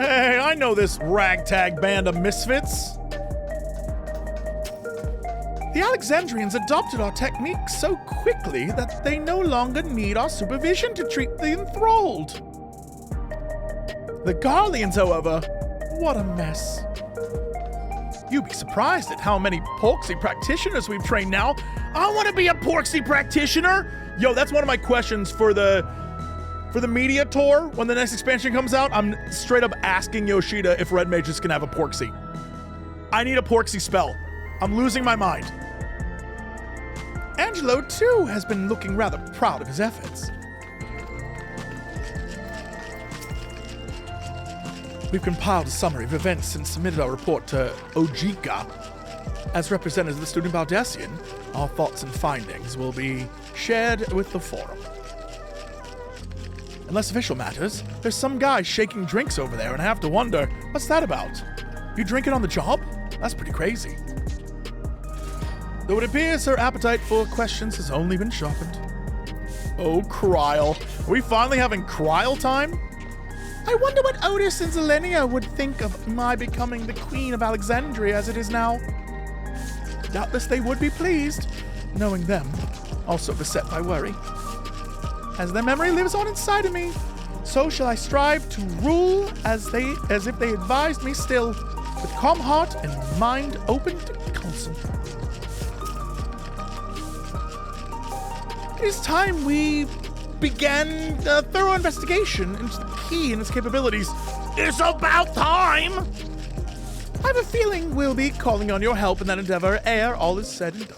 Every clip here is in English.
Hey, I know this ragtag band of misfits. The Alexandrians adopted our techniques so quickly that they no longer need our supervision to treat the enthralled. The Garleans, however, what a mess. You'd be surprised at how many Porksy practitioners we've trained now. I want to be a Porksy practitioner! Yo, that's one of my questions for the media tour when the next expansion comes out. I'm straight up asking Yoshida if red mages can have a Porksy. I need a Porksy spell. I'm losing my mind. Angelo, too, has been looking rather proud of his efforts. We've compiled a summary of events and submitted our report to GEEK. As representatives of the student Baldassian, our thoughts and findings will be shared with the forum. In less official matters, there's some guy shaking drinks over there, and I have to wonder, what's that about? You drinking on the job? That's pretty crazy. Though it appears her appetite for questions has only been sharpened. Oh, Cryle. Are we finally having Cryle time? I wonder what Otis and Zelenia would think of my becoming the Queen of Alexandria as it is now. Doubtless they would be pleased, knowing them, also beset by worry. As their memory lives on inside of me, so shall I strive to rule as if they advised me still, with calm heart and mind open to counsel. It is time we began a thorough investigation into the key and its capabilities. It's about time! I have a feeling we'll be calling on your help in that endeavor ere all is said and done.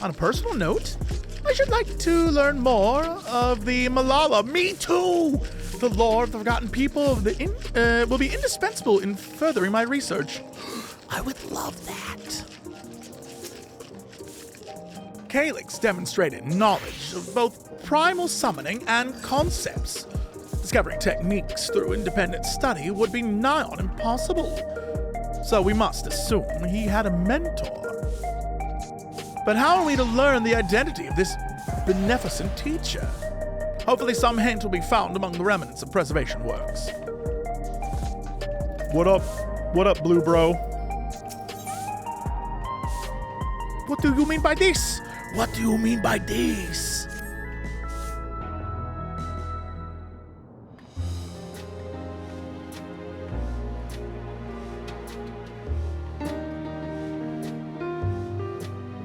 On a personal note, I should like to learn more of the Malala. Me too! The lore of the forgotten people will be indispensable in furthering my research. I would love that. Calyx demonstrated knowledge of both primal summoning and concepts. Discovering techniques through independent study would be nigh on impossible. So we must assume he had a mentor. But how are we to learn the identity of this beneficent teacher? Hopefully some hint will be found among the remnants of preservation works. What up? What up, Blue Bro? What do you mean by this? What do you mean by this?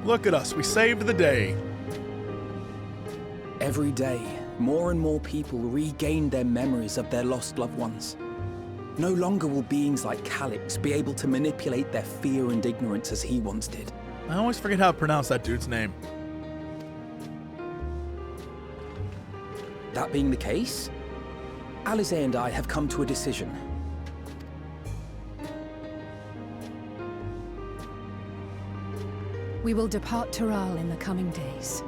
Look at us, we saved the day. Every day, more and more people regain their memories of their lost loved ones. No longer will beings like Calyx be able to manipulate their fear and ignorance as he once did. I always forget how to pronounce that dude's name. That being the case, Alize and I have come to a decision. We will depart Tural in the coming days.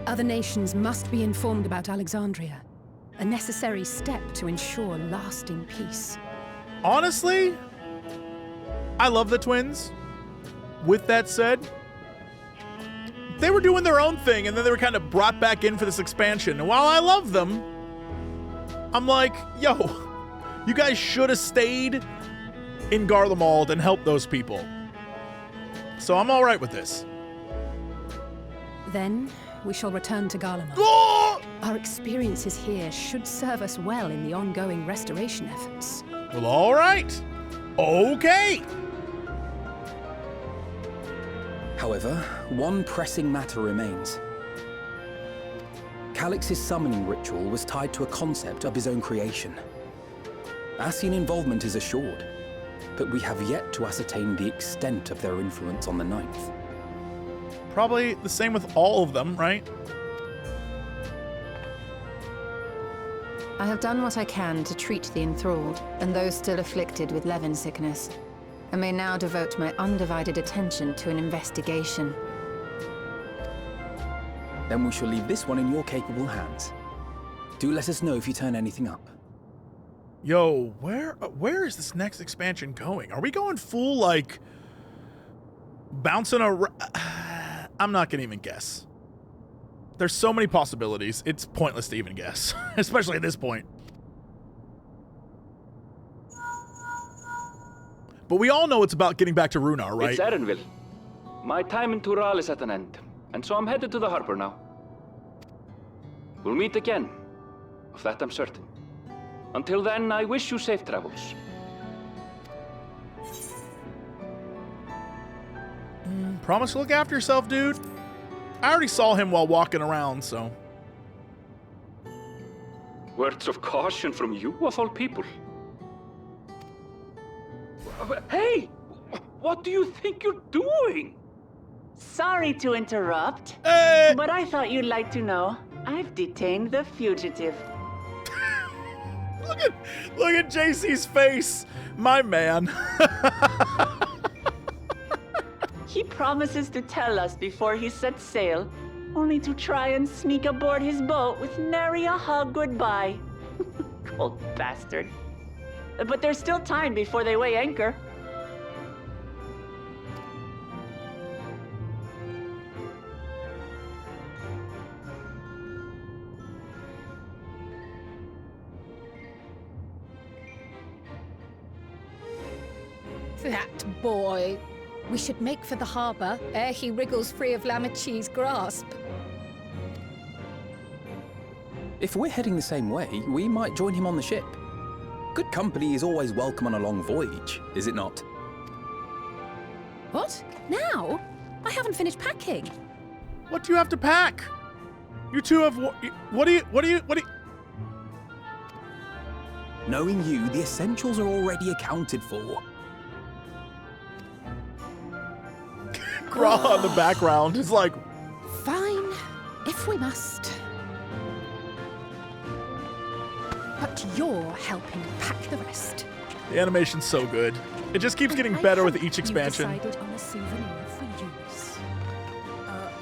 Other nations must be informed about Alexandria, a necessary step to ensure lasting peace. Honestly, I love the twins. With that said, they were doing their own thing, and then they were kind of brought back in for this expansion. And while I love them, I'm like, yo, you guys should have stayed in Garlemald and helped those people. So I'm all right with this. Then we shall return to Garlemald. Oh! Our experiences here should serve us well in the ongoing restoration efforts. Well, all right. Okay. However, one pressing matter remains. Calyx's summoning ritual was tied to a concept of his own creation. Ascian involvement is assured, but we have yet to ascertain the extent of their influence on the Ninth. Probably the same with all of them, right? I have done what I can to treat the enthralled and those still afflicted with Levin sickness, and may now devote my undivided attention to an investigation. Then we shall leave this one in your capable hands. Do let us know if you turn anything up. Yo, where is this next expansion going? Are we going full, like, bouncing around? I'm not gonna even guess. There's so many possibilities, it's pointless to even guess, especially at this point. But we all know it's about getting back to Runar, right? It's Erenville. My time in Tural is at an end, and so I'm headed to the harbor now. We'll meet again. Of that I'm certain. Until then, I wish you safe travels. Promise to look after yourself, dude. I already saw him while walking around, so. Words of caution from you, of all people. Hey! What do you think you're doing? Sorry to interrupt, Hey! but I thought you'd like to know. I've detained the fugitive. Look at JC's face. My man. He promises to tell us before he sets sail, only to try and sneak aboard his boat with nary a hug goodbye. Cold bastard. But there's still time before they weigh anchor. That boy. We should make for the harbor ere he wriggles free of Lamachi's grasp. If we're heading the same way, we might join him on the ship. Good company is always welcome on a long voyage, is it not? What? Now? I haven't finished packing. What do you have to pack? You two have what do you Knowing you, the essentials are already accounted for. Graha in the background is like, Fine, if we must. But you're helping pack the rest. the animation's so good. It just keeps getting better with each expansion. You decided on a souvenir for use.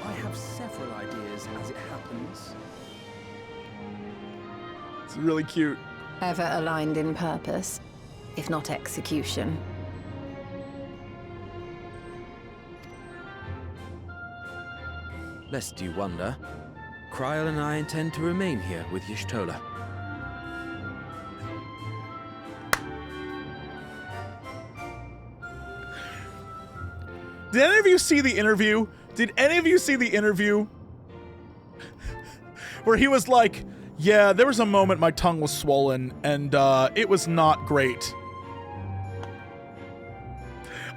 I have several ideas as it happens. It's really cute. Ever aligned in purpose, if not execution. Lest you wonder, Kryl and I intend to remain here with Y'shtola. Did any of you see the interview? Did any of you see the interview where he was like, yeah, there was a moment my tongue was swollen and it was not great.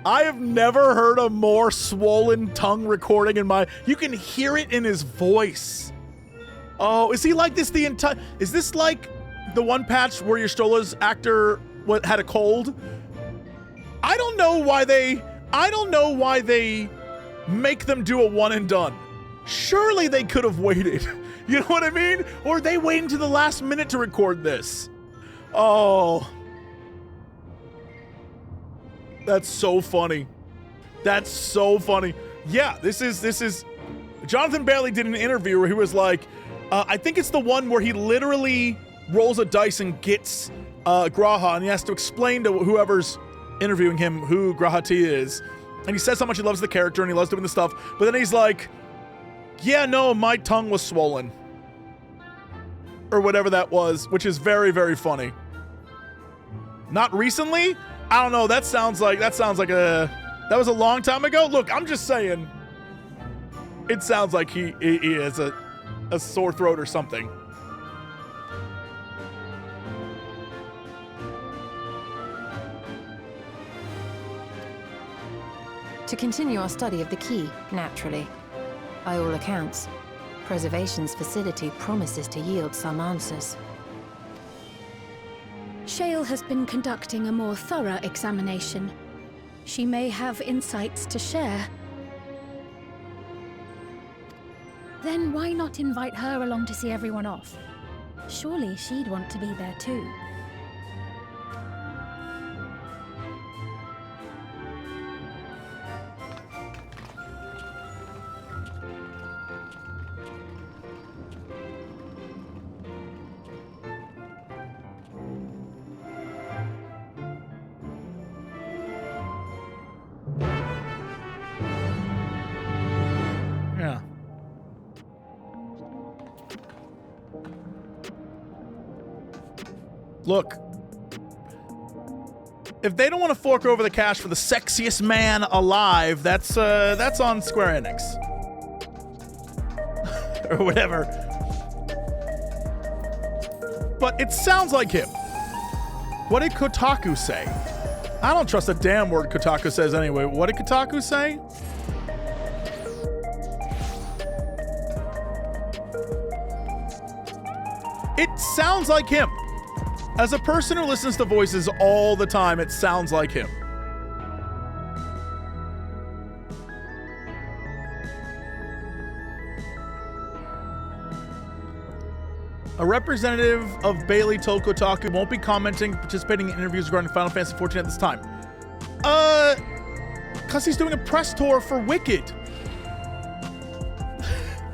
I have never heard a more swollen tongue recording in my... You can hear it in his voice. Oh, is he like this the entire... Is this like the one patch where Y'shtola's actor had a cold? I don't know why they make them do a one and done. Surely they could have waited. You know what I mean? Or they waiting to the last minute to record this. Oh... That's so funny. That's so funny. Yeah, this is Jonathan Bailey did an interview where he was like, I think it's the one where he literally rolls a dice and gets Graha, and he has to explain to whoever's interviewing him who Graha T is. And he says how much he loves the character and he loves doing the stuff, but then he's like, yeah, no, my tongue was swollen. Or whatever that was, which is very, very funny. Not recently? I don't know, that sounds like that was a long time ago. Look, I'm just saying, it sounds like he has a sore throat or something. To continue our study of the key, naturally. By all accounts, Preservation's facility promises to yield some answers. Shale has been conducting a more thorough examination. She may have insights to share. Then why not invite her along to see everyone off? Surely she'd want to be there too. Yeah. Look. If they don't want to fork over the cash for the sexiest man alive, that's on Square Enix. Or whatever. But it sounds like him. What did Kotaku say? I don't trust a damn word Kotaku says anyway. What did Kotaku say? It sounds like him. As a person who listens to voices all the time, it sounds like him. A representative of Bailey told Kotaku won't be commenting or participating in interviews regarding Final Fantasy XIV at this time. Cause he's doing a press tour for Wicked.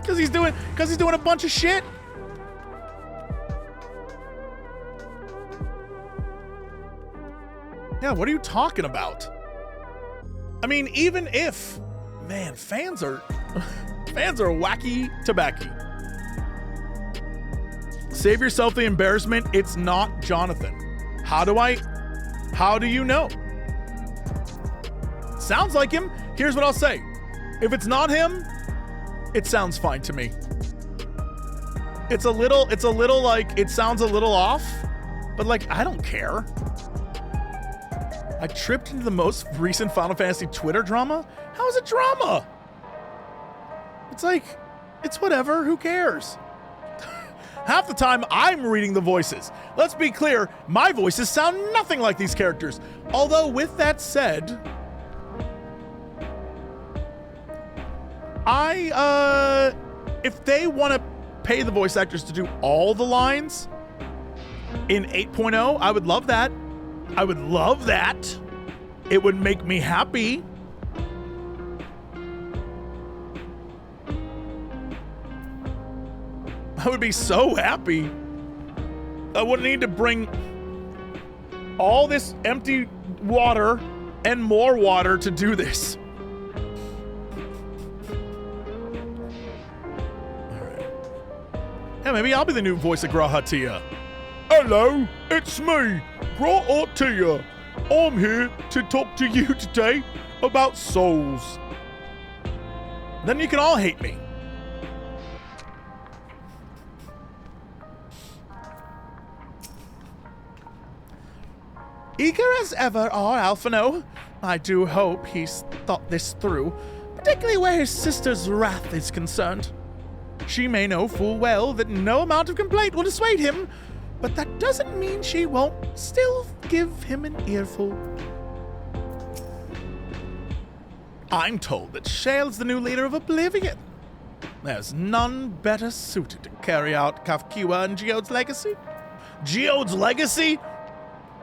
Cause he's doing a bunch of shit. Yeah, what are you talking about? I mean, even if, man, fans are wacky tobacco. Save yourself the embarrassment. It's not Jonathan. How do you know? Sounds like him. Here's what I'll say. If it's not him, it sounds fine to me. It's a little like, it sounds a little off, but like, I don't care. I tripped into the most recent Final Fantasy Twitter drama? How is it drama? It's like, it's whatever, who cares? Half the time, I'm reading the voices. Let's be clear, my voices sound nothing like these characters. Although, with that said, if they want to pay the voice actors to do all the lines in 8.0, I would love that. I would love that. It would make me happy. I would be so happy. I wouldn't need to bring all this empty water and more water to do this. All right. Yeah, maybe I'll be the new voice of Grahatia. Hello, it's me, Grahatia. I'm here to talk to you today about souls. Then you can all hate me. Eager as ever are Alphino. I do hope he's thought this through, particularly where his sister's wrath is concerned. She may know full well that no amount of complaint will dissuade him, but that doesn't mean she won't still give him an earful. I'm told that Shale's the new leader of Oblivion. There's none better suited to carry out Kafkiwa and Geode's legacy. Geode's legacy?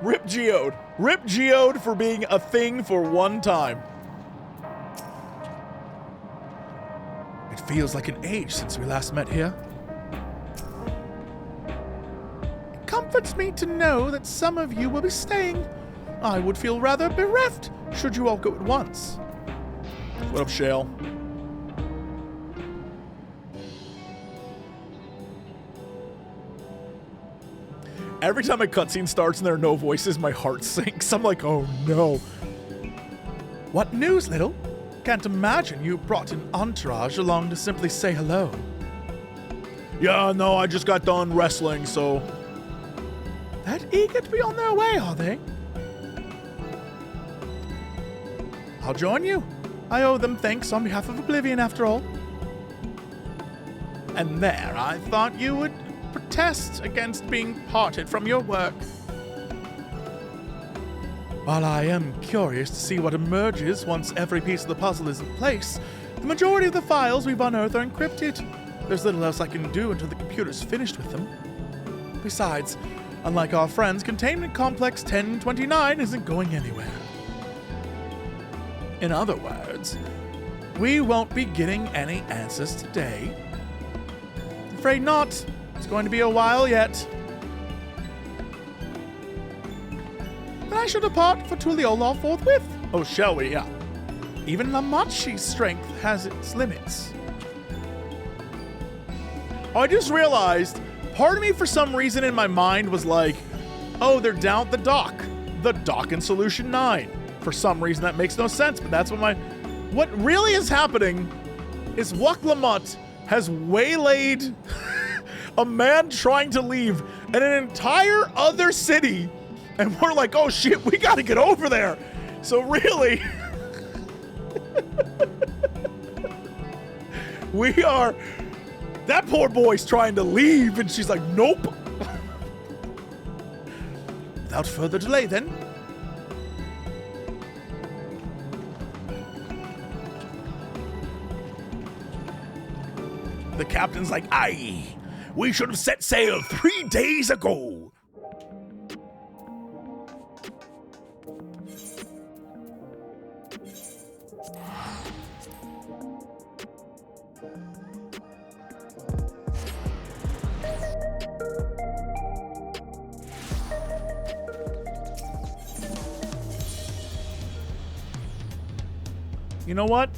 Rip Geode. Rip Geode for being a thing for one time. It feels like an age since we last met here. It comforts me to know that some of you will be staying. I would feel rather bereft should you all go at once. What up, Shale? Every time a cutscene starts and there are no voices, my heart sinks. I'm like, oh no. What news, little? Can't imagine you brought an entourage along to simply say hello. Yeah, no, I just got done wrestling, so... That eager to be on their way, are they? I'll join you. I owe them thanks on behalf of Oblivion, after all. And there, I thought you would protest against being parted from your work. While I am curious to see what emerges once every piece of the puzzle is in place, the majority of the files we've unearthed are encrypted. There's little else I can do until the computer's finished with them. Besides, unlike our friends, Containment Complex 1029 isn't going anywhere. In other words, we won't be getting any answers today. Afraid not. It's going to be a while yet. Then I shall depart for Tuliolol forthwith. Oh, shall we? Yeah. Even Lamachi's strength has its limits. Oh, I just realized, part of me for some reason in my mind was like, oh, they're down at the dock. the dock in Solution 9. For some reason that makes no sense, but that's what really is happening is Wuk Lamat has waylaid a man trying to leave in an entire other city, and we're like, oh shit, we gotta get over there. So really, that poor boy's trying to leave, and she's like, nope. Without further delay, then. The captain's like, aye, we should have set sail 3 days ago. You know what?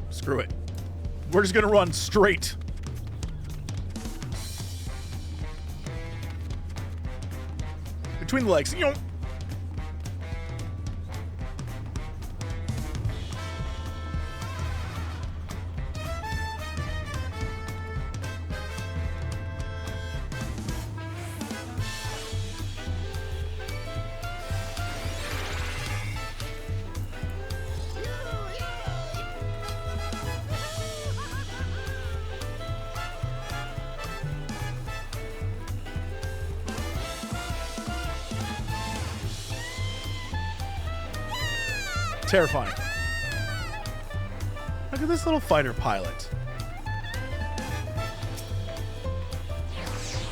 Screw it. We're just gonna run straight. Between the legs. Terrifying. Look at this little fighter pilot.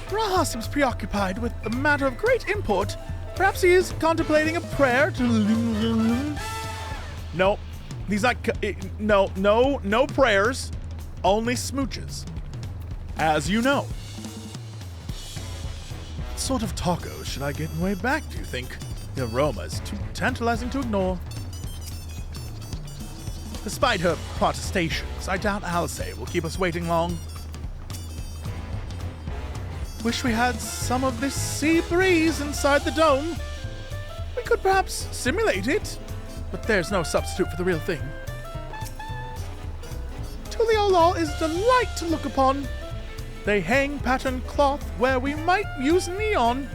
Raha seems preoccupied with a matter of great import. Perhaps he is contemplating a prayer to... No. He's not... No prayers. Only smooches. As you know. What sort of tacos should I get in way back, do you think? The aroma is too tantalizing to ignore. Despite her protestations, I doubt Alice will keep us waiting long. Wish we had some of this sea breeze inside the dome. We could perhaps simulate it, but there's no substitute for the real thing. Tuliolol is a delight to look upon. They hang patterned cloth where we might use neon.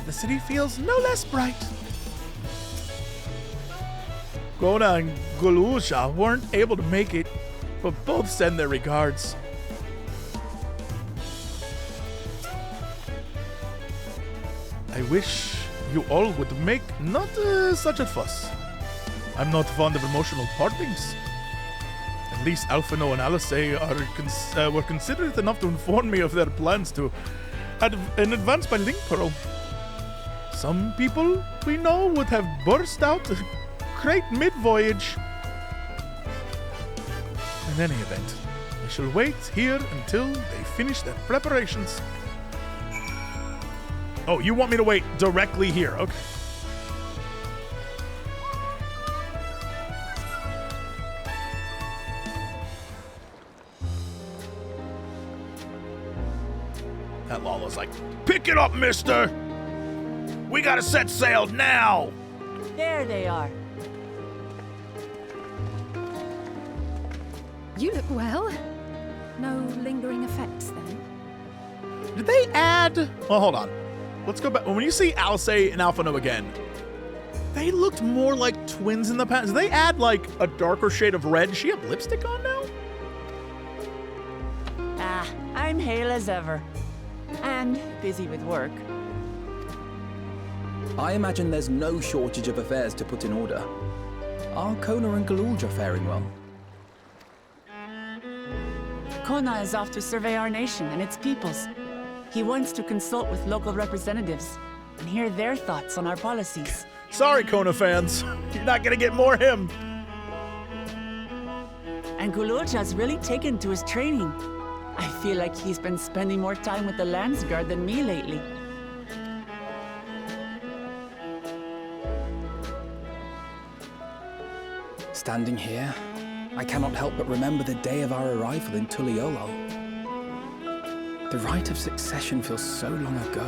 The city feels no less bright. Gona and Gulusha weren't able to make it, but both send their regards. I wish you all would make not such a fuss. I'm not fond of emotional partings. At least Alphino and Alice were considerate enough to inform me of their plans to in advance by link pearl. Some people we know would have burst out crate mid-voyage. In any event, we shall wait here until they finish their preparations. Oh, you want me to wait directly here? Okay. That Lala's like, pick it up, mister! We gotta set sail now! There they are. You look well. No lingering effects, then? Did they add... Well, hold on. Let's go back. When you see Alice and Alphino again, they looked more like twins in the past. Did they add, like, a darker shade of red? Does she have lipstick on now? Ah, I'm hale as ever. And busy with work. I imagine there's no shortage of affairs to put in order. Are Kona and Galulja faring well? Kona is off to survey our nation and its peoples. He wants to consult with local representatives and hear their thoughts on our policies. Sorry, Kona fans. You're not gonna get more him. And Galulja's really taken to his training. I feel like he's been spending more time with the Landsguard than me lately. Standing here, I cannot help but remember the day of our arrival in Tuliolol. The rite of succession feels so long ago.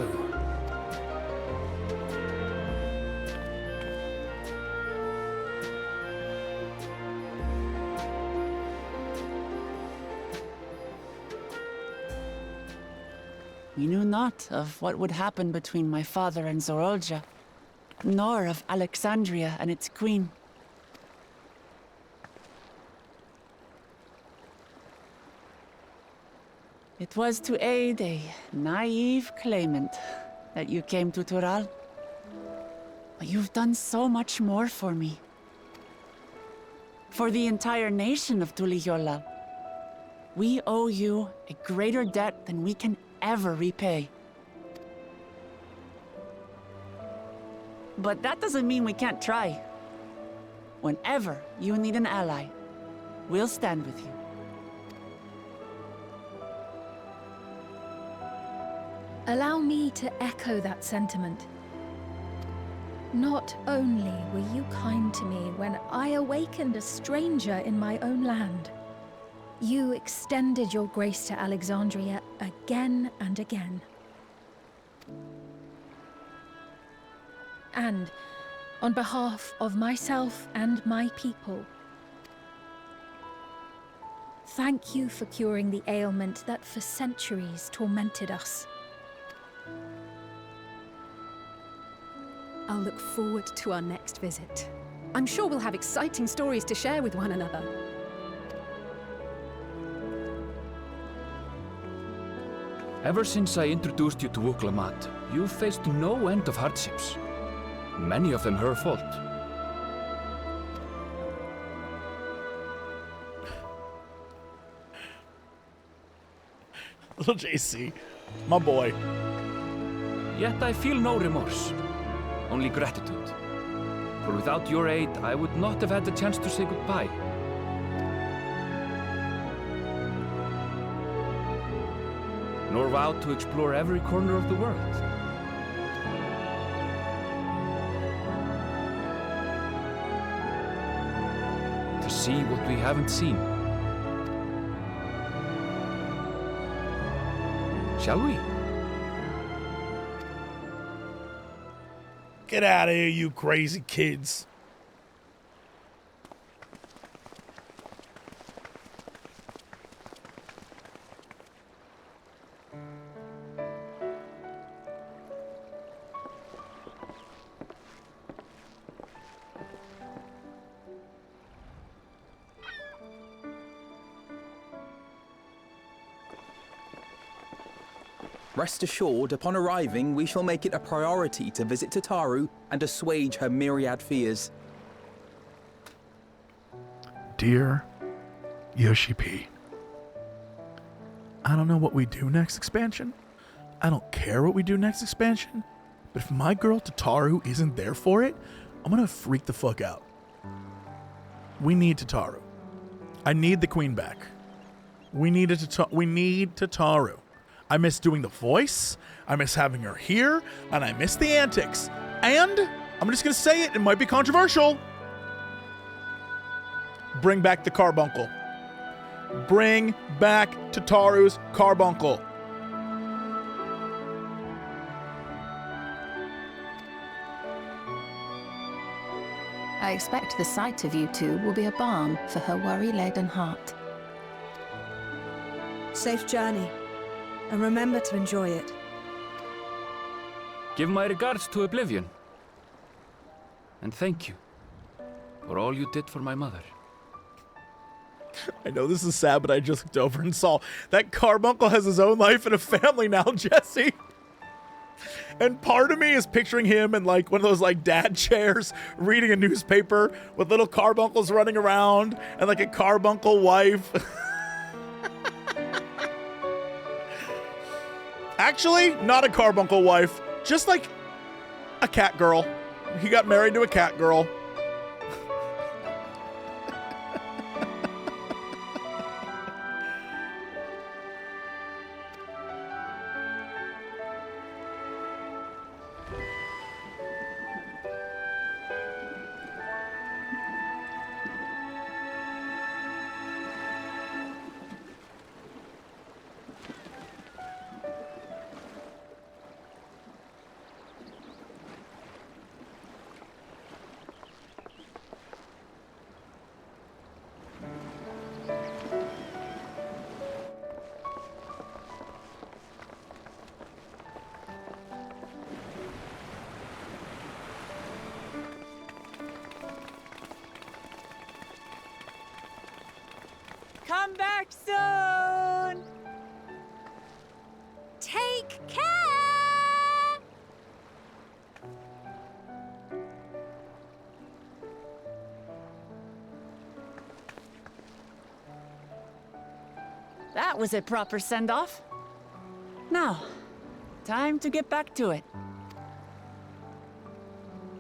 We knew not of what would happen between my father and Zorolja, nor of Alexandria and its queen. It was to aid a naive claimant that you came to Tural. But you've done so much more for me. For the entire nation of Tuliyola. We owe you a greater debt than we can ever repay. But that doesn't mean we can't try. Whenever you need an ally, we'll stand with you. Allow me to echo that sentiment. Not only were you kind to me when I awakened a stranger in my own land, you extended your grace to Alexandria again and again. And on behalf of myself and my people, thank you for curing the ailment that for centuries tormented us. I'll look forward to our next visit. I'm sure we'll have exciting stories to share with one another. Ever since I introduced you to Wuk Lamat, you've faced no end of hardships. Many of them her fault. Little JC, my boy. Yet I feel no remorse, only gratitude. For without your aid, I would not have had the chance to say goodbye. Nor vow to explore every corner of the world. To see what we haven't seen. Shall we? Get out of here, you crazy kids. Rest assured, upon arriving, we shall make it a priority to visit Tataru and assuage her myriad fears. Dear Yoshi P, I don't know what we do next expansion. I don't care what we do next expansion. But if my girl Tataru isn't there for it, I'm gonna freak the fuck out. We need Tataru. I need the queen back. We need Tataru. I miss doing the voice, I miss having her here, and I miss the antics. And, I'm just gonna say it might be controversial. Bring back the carbuncle. Bring back Tataru's carbuncle. I expect the sight of you two will be a balm for her worry-laden heart. Safe journey. And remember to enjoy it. Give my regards to Oblivion. And thank you for all you did for my mother. I know this is sad, but I just looked over and saw that carbuncle has his own life and a family now, Jesse. And part of me is picturing him in like one of those like dad chairs reading a newspaper with little carbuncles running around and like a carbuncle wife. Actually, not a carbuncle wife, just like a cat girl. He got married to a cat girl. soon! Take care! That was a proper send-off. Now, time to get back to it.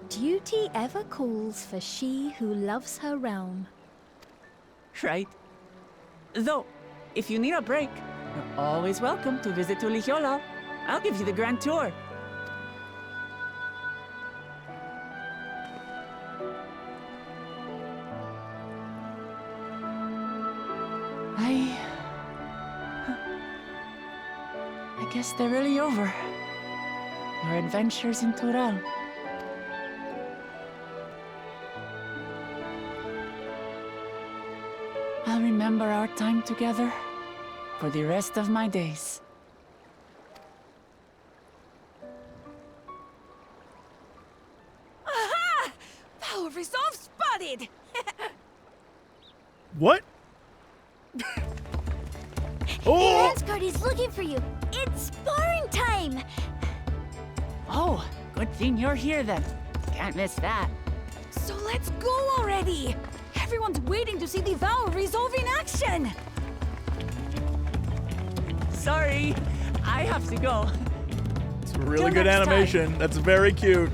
Duty ever calls for she who loves her realm. Right? Though, if you need a break, you're always welcome to visit Tulihiola. I'll give you the grand tour. I guess they're really over. Your adventures in Tural. I'll remember our time together for the rest of my days. Aha! Power resolve spotted! What? Oh! Landsguard is looking for you. It's sparring time. Oh, good thing you're here then. Can't miss that. So let's go already! Everyone's waiting to see the vow resolve in action! Sorry, I have to go. It's really Till good next time. animation. That's very cute.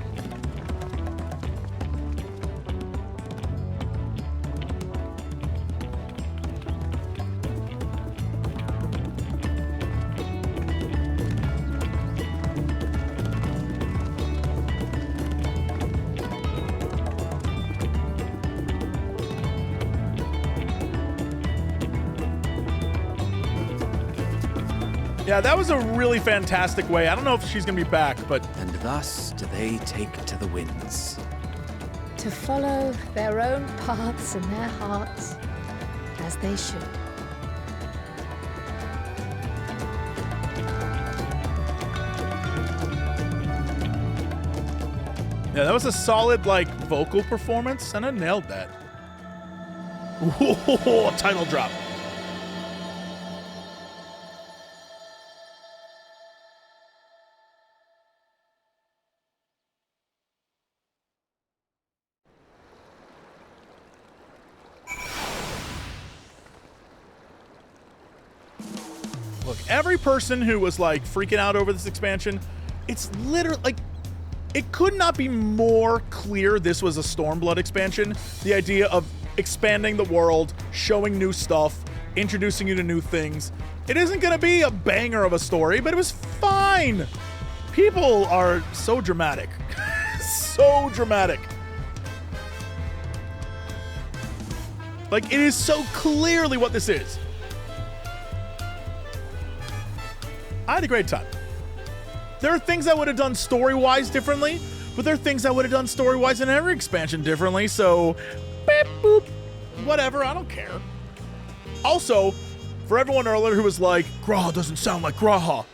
Yeah, that was a really fantastic way. I don't know if she's gonna be back, but And thus do they take to the winds. To follow their own paths in their hearts, as they should. yeah, that was a solid like vocal performance, and I nailed that. Ooh, title drop. Look, every person who was like freaking out over this expansion, it's literally like, it could not be more clear this was a Stormblood expansion. The idea of expanding the world, showing new stuff, introducing you to new things. It isn't gonna be a banger of a story, but it was fine. People are so dramatic. So dramatic. Like, it is so clearly what this is. I had a great time. There are things I would have done story-wise differently, but there are things I would have done story-wise in every expansion differently, so beep, boop, whatever, I don't care. Also, for everyone earlier who was like, Graha doesn't sound like Graha.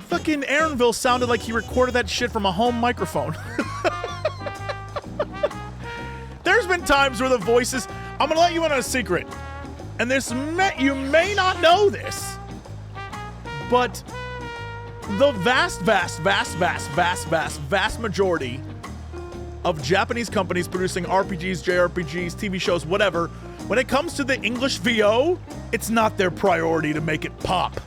Fucking Aaronville sounded like he recorded that shit from a home microphone. There's been times where the voices, I'm gonna let you in on a secret, and you may not know this, but the vast majority of Japanese companies producing RPGs, JRPGs, TV shows, whatever, when it comes to the English VO, it's not their priority to make it pop.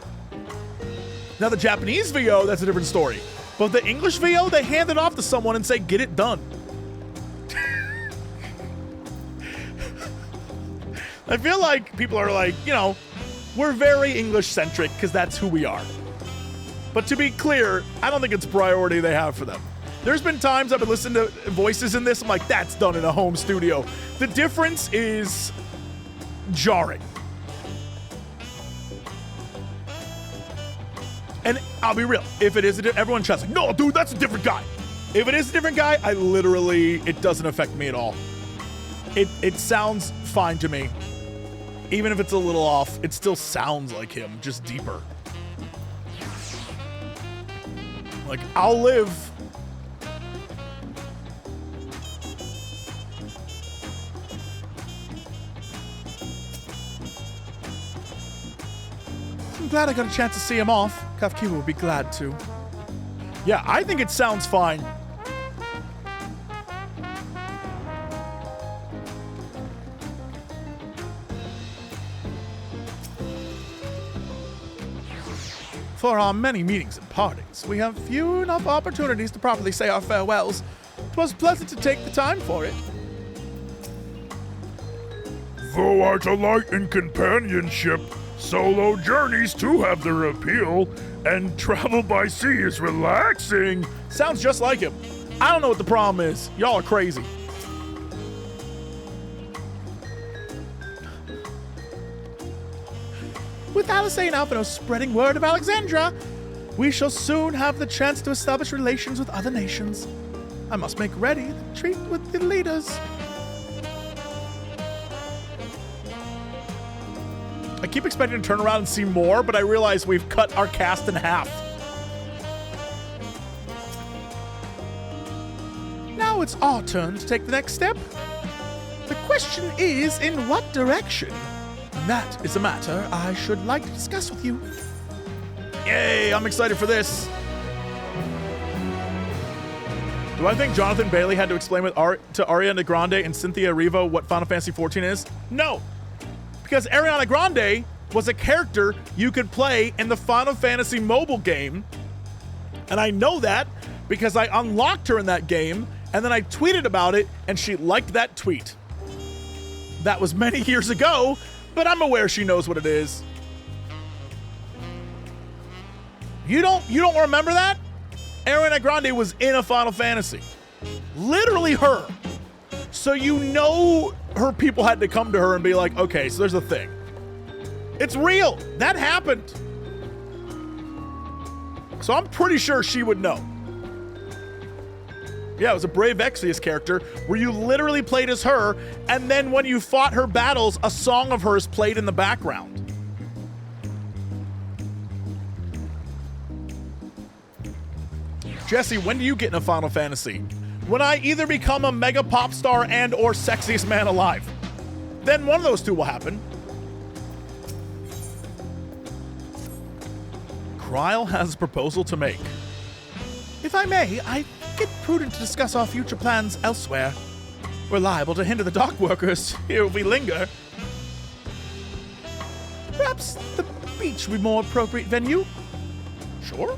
Now the Japanese VO, that's a different story. But the English VO, they hand it off to someone and say, get it done. I feel like people are like, you know, we're very English-centric because that's who we are. But to be clear, I don't think it's a priority they have for them. There's been times I've been listening to voices in this, I'm like, that's done in a home studio. The difference is jarring. And I'll be real, if it is everyone chats like, no, dude, that's a different guy. If it is a different guy, it doesn't affect me at all. It sounds fine to me. Even if it's a little off, it still sounds like him, just deeper. Like, I'll live. glad I got a chance to see him off. Kafkiwa would be glad to. Yeah, I think it sounds fine. For our many meetings and partings, we have few enough opportunities to properly say our farewells. 'Twas pleasant to take the time for it. Though I delight in companionship, solo journeys too have their appeal, and travel by sea is relaxing. Sounds just like him. I don't know what the problem is. Y'all are crazy. With Alice and Alphino spreading word of Alexandria, we shall soon have the chance to establish relations with other nations. I must make ready the treat with the leaders. I keep expecting to turn around and see more, but I realize we've cut our cast in half. Now it's our turn to take the next step. The question is, in what direction? That is a matter I should like to discuss with you. Yay, I'm excited for this. Do I think Jonathan Bailey had to explain to Ariana Grande and Cynthia Erivo what Final Fantasy XIV is? No. Because Ariana Grande was a character you could play in the Final Fantasy mobile game. And I know that because I unlocked her in that game, and then I tweeted about it, and she liked that tweet. That was many years ago, but I'm aware she knows what it is. You don't remember that? Ariana Grande was in a Final Fantasy. Literally her. So you know her people had to come to her and be like, okay, so there's a thing. It's real. That happened. So I'm pretty sure she would know. Yeah, it was a Brave Exvius character where you literally played as her, and then when you fought her battles, a song of hers played in the background. Jesse, when do you get in a Final Fantasy? When I either become a mega pop star and or sexiest man alive. Then one of those two will happen. Cryle has a proposal to make. If I may, I think it prudent to discuss our future plans elsewhere. We're liable to hinder the dock workers here if we linger. Perhaps the beach would be more appropriate venue? Sure.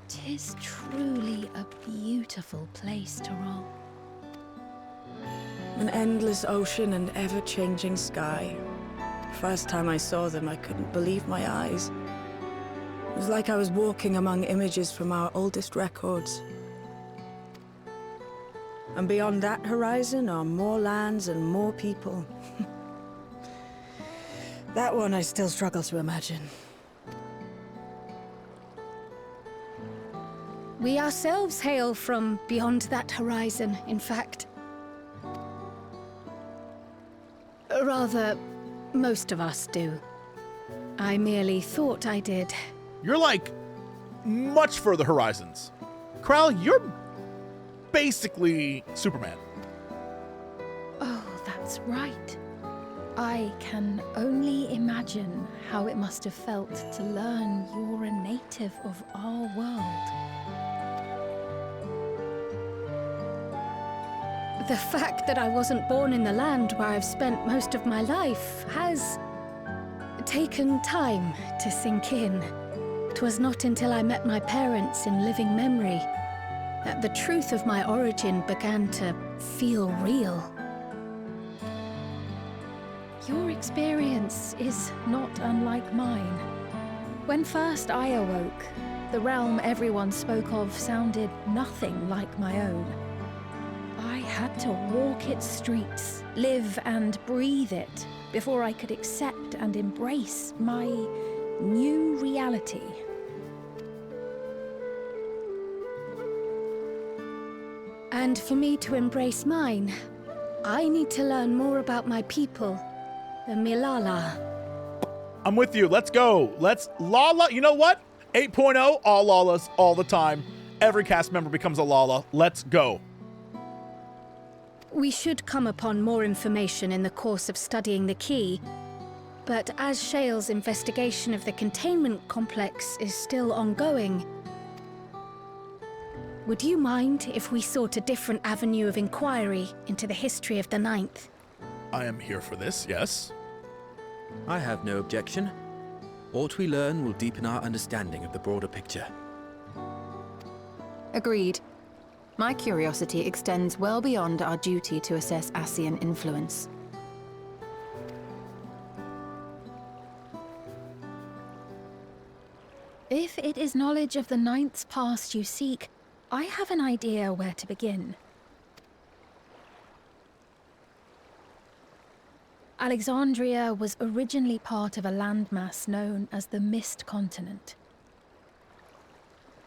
Tis truly a beautiful place, Tural. An endless ocean and ever-changing sky. First time I saw them, I couldn't believe my eyes. It was like I was walking among images from our oldest records. And beyond that horizon are more lands and more people. That one I still struggle to imagine. We ourselves hail from beyond that horizon, in fact. Rather, most of us do. I merely thought I did. You're like much further horizons. Cryle, you're basically Superman. Oh, that's right. I can only imagine how it must have felt to learn you're a native of our world. The fact that I wasn't born in the land where I've spent most of my life has taken time to sink in. 'Twas not until I met my parents in living memory that the truth of my origin began to feel real. Your experience is not unlike mine. When first I awoke, the realm everyone spoke of sounded nothing like my own. I had to walk its streets, live and breathe it, before I could accept and embrace my new reality. And for me to embrace mine, I need to learn more about my people, the Milala. I'm with you. Let's go. Let's Lala. You know what? 8.0, all Lalas, all the time. every cast member becomes a Lala. Let's go. We should come upon more information in the course of studying the key, but as Shale's investigation of the containment complex is still ongoing, would you mind if we sought a different avenue of inquiry into the history of the Ninth? I am here for this, yes. I have no objection. What we learn will deepen our understanding of the broader picture. Agreed. My curiosity extends well beyond our duty to assess Ascian influence. If it is knowledge of the Ninth's past you seek, I have an idea where to begin. Alexandria was originally part of a landmass known as the Mist Continent.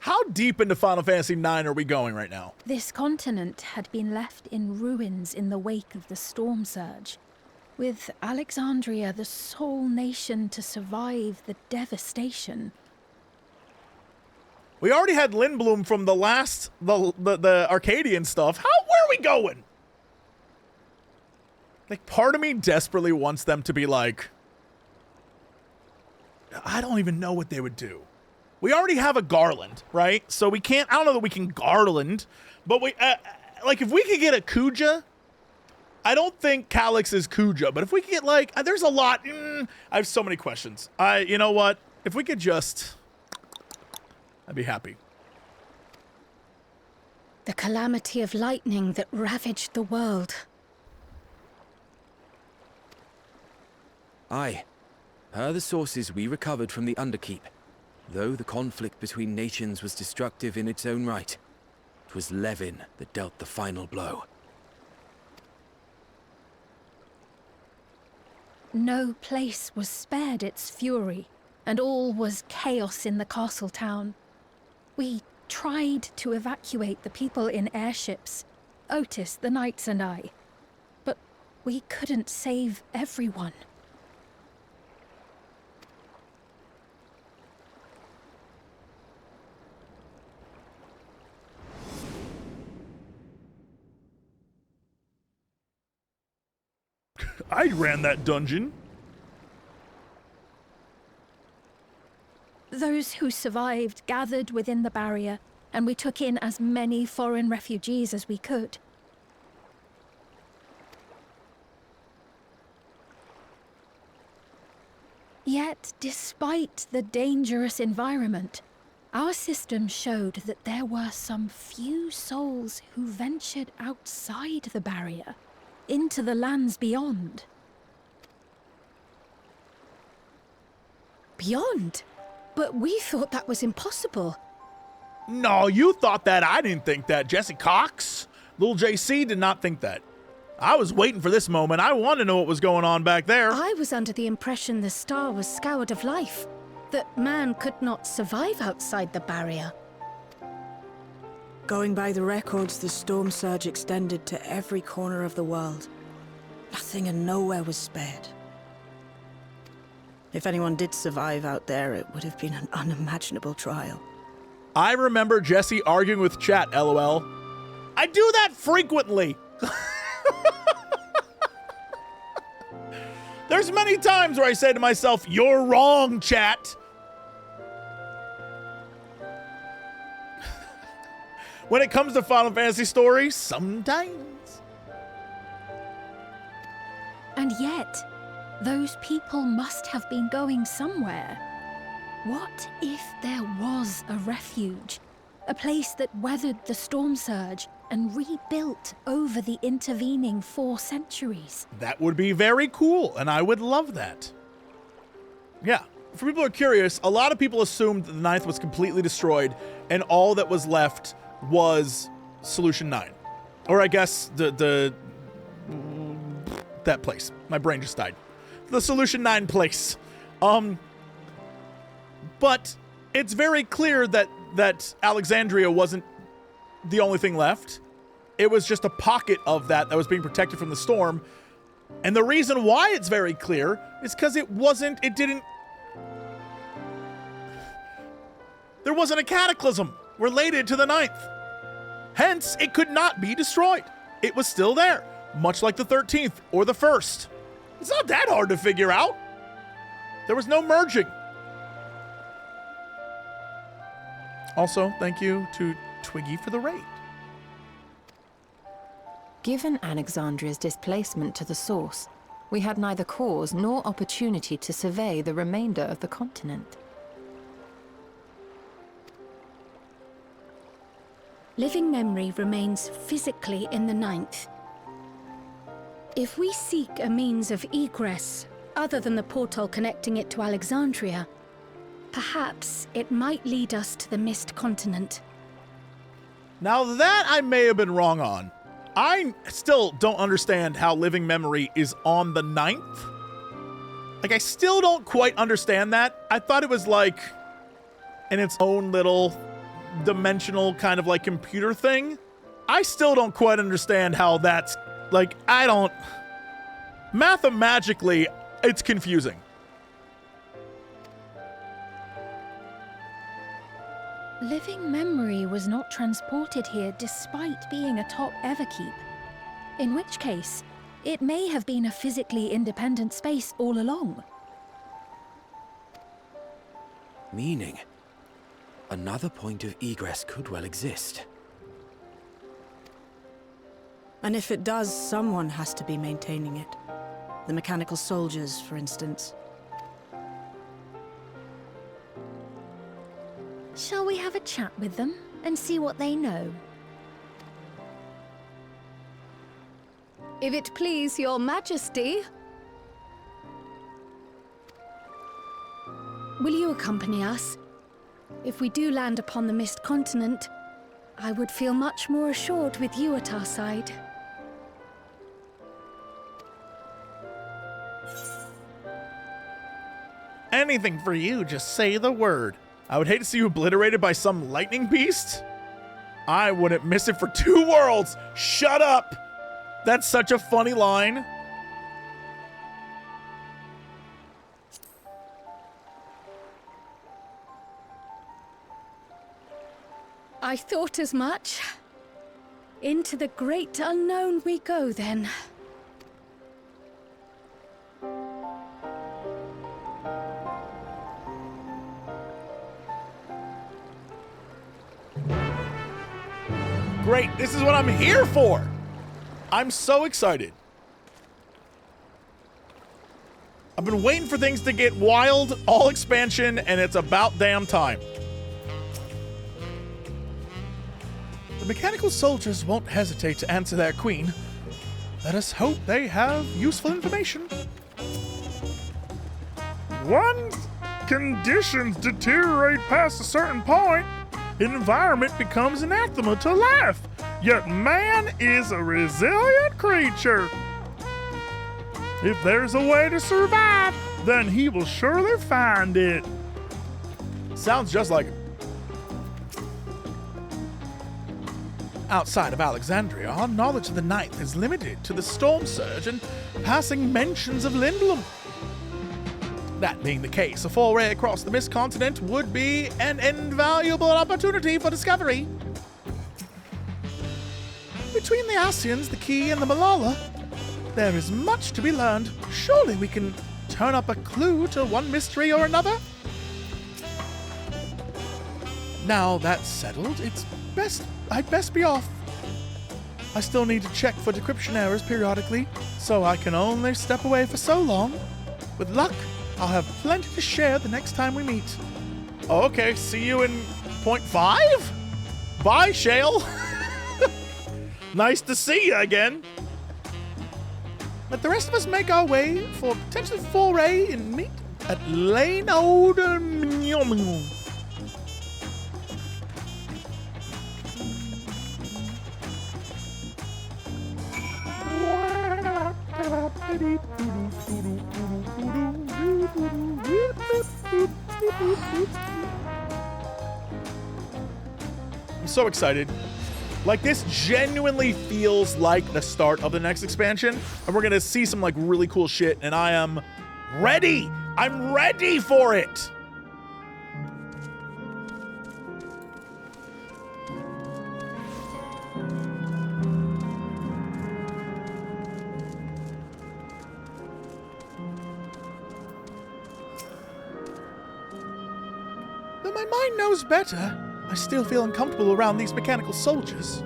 How deep into Final Fantasy IX are we going right now? This continent had been left in ruins in the wake of the storm surge, with Alexandria the sole nation to survive the devastation. We already had Lindblom from the last, the Arcadian stuff. Where are we going? Like, part of me desperately wants them to be like, I don't even know what they would do. We already have a Garland, right? So we can't, I don't know that we can Garland, but we, like, if we could get a Kuja, I don't think Calyx is Kuja, but if we could get, like, there's a lot, I have so many questions. You know what? If we could just, I'd be happy. The calamity of lightning that ravaged the world. Aye. Per the sources we recovered from the Underkeep, though the conflict between nations was destructive in its own right, it was Levin that dealt the final blow. No place was spared its fury, and all was chaos in the castle town. We tried to evacuate the people in airships, Otis, the knights and I, but we couldn't save everyone. I ran that dungeon. Those who survived gathered within the barrier, and we took in as many foreign refugees as we could. Yet, despite the dangerous environment, our system showed that there were some few souls who ventured outside the barrier, into the lands beyond. Beyond? But we thought that was impossible. No, you thought that. I didn't think that. Jesse Cox, little JC did not think that. I was waiting for this moment. I wanted to know what was going on back there. I was under the impression the star was scoured of life, that man could not survive outside the barrier. Going by the records, the storm surge extended to every corner of the world. Nothing and nowhere was spared. If anyone did survive out there, it would have been an unimaginable trial. I remember Jesse arguing with chat, LOL. I do that frequently. There's many times where I say to myself, you're wrong, chat. When it comes to Final Fantasy stories, sometimes. And yet, those people must have been going somewhere. What if there was a refuge? A place that weathered the storm surge and rebuilt over the intervening 4 centuries? That would be very cool, and I would love that. Yeah, for people who are curious, a lot of people assumed that the Ninth was completely destroyed, and all that was left was Solution 9. Or I guess that place. My brain just died. The Solution 9 place. But it's very clear that Alexandria wasn't the only thing left. It was just a pocket of that was being protected from the storm. And the reason why it's very clear is because there wasn't a cataclysm. related to the 9th. Hence, it could not be destroyed. It was still there, much like the 13th or the 1st. It's not that hard to figure out. There was no merging. Also, thank you to Twiggy for the raid. Given Alexandria's displacement to the source, we had neither cause nor opportunity to survey the remainder of the continent. Living memory remains physically in the 9th. If we seek a means of egress other than the portal connecting it to Alexandria, perhaps it might lead us to the Mist Continent. Now that I may have been wrong on. I still don't understand how living memory is on the 9th. Like, I still don't quite understand that. I thought it was like in its own little dimensional kind of like computer thing. I still don't quite understand how that's like, I don't. Mathematically, it's confusing. Living memory was not transported here despite being atop Everkeep. In which case, it may have been a physically independent space all along. Meaning, another point of egress could well exist. And if it does, someone has to be maintaining it. The mechanical soldiers, for instance. Shall we have a chat with them and see what they know? If it please your majesty. Will you accompany us? If we do land upon the Mist Continent, I would feel much more assured with you at our side. Anything for you, just say the word. I would hate to see you obliterated by some lightning beast. I wouldn't miss it for 2 worlds. Shut up. That's such a funny line. I thought as much. Into the great unknown we go then. Great, this is what I'm here for. I'm so excited. I've been waiting for things to get wild, all expansion, and it's about damn time. The mechanical soldiers won't hesitate to answer their queen. Let us hope they have useful information. Once conditions deteriorate past a certain point, an environment becomes anathema to life. Yet man is a resilient creature. If there's a way to survive, then he will surely find it. Sounds just like it. Outside of Alexandria, our knowledge of the 9th is limited to the storm surge and passing mentions of Lindblom. That being the case, a foray across the Mist Continent would be an invaluable opportunity for discovery. Between the Asians, the Key, and the Malala, there is much to be learned. Surely we can turn up a clue to one mystery or another? Now that's settled, I'd best be off. I still need to check for decryption errors periodically, so I can only step away for so long. With luck, I'll have plenty to share the next time we meet. Okay, see you in 0.5? Bye, Shale. Nice to see you again. Let the rest of us make our way for potentially foray and meet at Lano de Mignon. I'm so excited. Like, this genuinely feels like the start of the next expansion, and we're gonna see some like really cool shit, and I am ready. I'm ready for it. But my mind knows better. I still feel uncomfortable around these mechanical soldiers.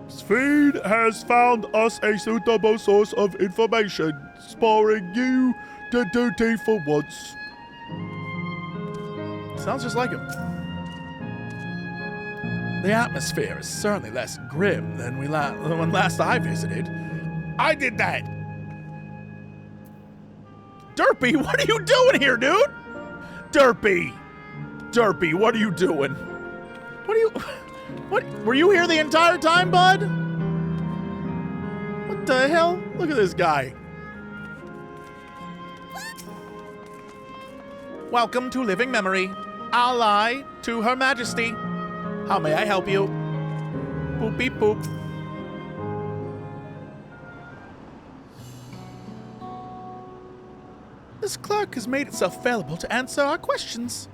Sphene has found us a suitable source of information, spurring you to duty for once. Sounds just like him. The atmosphere is certainly less grim than when last I visited. I did that! Derpy, what are you doing here, dude? Derpy! Derpy, what are you doing? What? Were you here the entire time, bud? What the hell? Look at this guy. Welcome to Living Memory, ally to Her Majesty. How may I help you? Boop beep boop. This clerk has made itself available to answer our questions.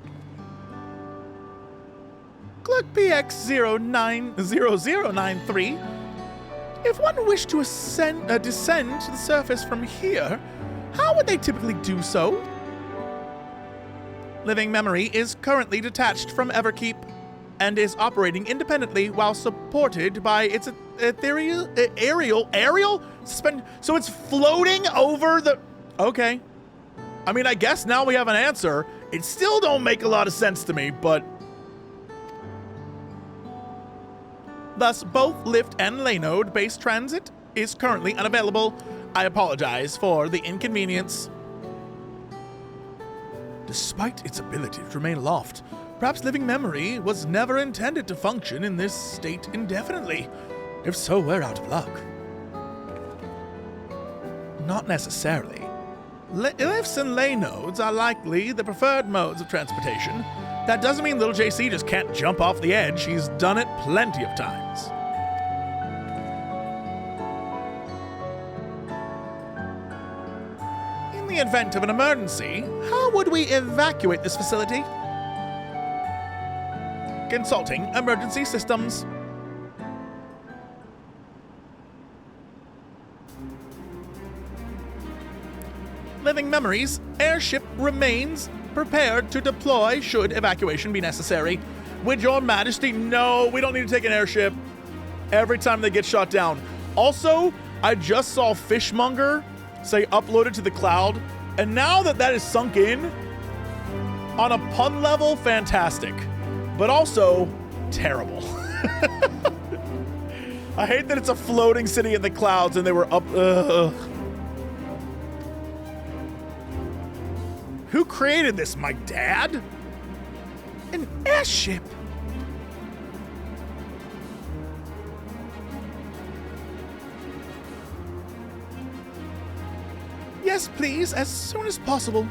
Clerk PX090093. If one wished to descend to the surface from here, how would they typically do so? Living Memory is currently detached from Everkeep and is operating independently while supported by its aerial suspend. So it's floating over the. Okay. I mean, I guess now we have an answer. It still don't make a lot of sense to me, but. Thus, both lift and lay node based transit is currently unavailable. I apologize for the inconvenience. Despite its ability to remain aloft, perhaps Living Memory was never intended to function in this state indefinitely. If so, we're out of luck. Not necessarily. Lifts and lay nodes are likely the preferred modes of transportation. That doesn't mean little JC just can't jump off the edge. He's done it plenty of times. In the event of an emergency, how would we evacuate this facility? Consulting emergency systems. Living Memories, airship remains prepared to deploy should evacuation be necessary. Would Your Majesty? No, we don't need to take an airship every time they get shot down. Also, I just saw Fishmonger say uploaded to the cloud, and now that is sunk in, on a pun level, fantastic, but also terrible. I hate that it's a floating city in the clouds and they were up. Who created this, my dad? An airship. Yes, please, as soon as possible.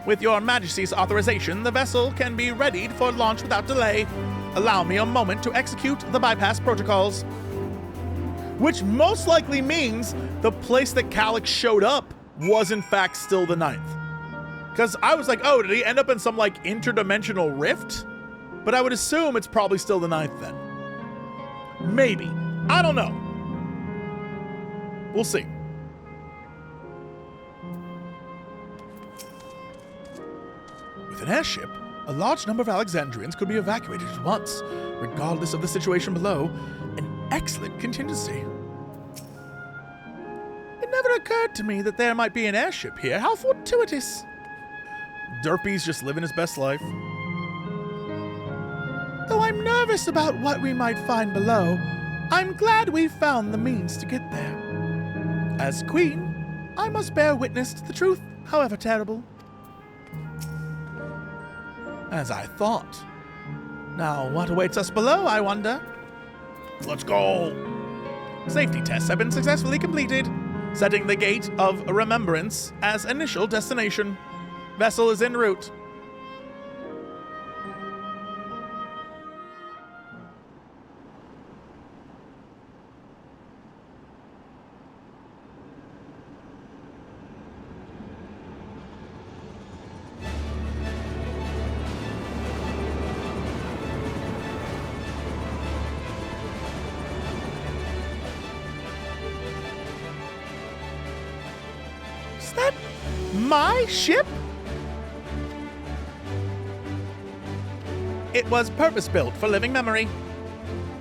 With Your Majesty's authorization, the vessel can be readied for launch without delay. Allow me a moment to execute the bypass protocols. Which most likely means the place that Calyx showed up was in fact still the 9th. Because I was like, oh, did he end up in some like interdimensional rift? But I would assume it's probably still the 9th then. Maybe. I don't know. We'll see. With an airship, a large number of Alexandrians could be evacuated at once, regardless of the situation below. An excellent contingency. It never occurred to me that there might be an airship here. How fortuitous. Derpy's just living his best life. Though I'm nervous about what we might find below, I'm glad we found the means to get there. As Queen, I must bear witness to the truth, however terrible. As I thought. Now, what awaits us below, I wonder? Let's go! Safety tests have been successfully completed, setting the Gate of Remembrance as initial destination. Vessel is en route. Is that my ship? It was purpose-built for living memory.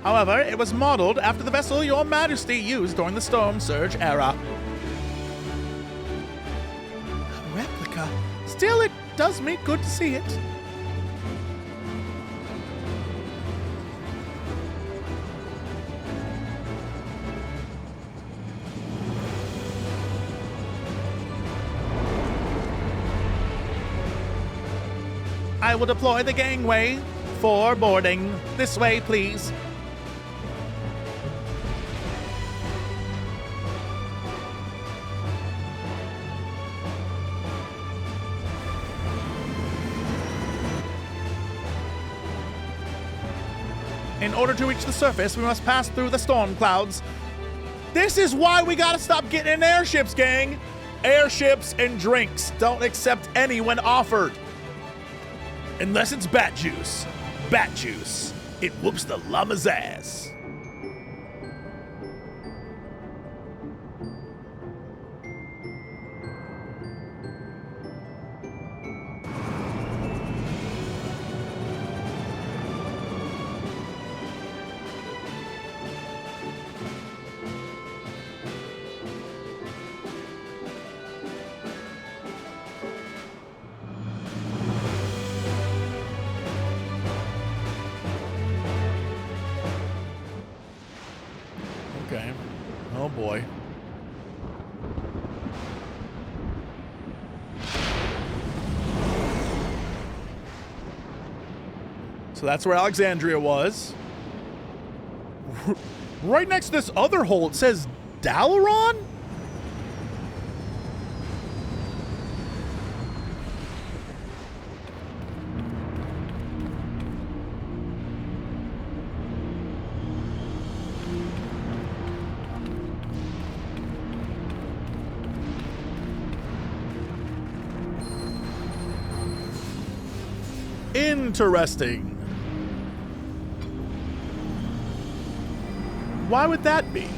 However, it was modeled after the vessel Your Majesty used during the Storm Surge era. A replica. Still, it does me good to see it. I will deploy the gangway for boarding. This way, please. In order to reach the surface, we must pass through the storm clouds. This is why we gotta stop getting in airships, gang. Airships and drinks. Don't accept any when offered. Unless it's bat juice. Bat juice. It whoops the llama's ass. Okay. Oh boy. So that's where Alexandria was. Right next to this other hole, it says Dalaran? Interesting. Why would that be?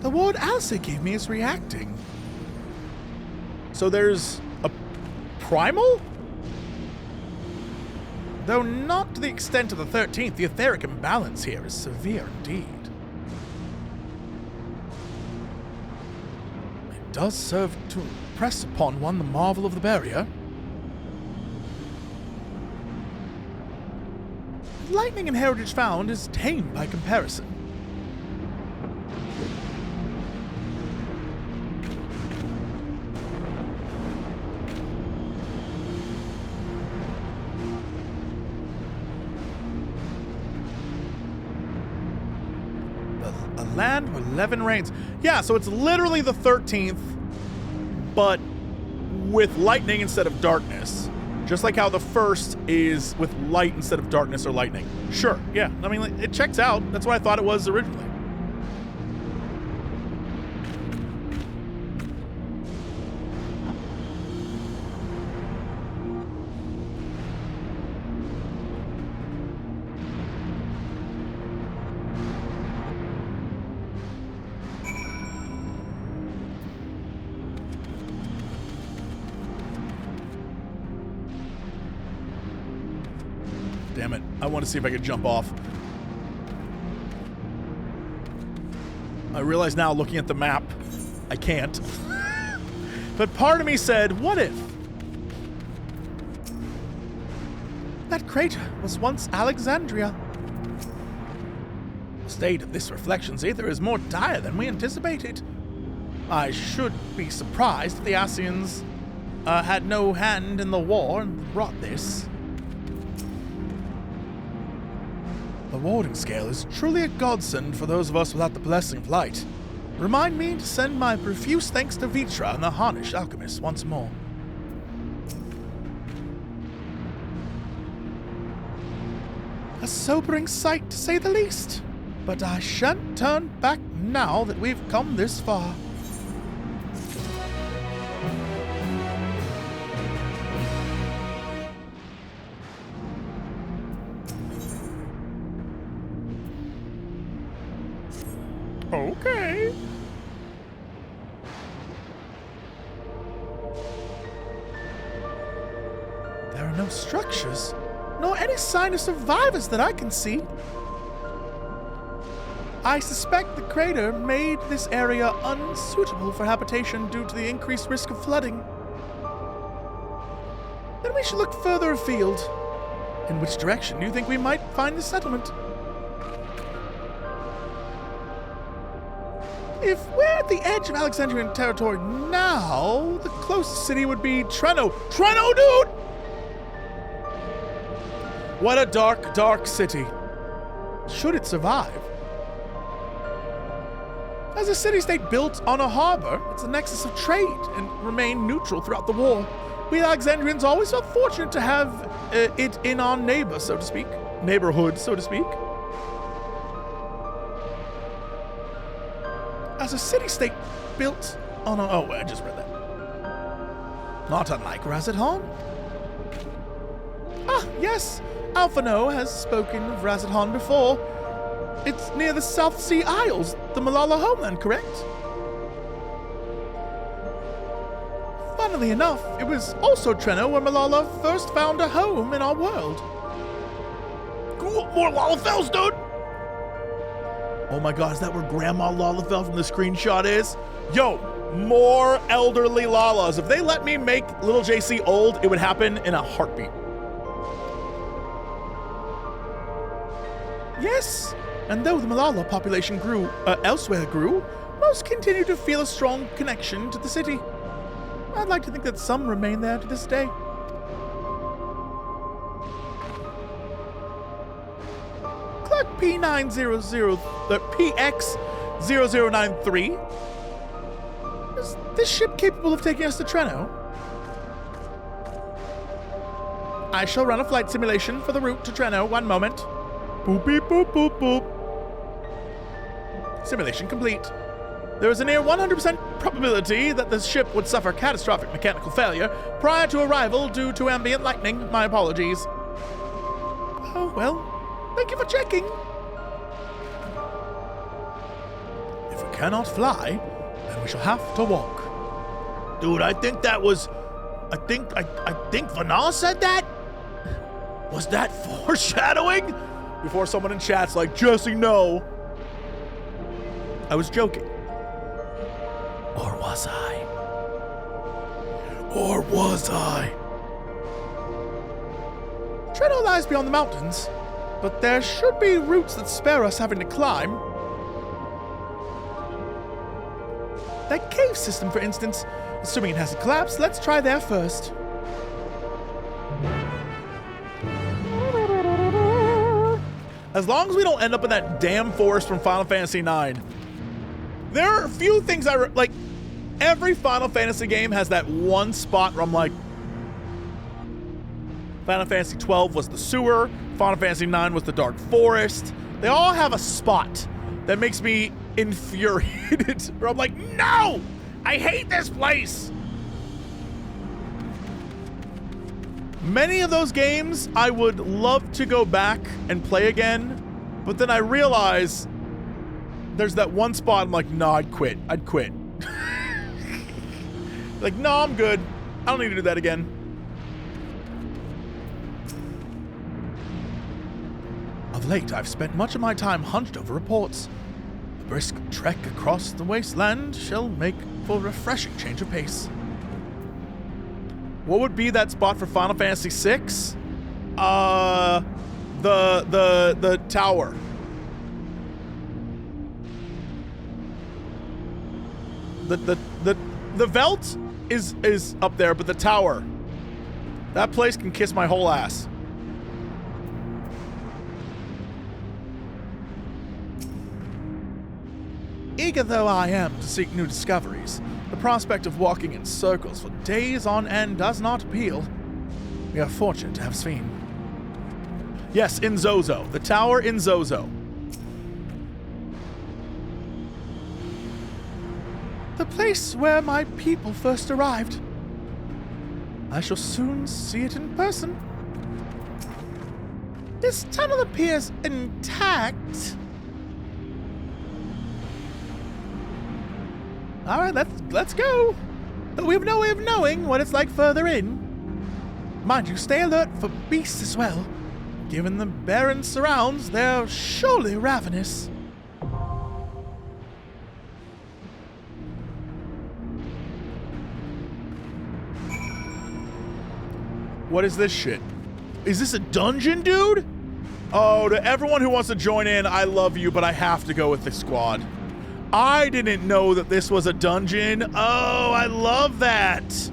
The word Alce gave me is reacting. So there's a primal? Though not to the extent of the 13th, the etheric imbalance here is severe indeed. It does serve to impress upon one the marvel of the barrier. Lightning in Heritage Found is tame by comparison. A land with 11 rains. Yeah, so it's literally the 13th, but with lightning instead of darkness. Just like how the first is with light instead of darkness or lightning. Sure, yeah. I mean, it checks out. That's what I thought it was originally. Damn it. I want to see if I can jump off. I realize now, looking at the map, I can't. But part of me said, what if? That crater was once Alexandria. The state of this reflections ether is more dire than we anticipated. I should be surprised if the Asians had no hand in the war and brought this. The warding scale is truly a godsend for those of us without the blessing of light. Remind me to send my profuse thanks to Vitra and the Harnish alchemists once more. A sobering sight, to say the least. But I shan't turn back now that we've come this far. Okay. no structures, nor any sign of survivors that I can see. I suspect the crater made this area unsuitable for habitation due to the increased risk of flooding. Then we should look further afield. In which direction do you think we might find the settlement? If we're at the edge of Alexandrian territory now, the closest city would be Treno. Treno, dude! What a dark, dark city. Should it survive? As a city-state built on a harbor, it's a nexus of trade and remained neutral throughout the war. We Alexandrians always felt fortunate to have it in our neighborhood, so to speak. As a city-state built on a... Oh, I just read that. Not unlike Razadhan. Ah, yes. Alphano has spoken of Razadhan before. It's near the South Sea Isles, the Malala homeland, correct? Funnily enough, it was also Treno where Malala first found a home in our world. Cool, more Lalafells, dude! Oh my god, is that where Grandma Lalafell from the screenshot is? Yo, more elderly Lalas. If they let me make little JC old, it would happen in a heartbeat. Yes, and though the Malala population elsewhere grew, most continue to feel a strong connection to the city. I'd like to think that some remain there to this day. Clerk PX0093. Is this ship capable of taking us to Treno? I shall run a flight simulation for the route to Treno. One moment. Boop, beep, boop, boop, boop. Simulation complete. There is a near 100% probability that the ship would suffer catastrophic mechanical failure prior to arrival due to ambient lightning. My apologies. Oh, well, thank you for checking. If we cannot fly, then we shall have to walk. Dude, I think that was... I think Vanal said that? Was that foreshadowing? Before someone in chat's like, Jesse, no. I was joking. Or was I? Or was I? Treno lies beyond the mountains, but there should be routes that spare us having to climb. That cave system, for instance, assuming it hasn't collapsed, let's try there first. As long as we don't end up in that damn forest from Final Fantasy IX. There are a few things like, every Final Fantasy game has that one spot where I'm like, Final Fantasy XII was the sewer, Final Fantasy IX was the dark forest. They all have a spot that makes me infuriated, where I'm like, no! I hate this place! Many of those games I would love to go back and play again, but then I realize there's that one spot I'm like, no, I'd quit. Like, no, I'm good. I don't need to do that again. Of late, I've spent much of my time hunched over reports. A brisk trek across the wasteland shall make for a refreshing change of pace. What would be that spot for Final Fantasy VI? The tower. The Veld is up there, but the tower. That place can kiss my whole ass. Eager though I am to seek new discoveries, the prospect of walking in circles for days on end does not appeal. We are fortunate to have Sphene. Yes, in Zozo. The tower in Zozo. The place where my people first arrived. I shall soon see it in person. This tunnel appears intact. All right, let's go. But we have no way of knowing what it's like further in. Mind you, stay alert for beasts as well. Given the barren surrounds, they're surely ravenous. What is this shit? Is this a dungeon, dude? Oh, to everyone who wants to join in, I love you, but I have to go with the squad. I didn't know that this was a dungeon. Oh, I love that.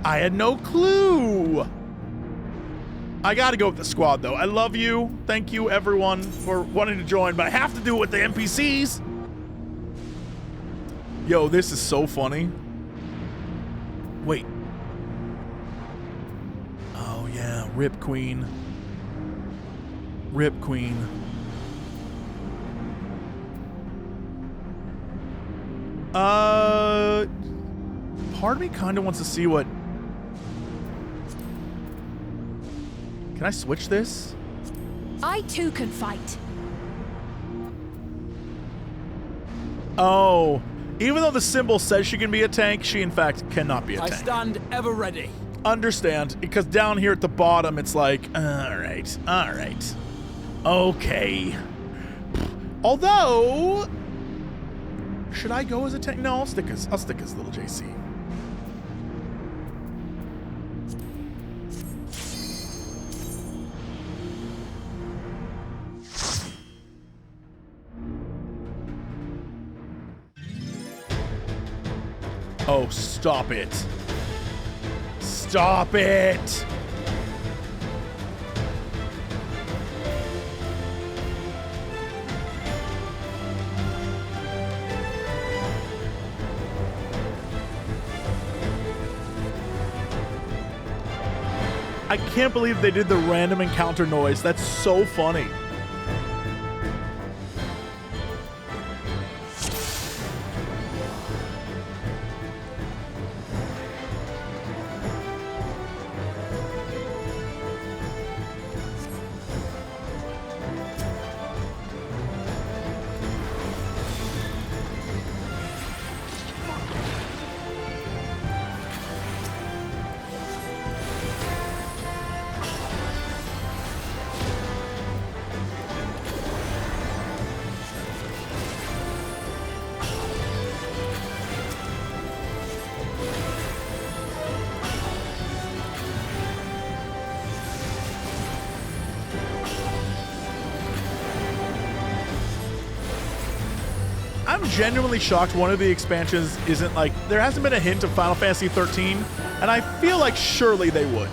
I had no clue. I gotta go with the squad, though. I love you. Thank you, everyone, for wanting to join, but I have to do it with the NPCs. Yo, this is so funny. Wait. Oh, yeah. Rip Queen. Rip Queen. Part of me kind of wants to see what... Can I switch this? I too can fight. Oh, even though the symbol says she can be a tank, she in fact cannot be a tank. I stand ever ready. Understand, because down here at the bottom, it's like, all right, okay. Although, should I go as a tank? No, I'll stick as little JC. Oh, stop it. Stop it! I can't believe they did the random encounter noise. That's so funny. I'm genuinely shocked one of the expansions isn't like, there hasn't been a hint of Final Fantasy 13, and I feel like surely they would.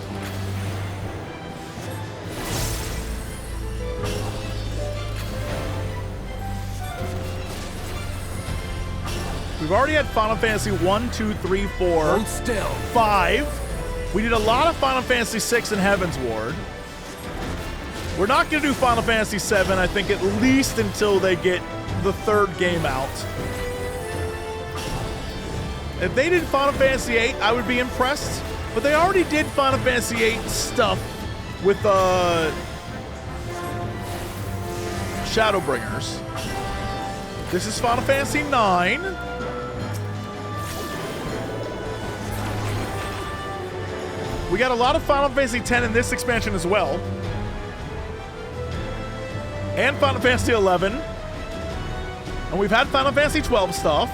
We've already had Final Fantasy 1, 2, 3, 4, Hold still. 5. We did a lot of Final Fantasy 6 and Heaven's Ward. We're not going to do Final Fantasy 7, I think, at least until they get the third game out. If they did Final Fantasy 8, I would be impressed. But they already did Final Fantasy 8 stuff with Shadowbringers. This is Final Fantasy 9. We got a lot of Final Fantasy 10 in this expansion as well. And Final Fantasy 11. And we've had Final Fantasy 12 stuff,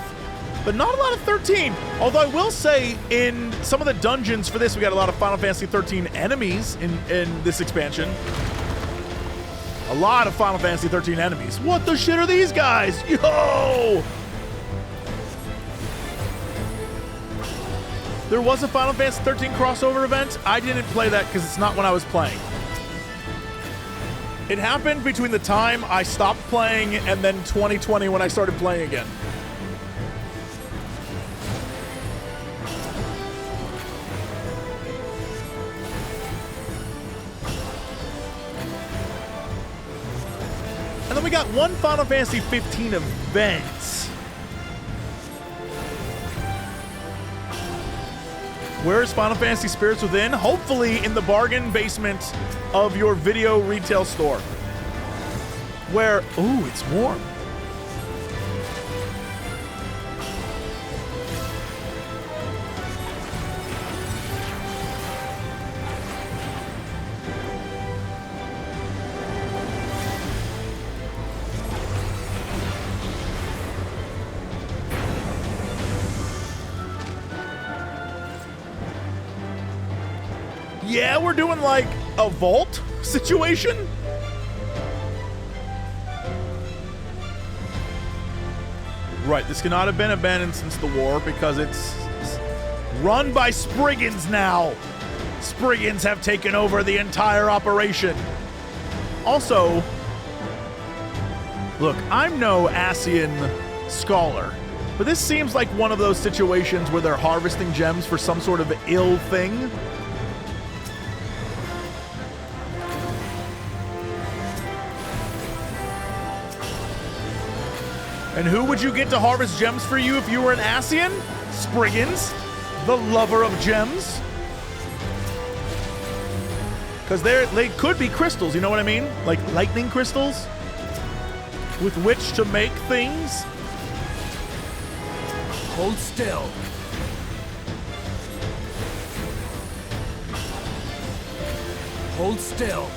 but not a lot of 13. Although I will say, in some of the dungeons for this, we got a lot of Final Fantasy 13 enemies in this expansion. A lot of Final Fantasy 13 enemies. What the shit are these guys? Yo! There was a Final Fantasy 13 crossover event. I didn't play that because it's not when I was playing. It happened between the time I stopped playing and then 2020 when I started playing again. And then we got one Final Fantasy 15 event. Where is Final Fantasy Spirits Within? Hopefully in the bargain basement of your video retail store. Where, ooh, it's warm. Yeah, we're doing like a vault situation. Right, this cannot have been abandoned since the war because it's run by Spriggans now. Spriggans have taken over the entire operation. Also, look, I'm no Asian scholar, but this seems like one of those situations where they're harvesting gems for some sort of ill thing. And who would you get to harvest gems for you if you were an Asian? Spriggans, the lover of gems. Because they could be crystals, you know what I mean? Like lightning crystals with which to make things. Hold still. Hold still.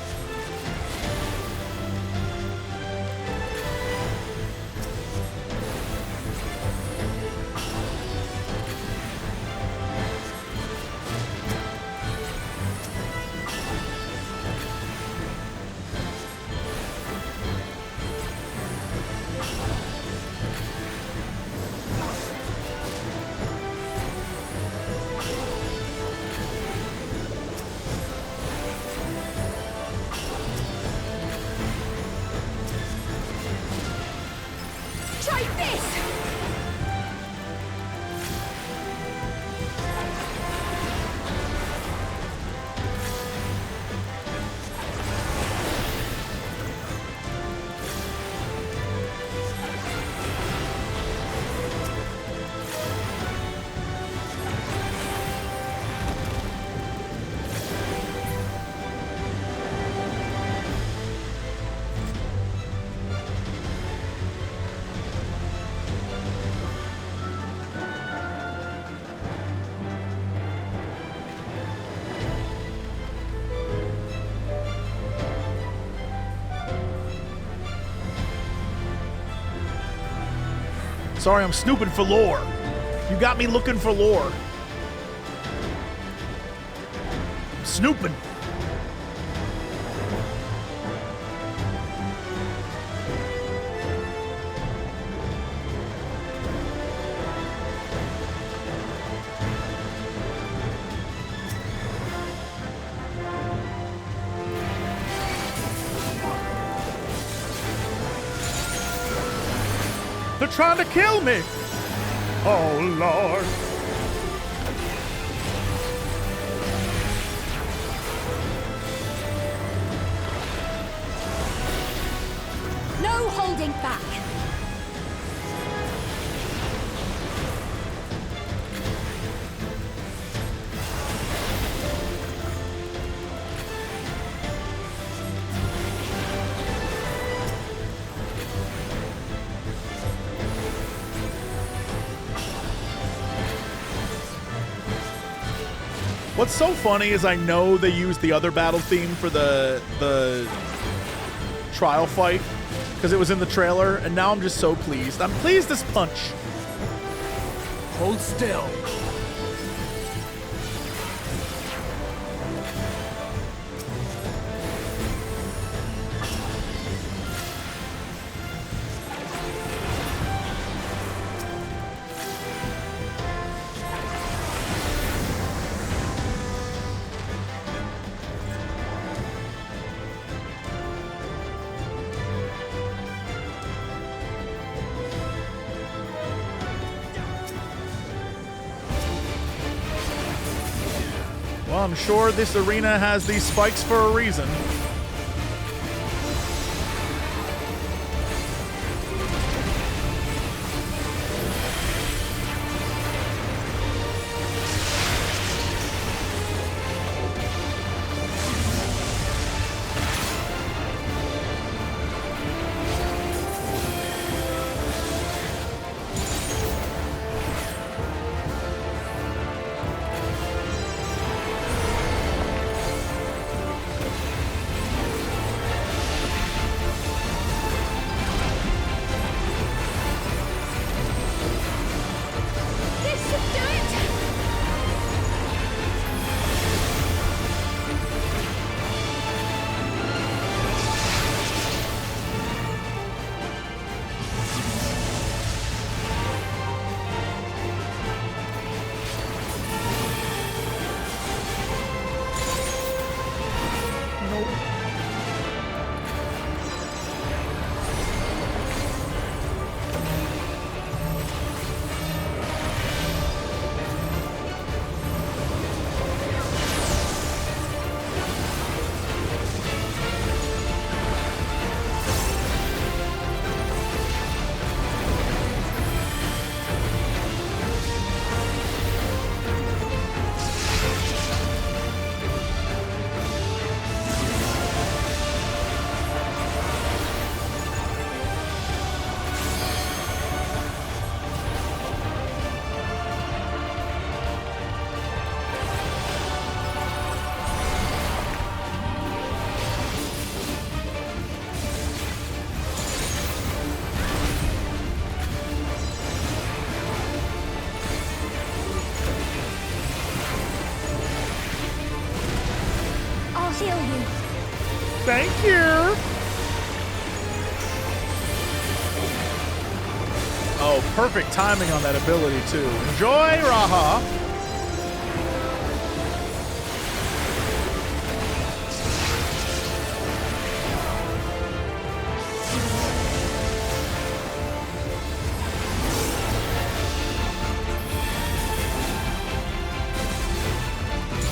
Sorry, I'm snooping for lore. You got me looking for lore. I'm snooping. They're trying to kill me. Oh, Lord. No holding back. What's so funny is I know they used the other battle theme for the trial fight because it was in the trailer, and now I'm just so pleased. I'm pleased as punch. Hold still. Well, I'm sure this arena has these spikes for a reason. Thank you. Oh, perfect timing on that ability, too. Enjoy, Raha.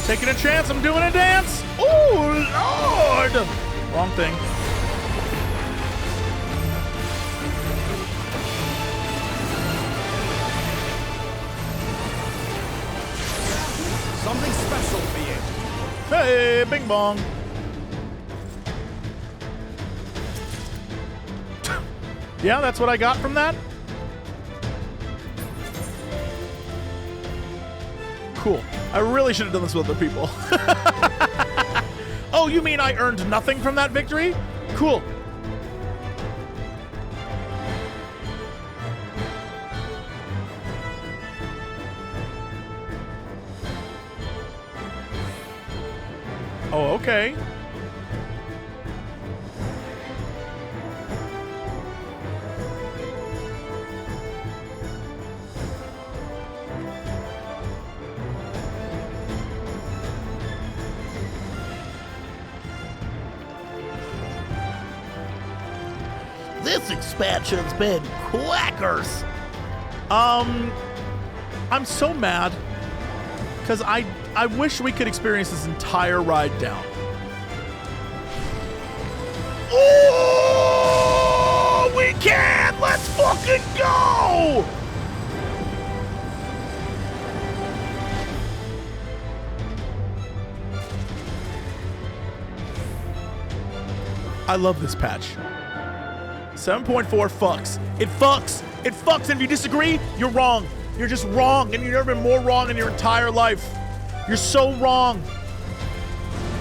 Taking a chance, I'm doing a dance. Oh, Lord. Wrong thing. Something special for you. Hey, bing bong. Yeah, that's what I got from that. Cool. I really should have done this with other people. Oh, you mean I earned nothing from that victory? Cool. Oh, okay. This expansion's been quackers. I'm so mad because I wish we could experience this entire ride down. Oh, we can! Let's fucking go! I love this patch. 7.4 fucks. It fucks. It fucks. And if you disagree, you're wrong. You're just wrong. And you've never been more wrong in your entire life. You're so wrong.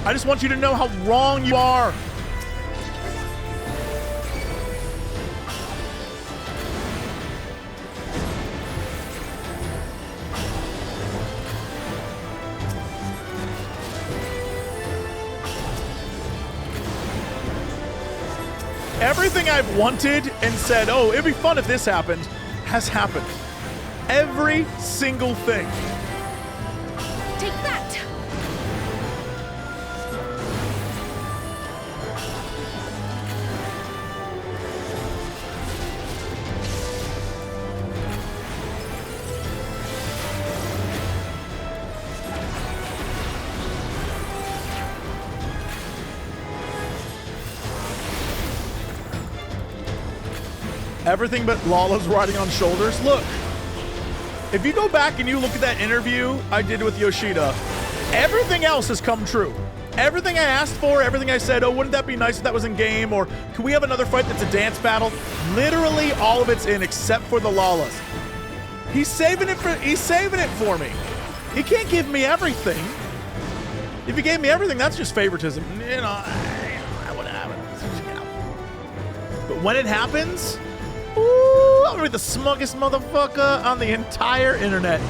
I just want you to know how wrong you are. Everything I've wanted and said, oh, it'd be fun if this happened, has happened. Every single thing. Take that! Everything but Lala's riding on shoulders. Look, if you go back and you look at that interview I did with Yoshida, everything else has come true. Everything I asked for, everything I said, oh, wouldn't that be nice if that was in game, or can we have another fight that's a dance battle? Literally all of it's in except for the Lalas. He's saving it for me. He can't give me everything. If he gave me everything, that's just favoritism. You know, I would have it. But when it happens, ooh, I'm gonna be the smuggest motherfucker on the entire internet.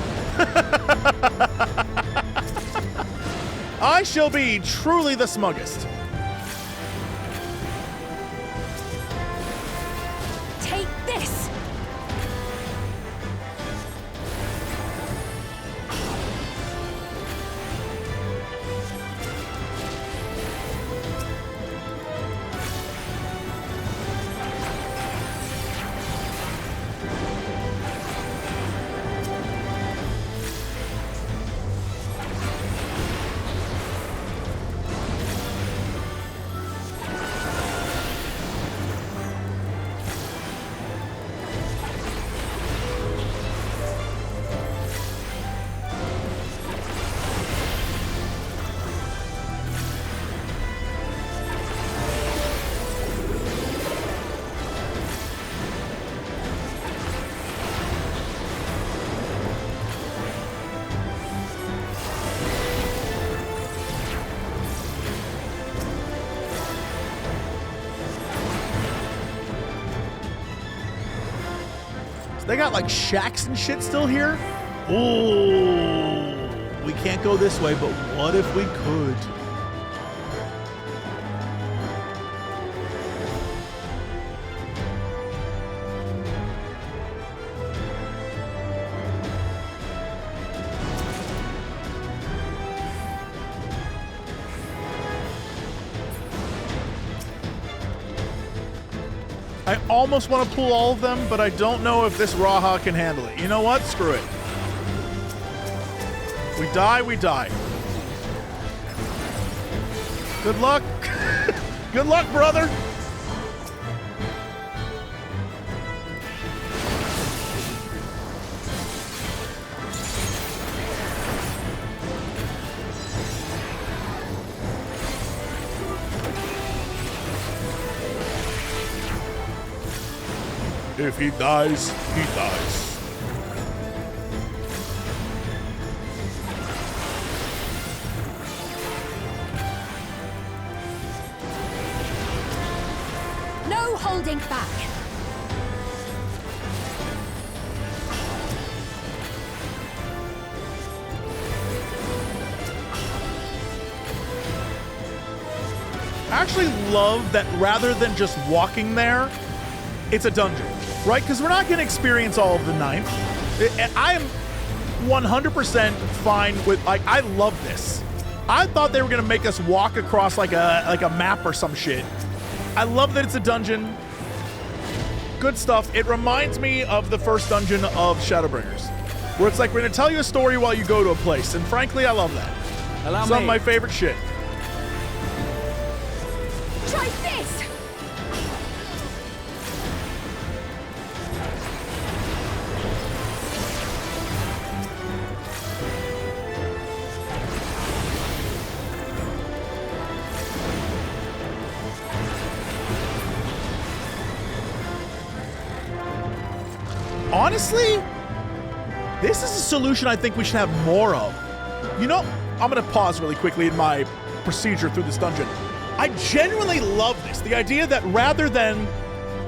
I shall be truly the smuggest. Take this! They got like shacks and shit still here. Ooh, we can't go this way, but what if we could? I almost want to pull all of them, but I don't know if this Raha can handle it. You know what? Screw it. We die, we die. Good luck. Good luck, brother. If he dies, he dies. No holding back. I actually love that rather than just walking there, it's a dungeon, right? Because we're not going to experience all of the ninth. I am 100% fine with, like, I love this. I thought they were going to make us walk across like a map or some shit. I love that it's a dungeon. Good stuff. It reminds me of the first dungeon of Shadowbringers, where it's like we're going to tell you a story while you go to a place. And frankly, I love that. Some of my favorite shit. Try this! Honestly, this is a solution I think we should have more of. You know, I'm going to pause really quickly in my procedure through this dungeon. I genuinely love this. The idea that rather than,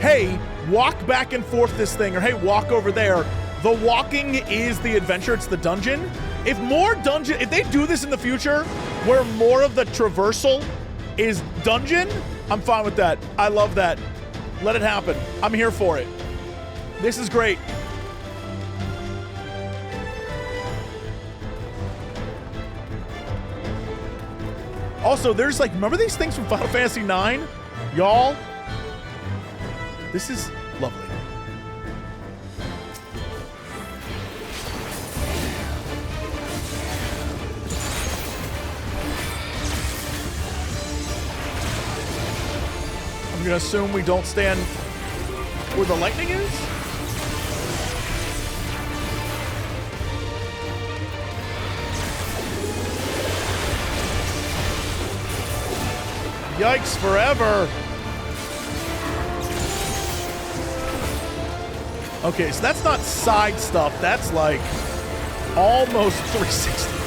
hey, walk back and forth this thing, or hey, walk over there, the walking is the adventure, it's the dungeon. If they do this in the future, where more of the traversal is dungeon, I'm fine with that. I love that. Let it happen. I'm here for it. This is great. Also, there's like, remember these things from Final Fantasy IX? Y'all, this is lovely. I'm gonna assume we don't stand where the lightning is? Yikes forever. Okay, so that's not side stuff. That's like almost 360.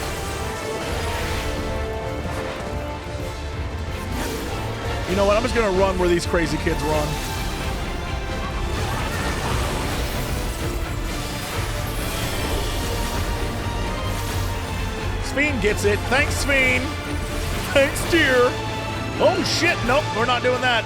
You know what? I'm just going to run where these crazy kids run. Sphene gets it. Thanks, Sphene. Thanks, dear. Oh, shit. Nope, we're not doing that.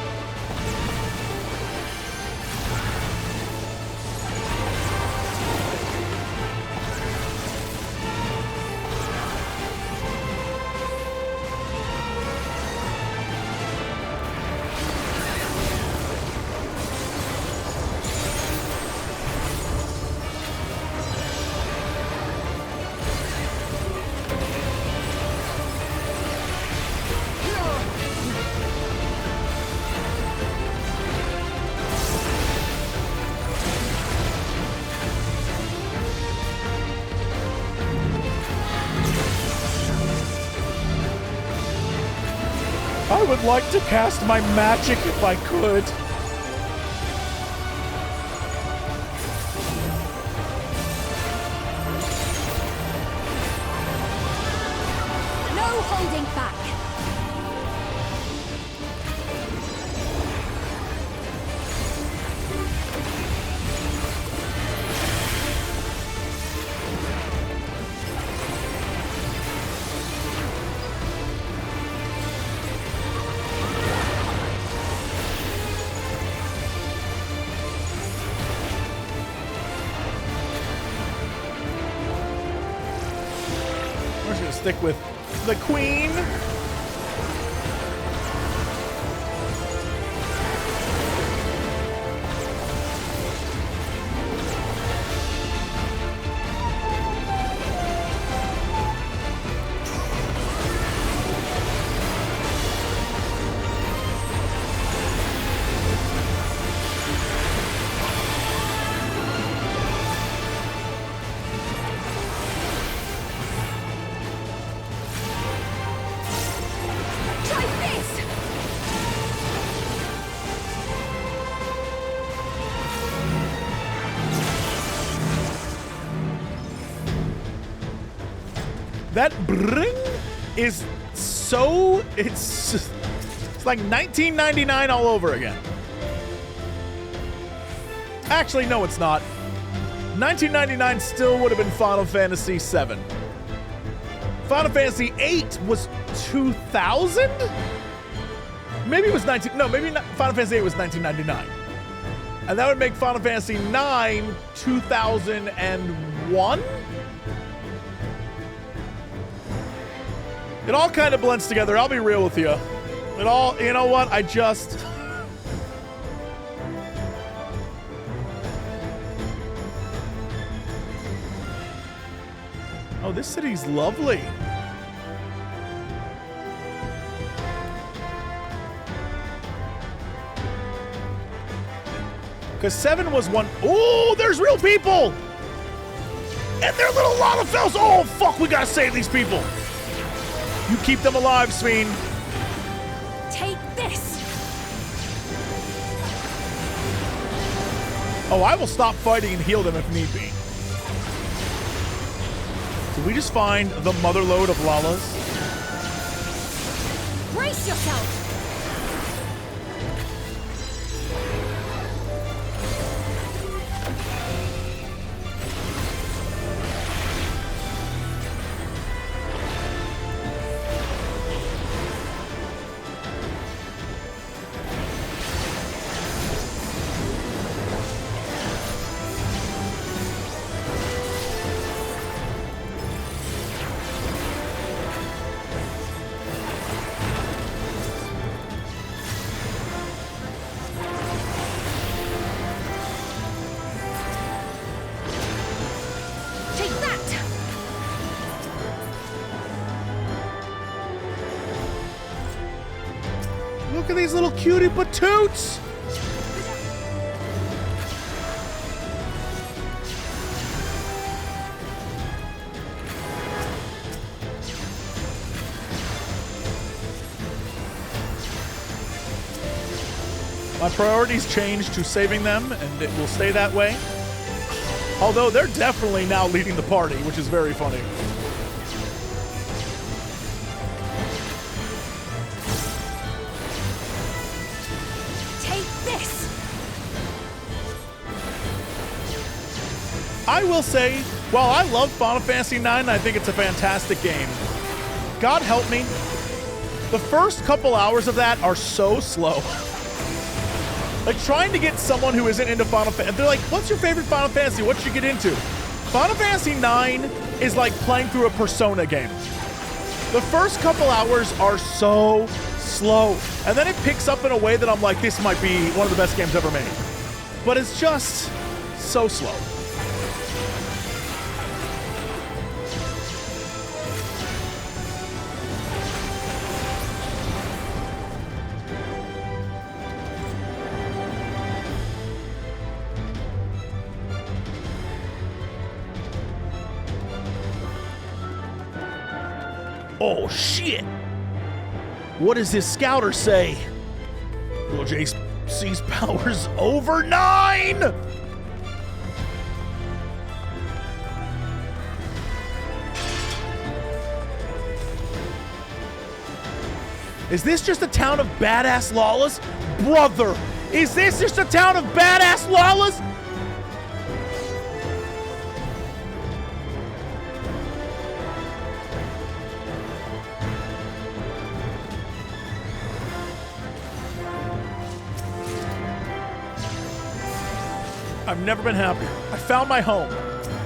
I would like to cast my magic if I could. No holding back. Stick with the queen. That bring is so... It's like 1999 all over again. Actually, no, it's not. 1999 still would have been Final Fantasy VII. Final Fantasy VIII was 2000? Maybe it was 19... No, maybe not, Final Fantasy VIII was 1999. And that would make Final Fantasy IX 2001? It all kind of blends together. I'll be real with you. It all... You know what? I just... Oh, this city's lovely. Because 7 was one... Oh, there's real people! And they're little Lalafels! Oh, fuck, we gotta save these people! You keep them alive, Sphene. Take this! Oh, I will stop fighting and heal them if need be. Did we just find the motherlode of Lalas? Brace yourself! Look at these little cutie patoots! My priorities changed to saving them, and it will stay that way. Although they're definitely now leading the party, which is very funny. I will say, while I love Final Fantasy IX, I think it's a fantastic game. God help me, the first couple hours of that are so slow. Like, trying to get someone who isn't into Final Fantasy, they're like, what's your favorite Final Fantasy? What should you get into? Final Fantasy IX is like playing through a Persona game. The first couple hours are so slow. And then it picks up in a way that I'm like, this might be one of the best games ever made. But it's just so slow. Oh, shit! What does his scouter say? Little JC's power's over 9! Is this just a town of badass Lalas? Brother, is this just a town of badass Lalas? I've never been happier. I found my home.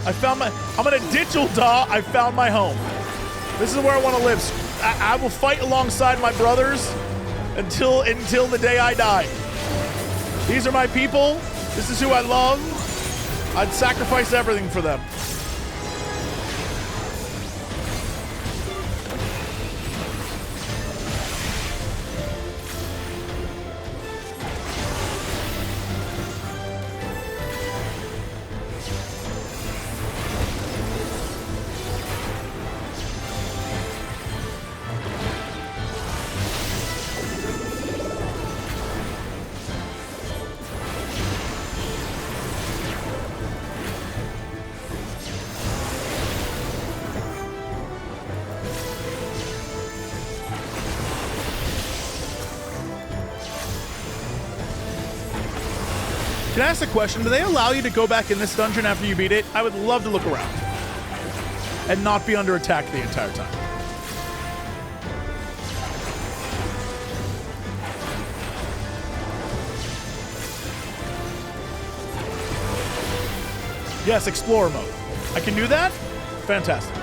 I'm gonna ditch Ul'dah. I found my home. This is where I want to live. I will fight alongside my brothers until the day I die. These are my people. This is who I love. I'd sacrifice everything for them. Can I ask a question? Do they allow you to go back in this dungeon after you beat it? I would love to look around and not be under attack the entire time. Yes, Explorer mode. I can do that? Fantastic.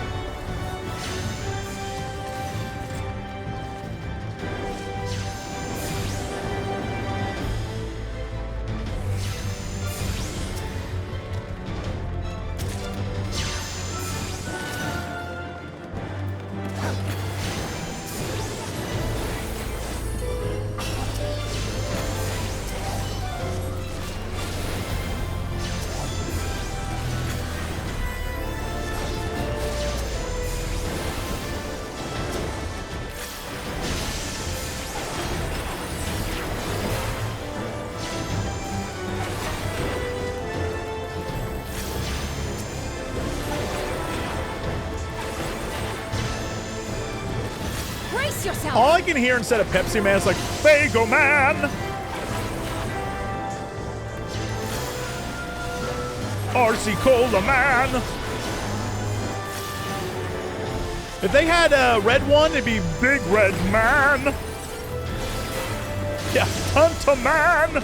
All I can hear instead of Pepsi Man is like, Fago Man! RC Cola Man! If they had a red one, it'd be Big Red Man! Yeah, Hunter Man!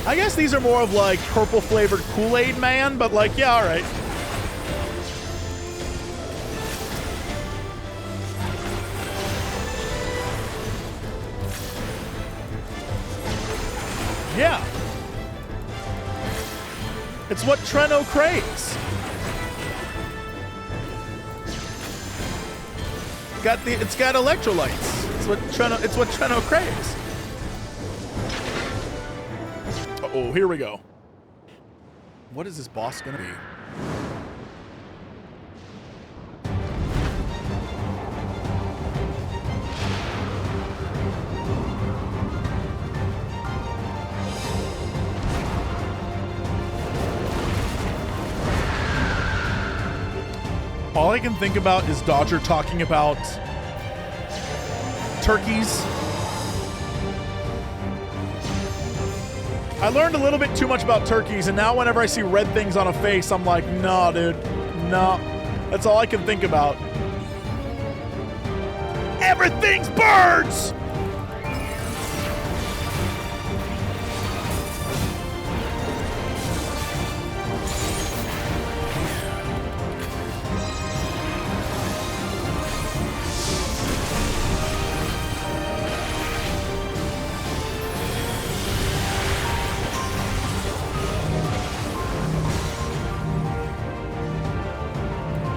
I guess these are more of like purple flavored Kool-Aid Man, but like, yeah, alright. Yeah. It's what Treno craves. It's got electrolytes. It's what Treno craves. Uh-oh, here we go. What is this boss gonna be? All I can think about is Dodger talking about turkeys. I learned a little bit too much about turkeys, and now whenever I see red things on a face, I'm like, nah, dude, nah. That's all I can think about. Everything's birds!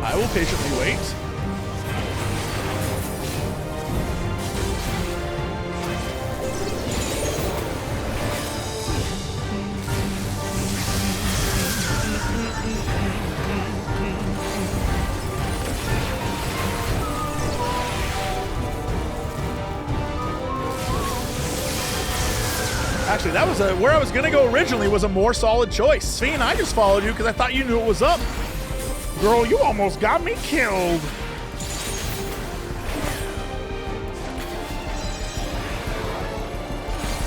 I will patiently wait. Actually, that was where I was gonna go originally was a more solid choice. Sphene, I just followed you because I thought you knew what was up. Girl, you almost got me killed.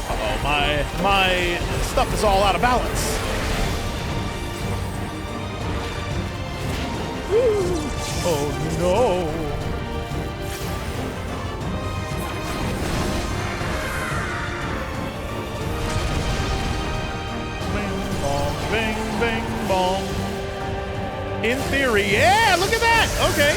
Uh-oh, my stuff is all out of balance. Woo. Oh no. Bing bong, bing bing bong. In theory, yeah, look at that. Okay.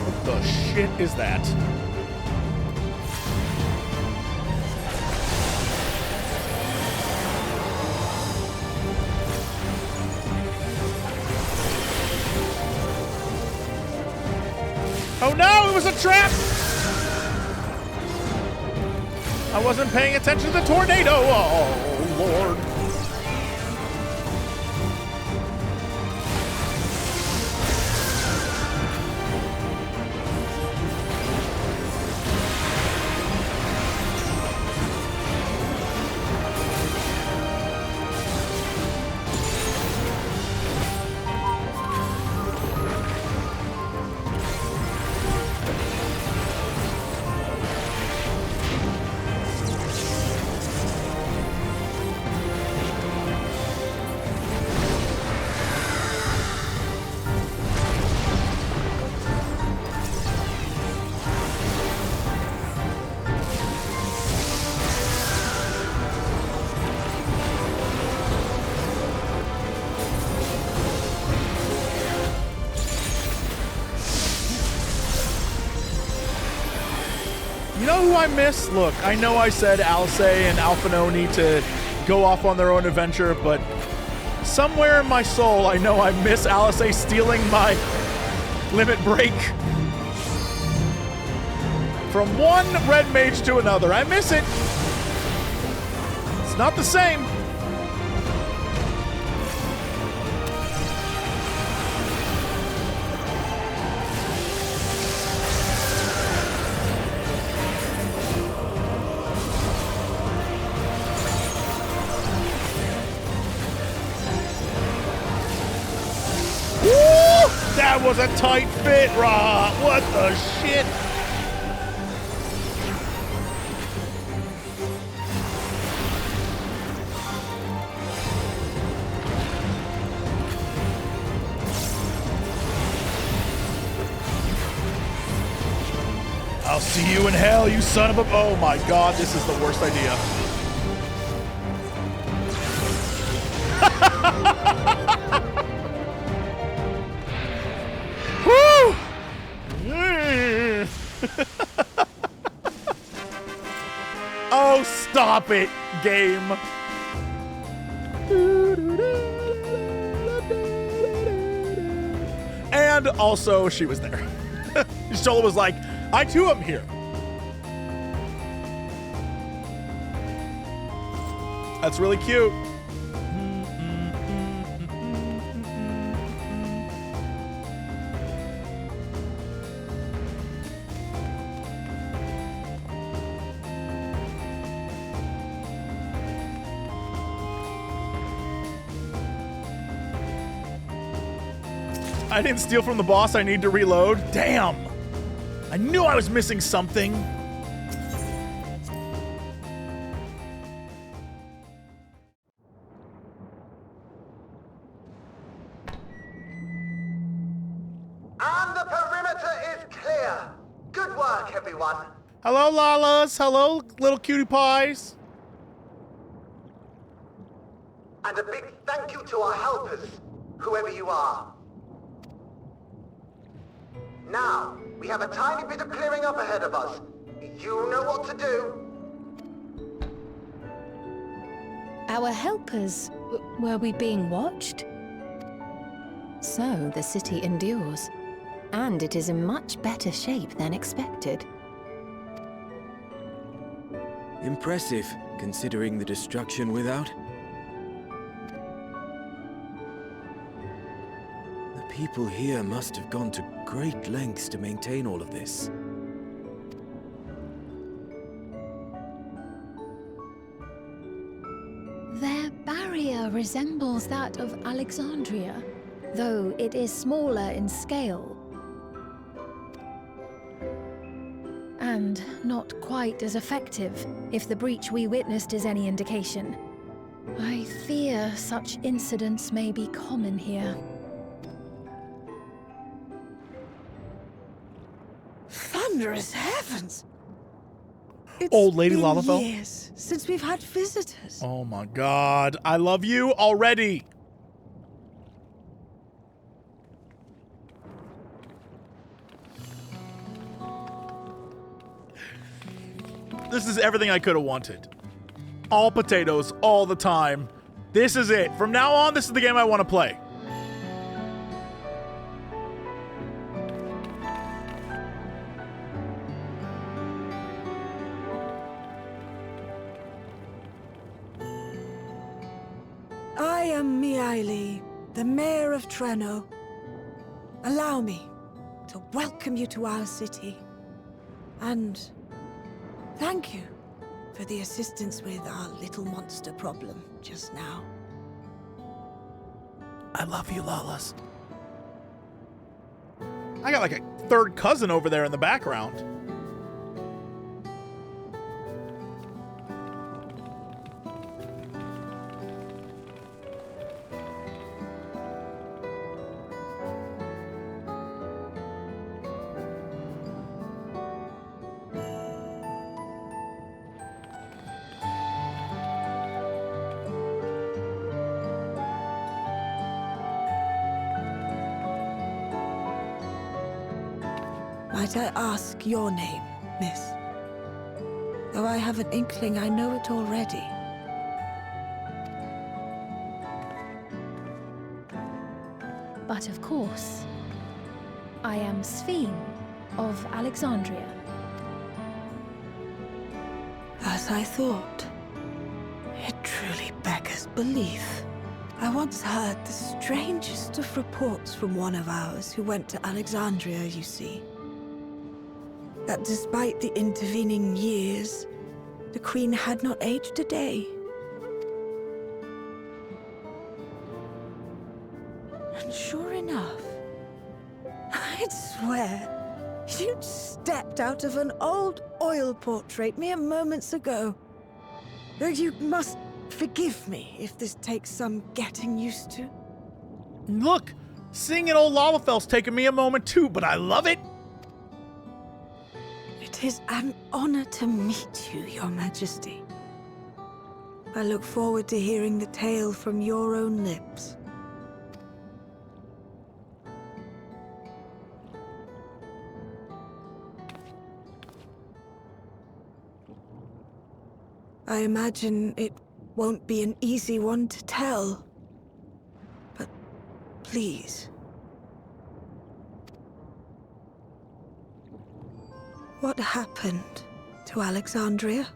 What the shit is that? Oh no, it was a trap! I wasn't paying attention to the tornado. Oh, Lord. know who I miss? Look, I know I said Alice and Alphino need to go off on their own adventure, but somewhere in my soul, I know I miss Alice stealing my limit break from one red mage to another. I miss it. It's not the same. That was a tight fit, Ra. What the shit? I'll see you in hell, you son of a... Oh my god, this is the worst idea. Oh, stop it, game. And also, she was there. Shola was like, I too am here. That's really cute. I didn't steal from the boss. I need to reload. Damn. I knew I was missing something. And the perimeter is clear. Good work, everyone. Hello, Lalas. Hello, little cutie pies. And a big thank you to our helpers, whoever you are. Now, we have a tiny bit of clearing up ahead of us. You know what to do. Our helpers, were we being watched? So the city endures. And it is in much better shape than expected. Impressive, considering the destruction without. The people here must have gone to great lengths to maintain all of this. Their barrier resembles that of Alexandria, though it is smaller in scale. And not quite as effective, if the breach we witnessed is any indication. I fear such incidents may be common here. Thunderous heavens! It's Old Lady been Lalafell? years since we've had visitors. Oh my god. I love you already. This is everything I could have wanted. All potatoes, all the time. This is it. From now on, this is the game I want to play. I am Miaili, the mayor of Treno. Allow me to welcome you to our city. And thank you for the assistance with our little monster problem just now. I love you, Lalas. I got like a third cousin over there in the background. Might I ask your name, miss? though I have an inkling I know it already. But of course, I am Sphene of Alexandria. As I thought. It truly beggars belief. I once heard the strangest of reports from one of ours who went to Alexandria, you see. That despite the intervening years, the Queen had not aged a day. And sure enough, I'd swear, you'd stepped out of an old oil portrait mere moments ago. Though you must forgive me if this takes some getting used to. Look, seeing an old Lalafel's taken me a moment too, but I love it. It is an honor to meet you, Your Majesty. I look forward to hearing the tale from your own lips. I imagine it won't be an easy one to tell. But please. What happened to Alexandria?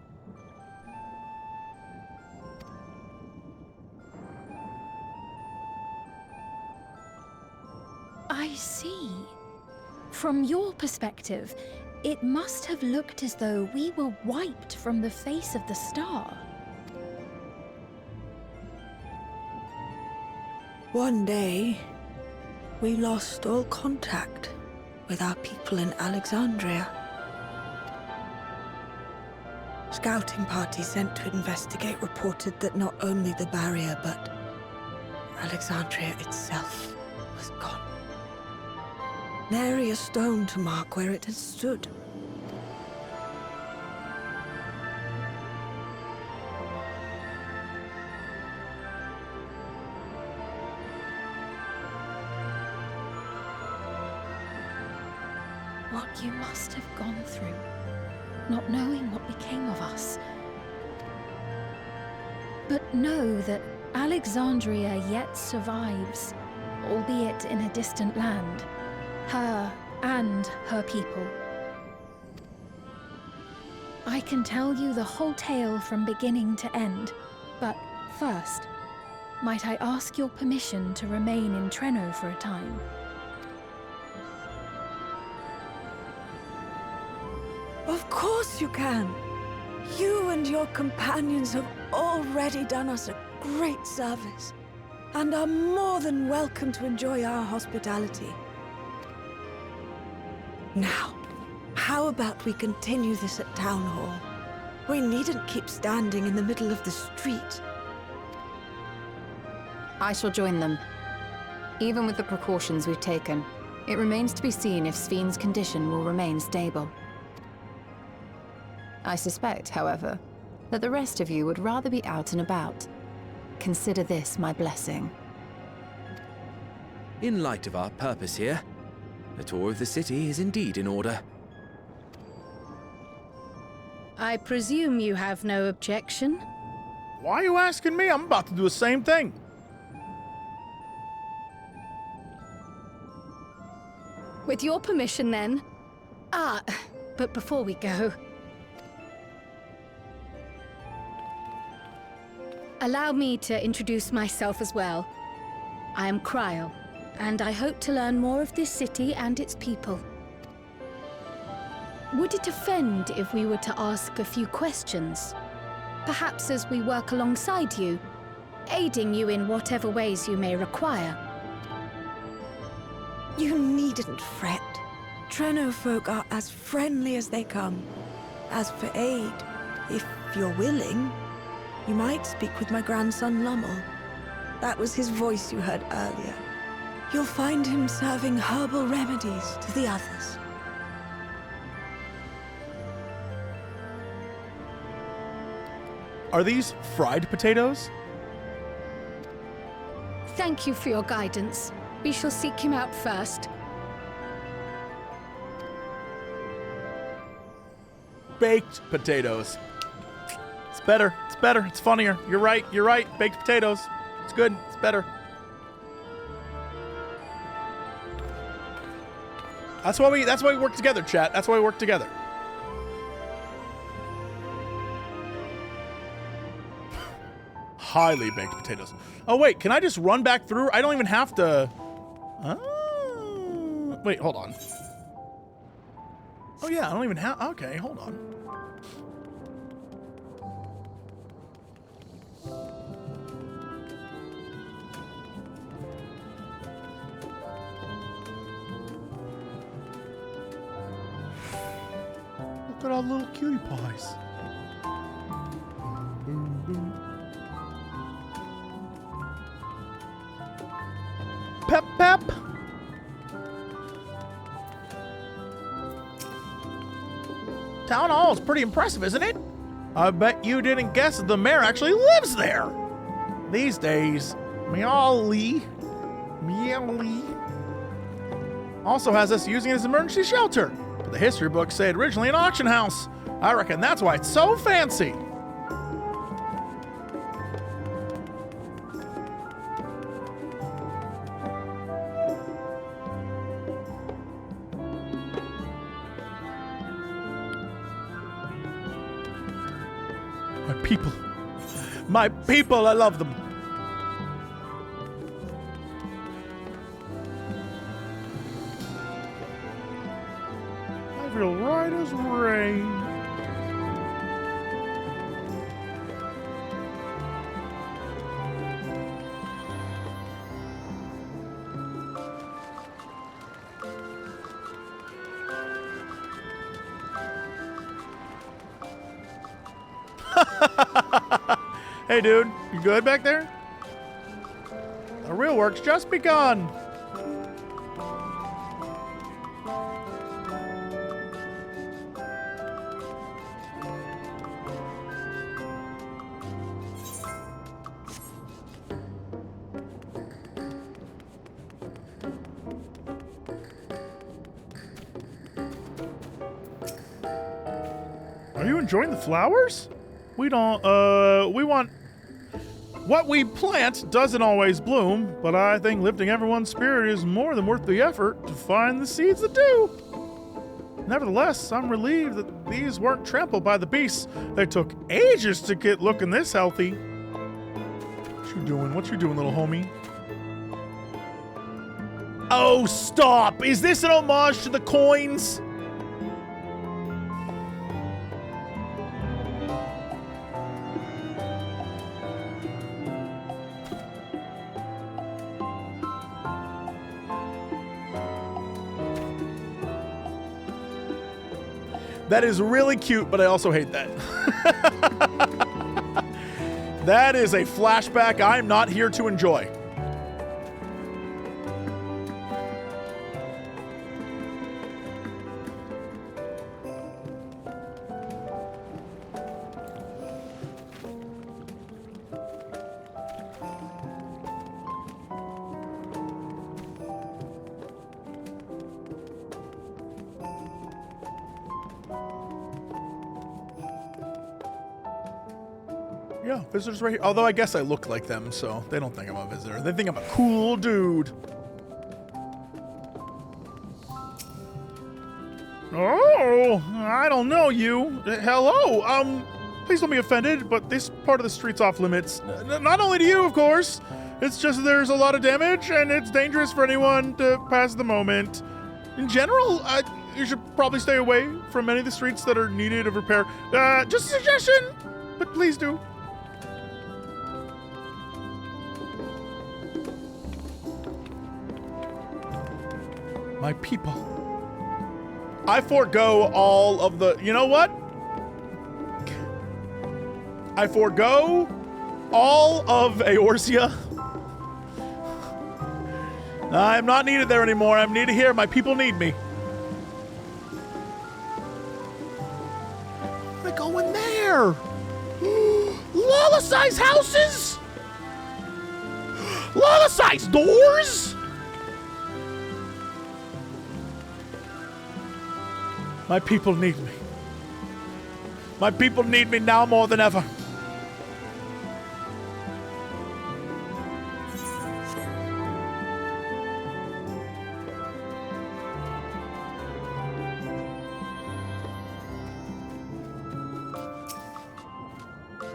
I see. From your perspective, it must have looked as though we were wiped from the face of the star. One day, we lost all contact with our people in Alexandria. Scouting parties sent to investigate reported that not only the barrier, but Alexandria itself was gone. Nary a stone to mark where it had stood. What you must have gone through, not knowing what became of us. But know that Alexandria yet survives, albeit in a distant land. Her and her people. I can tell you the whole tale from beginning to end, but first, might I ask your permission to remain in Treno for a time? Of course you can. You and your companions have already done us a great service, and are more than welcome to enjoy our hospitality. Now, how about we continue this at Town Hall? We needn't keep standing in the middle of the street. I shall join them. Even with the precautions we've taken, it remains to be seen if Sphene's condition will remain stable. I suspect, however, that the rest of you would rather be out and about. Consider this my blessing. In light of our purpose here, a tour of the city is indeed in order. I presume you have no objection? Why are you asking me? I'm about to do the same thing. With your permission, then. But before we go, allow me to introduce myself as well. I am Cryle, and I hope to learn more of this city and its people. Would it offend if we were to ask a few questions? Perhaps as we work alongside you, aiding you in whatever ways you may require. You needn't fret. Treno folk are as friendly as they come. As for aid, if you're willing, you might speak with my grandson Lummel. That was his voice you heard earlier. You'll find him serving herbal remedies to the others. Are these fried potatoes? Thank you for your guidance. We shall seek him out first. Baked potatoes. It's better. It's better. It's funnier. You're right. You're right. Baked potatoes. It's good. It's better. That's why we work together, chat. That's why we work together. Highly baked potatoes. Oh wait, can I just run back through? I don't even have to. Wait, hold on. Oh yeah, I don't even have. Okay, hold on. Look at all the little cutie pies. Boom, boom. Pep, pep. Town Hall is pretty impressive, isn't it? I bet you didn't guess that the mayor actually lives there. These days, Meowly also has us using it as an emergency shelter. But the history books say it originally an auction house. I reckon that's why it's so fancy. My people, I love them. I feel right as rain. Hey dude, you good back there? The real work's just begun. Are you enjoying the flowers? We don't, we want... What we plant doesn't always bloom, but I think lifting everyone's spirit is more than worth the effort to find the seeds that do. Nevertheless, I'm relieved that these weren't trampled by the beasts. They took ages to get looking this healthy. What you doing? What you doing, little homie? Oh, stop! Is this an homage to the coins? That is really cute, but I also hate that. That is a flashback I'm not here to enjoy. Yeah, visitors right here. Although I guess I look like them, so they don't think I'm a visitor. They think I'm a cool dude. Oh, I don't know you. Hello, please don't be offended, but this part of the street's off limits. Not only to you, of course. It's just there's a lot of damage, and it's dangerous for anyone to pass the moment. In general, you should probably stay away from any of the streets that are needed of repair. Just a suggestion, but please do. My people. I forego all of the... You know what? I forego all of Eorzea. I'm not needed there anymore. I'm needed here. My people need me. I go in there. Lala-size houses? Lala-size doors? My people need me. My people need me now more than ever.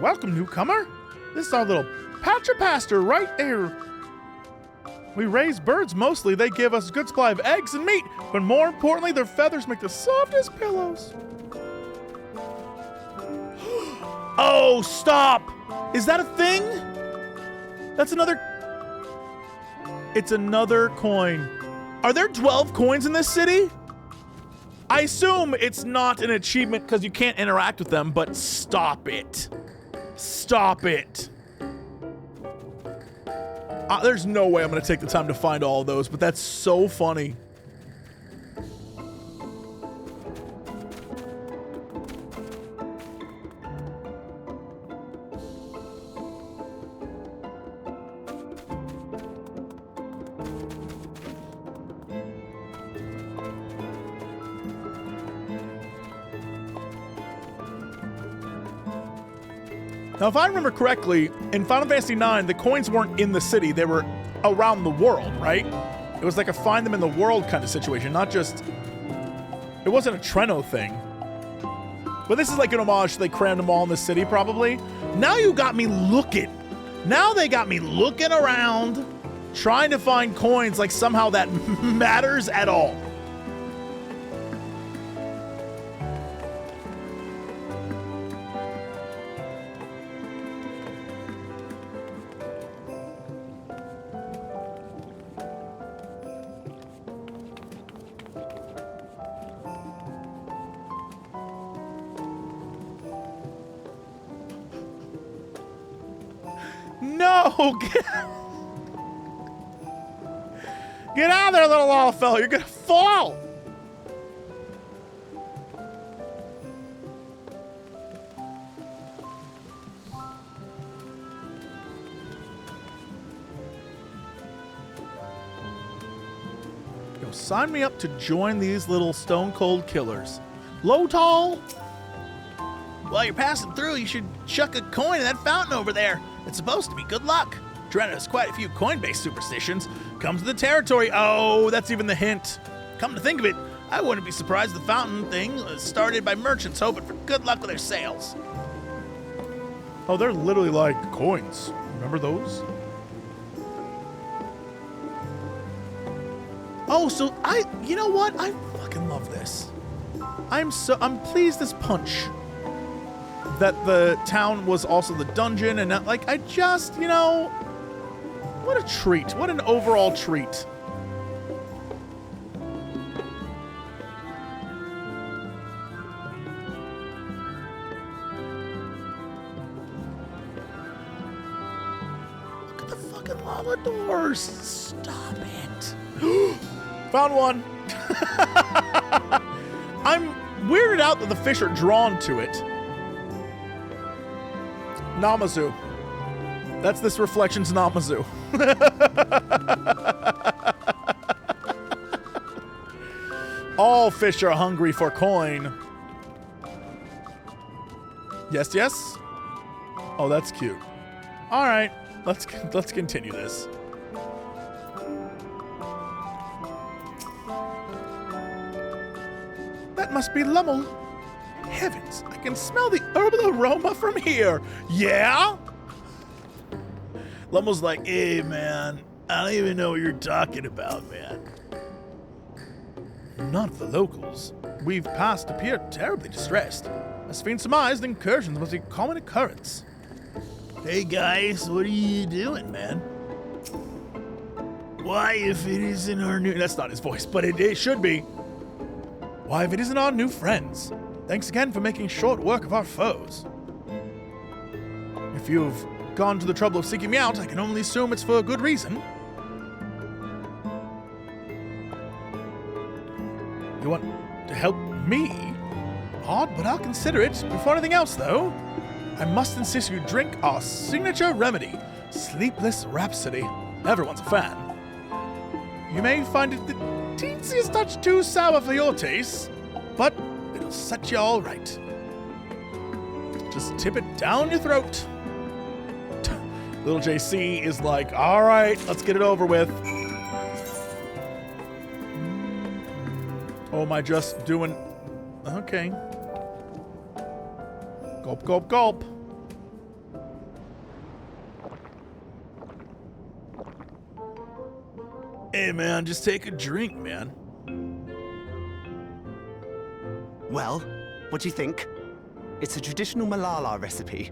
Welcome, newcomer. This is our little patch of pasture right here. We raise birds mostly. They give us a good supply of eggs and meat, but more importantly, their feathers make the softest pillows. Oh, stop! Is that a thing? That's another... It's another coin. Are there 12 coins in this city? I assume it's not an achievement because you can't interact with them, but stop it. Stop it. There's no way I'm going to take the time to find all of those, but that's so funny. Now, if I remember correctly, in Final Fantasy IX, the coins weren't in the city. They were around the world, right? It was like a find them in the world kind of situation, not just... It wasn't a Treno thing. But this is like an homage. They crammed them all in the city, probably. Now you got me looking. Now they got me looking around, trying to find coins like somehow that matters at all. No! Get out of there, little old fellow. You're gonna fall! Yo, sign me up to join these little stone-cold killers. Low tall? While you're passing through, you should chuck a coin in that fountain over there. It's supposed to be good luck. Treno has quite a few coin-based superstitions. Come to the territory. Oh, that's even the hint. Come to think of it, I wouldn't be surprised the fountain thing was started by merchants hoping for good luck with their sales. Oh, they're literally like coins. Remember those? Oh, so you know what? I fucking love this. I'm pleased as punch that the town was also the dungeon, and not, like, I just, you know, what a treat. What an overall treat. Look at the fucking lava doors. Stop it. Found one. I'm weirded out that the fish are drawn to it. Namazu. That's this reflection's Namazu. All fish are hungry for coin. Yes, yes? Oh, that's cute. All right, let's continue this. That must be Lummel. Heavens, I can smell the herbal aroma from here. Yeah? Lummel's like, hey, man, I don't even know what you're talking about, man. None of the locals we've passed appear terribly distressed. As Sphene surmised, incursions must be a common occurrence. Hey, guys, what are you doing, man? Why, if it isn't our new... That's not his voice, but it should be. Why, if it isn't our new friends? Thanks again for making short work of our foes. If you've gone to the trouble of seeking me out, I can only assume it's for a good reason. You want to help me? Odd, but I'll consider it. Before anything else, though, I must insist you drink our signature remedy, Sleepless Rhapsody. Everyone's a fan. You may find it the teensiest touch too sour for your taste, but it'll set you all right. Just tip it down your throat. Little JC is like, all right, let's get it over with. Oh, am I just doing... Okay. Gulp, gulp, gulp. Hey, man, just take a drink, man. Well, what do you think? It's a traditional Malala recipe.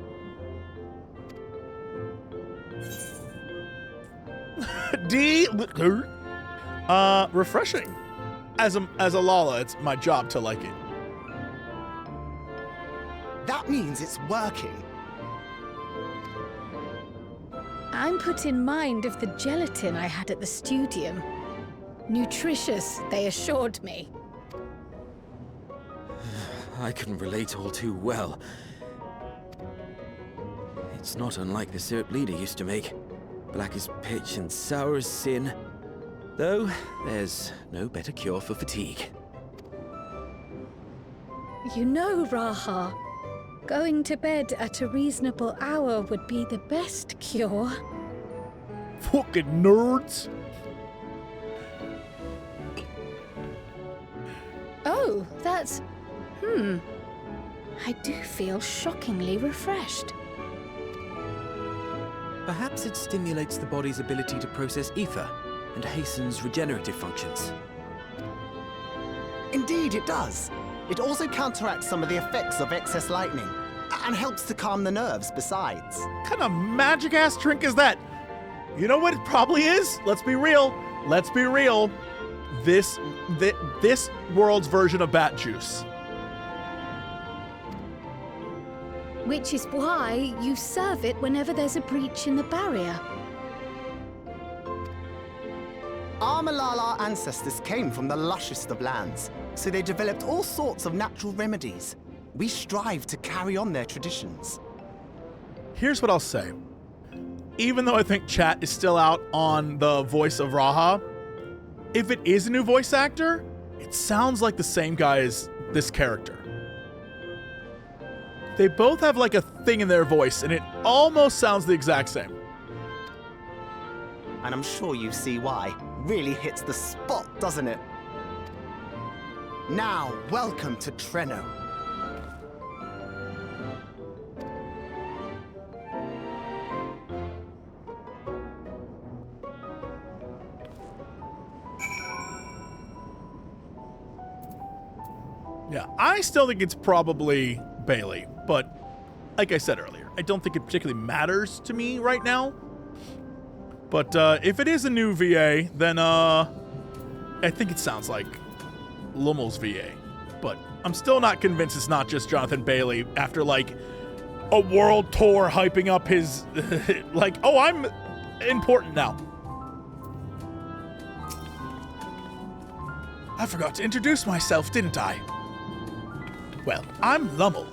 Refreshing. As a Lala, it's my job to like it. That means it's working. I'm put in mind of the gelatin I had at the studium. Nutritious, they assured me. I can relate all too well. It's not unlike the syrup Leader used to make. Black as pitch and sour as sin. Though, there's no better cure for fatigue. You know, Raha, going to bed at a reasonable hour would be the best cure. Fucking nerds. Oh, that's... I do feel shockingly refreshed. Perhaps it stimulates the body's ability to process ether and hastens regenerative functions. Indeed, it does. It also counteracts some of the effects of excess lightning, and helps to calm the nerves besides. What kind of magic-ass drink is that? You know what it probably is? Let's be real. Let's be real. This world's version of bat juice. Which is why you serve it whenever there's a breach in the barrier. Our Malala ancestors came from the lushest of lands, so they developed all sorts of natural remedies. We strive to carry on their traditions. Here's what I'll say. Even though I think chat is still out on the voice of Raha, if it is a new voice actor, it sounds like the same guy as this character. They both have like a thing in their voice, and it almost sounds the exact same. And I'm sure you see why. Really hits the spot, doesn't it? Now, welcome to Treno. Yeah, I still think it's probably Bailey, but like I said earlier, I don't think it particularly matters to me right now. But if it is a new VA, then I think it sounds like Lummel's VA. But I'm still not convinced it's not just Jonathan Bailey after like a world tour hyping up his like, oh, I'm important now. I forgot to introduce myself, didn't I? Well, I'm Lummel.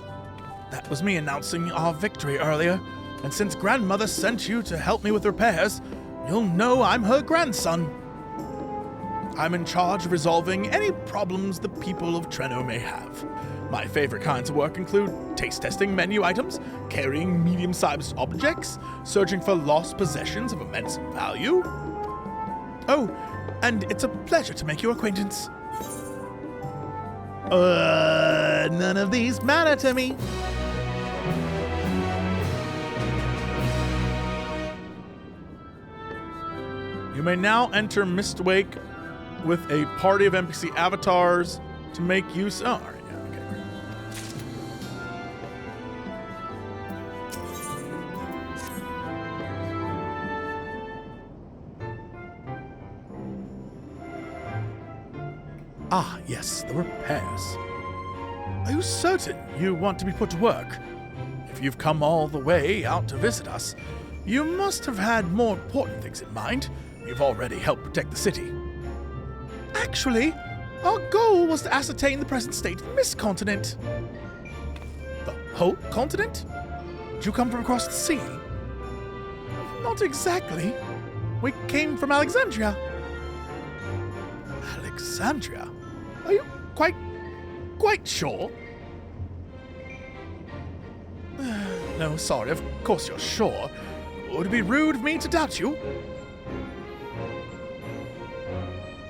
That was me announcing our victory earlier, and since Grandmother sent you to help me with repairs, you'll know I'm her grandson. I'm in charge of resolving any problems the people of Treno may have. My favorite kinds of work include taste testing menu items, carrying medium-sized objects, searching for lost possessions of immense value. Oh, and it's a pleasure to make your acquaintance. None of these matter to me. You may now enter Mistwake with a party of NPC avatars to make use. Oh, all right, yeah, okay, great. Ah, yes, the repairs. Are you certain you want to be put to work? If you've come all the way out to visit us, you must have had more important things in mind. You've already helped protect the city. Actually, our goal was to ascertain the present state of the Mist Continent. The whole continent? Did you come from across the sea? Not exactly. We came from Alexandria. Alexandria? Are you quite sure? No, sorry, of course you're sure. Would it be rude of me to doubt you?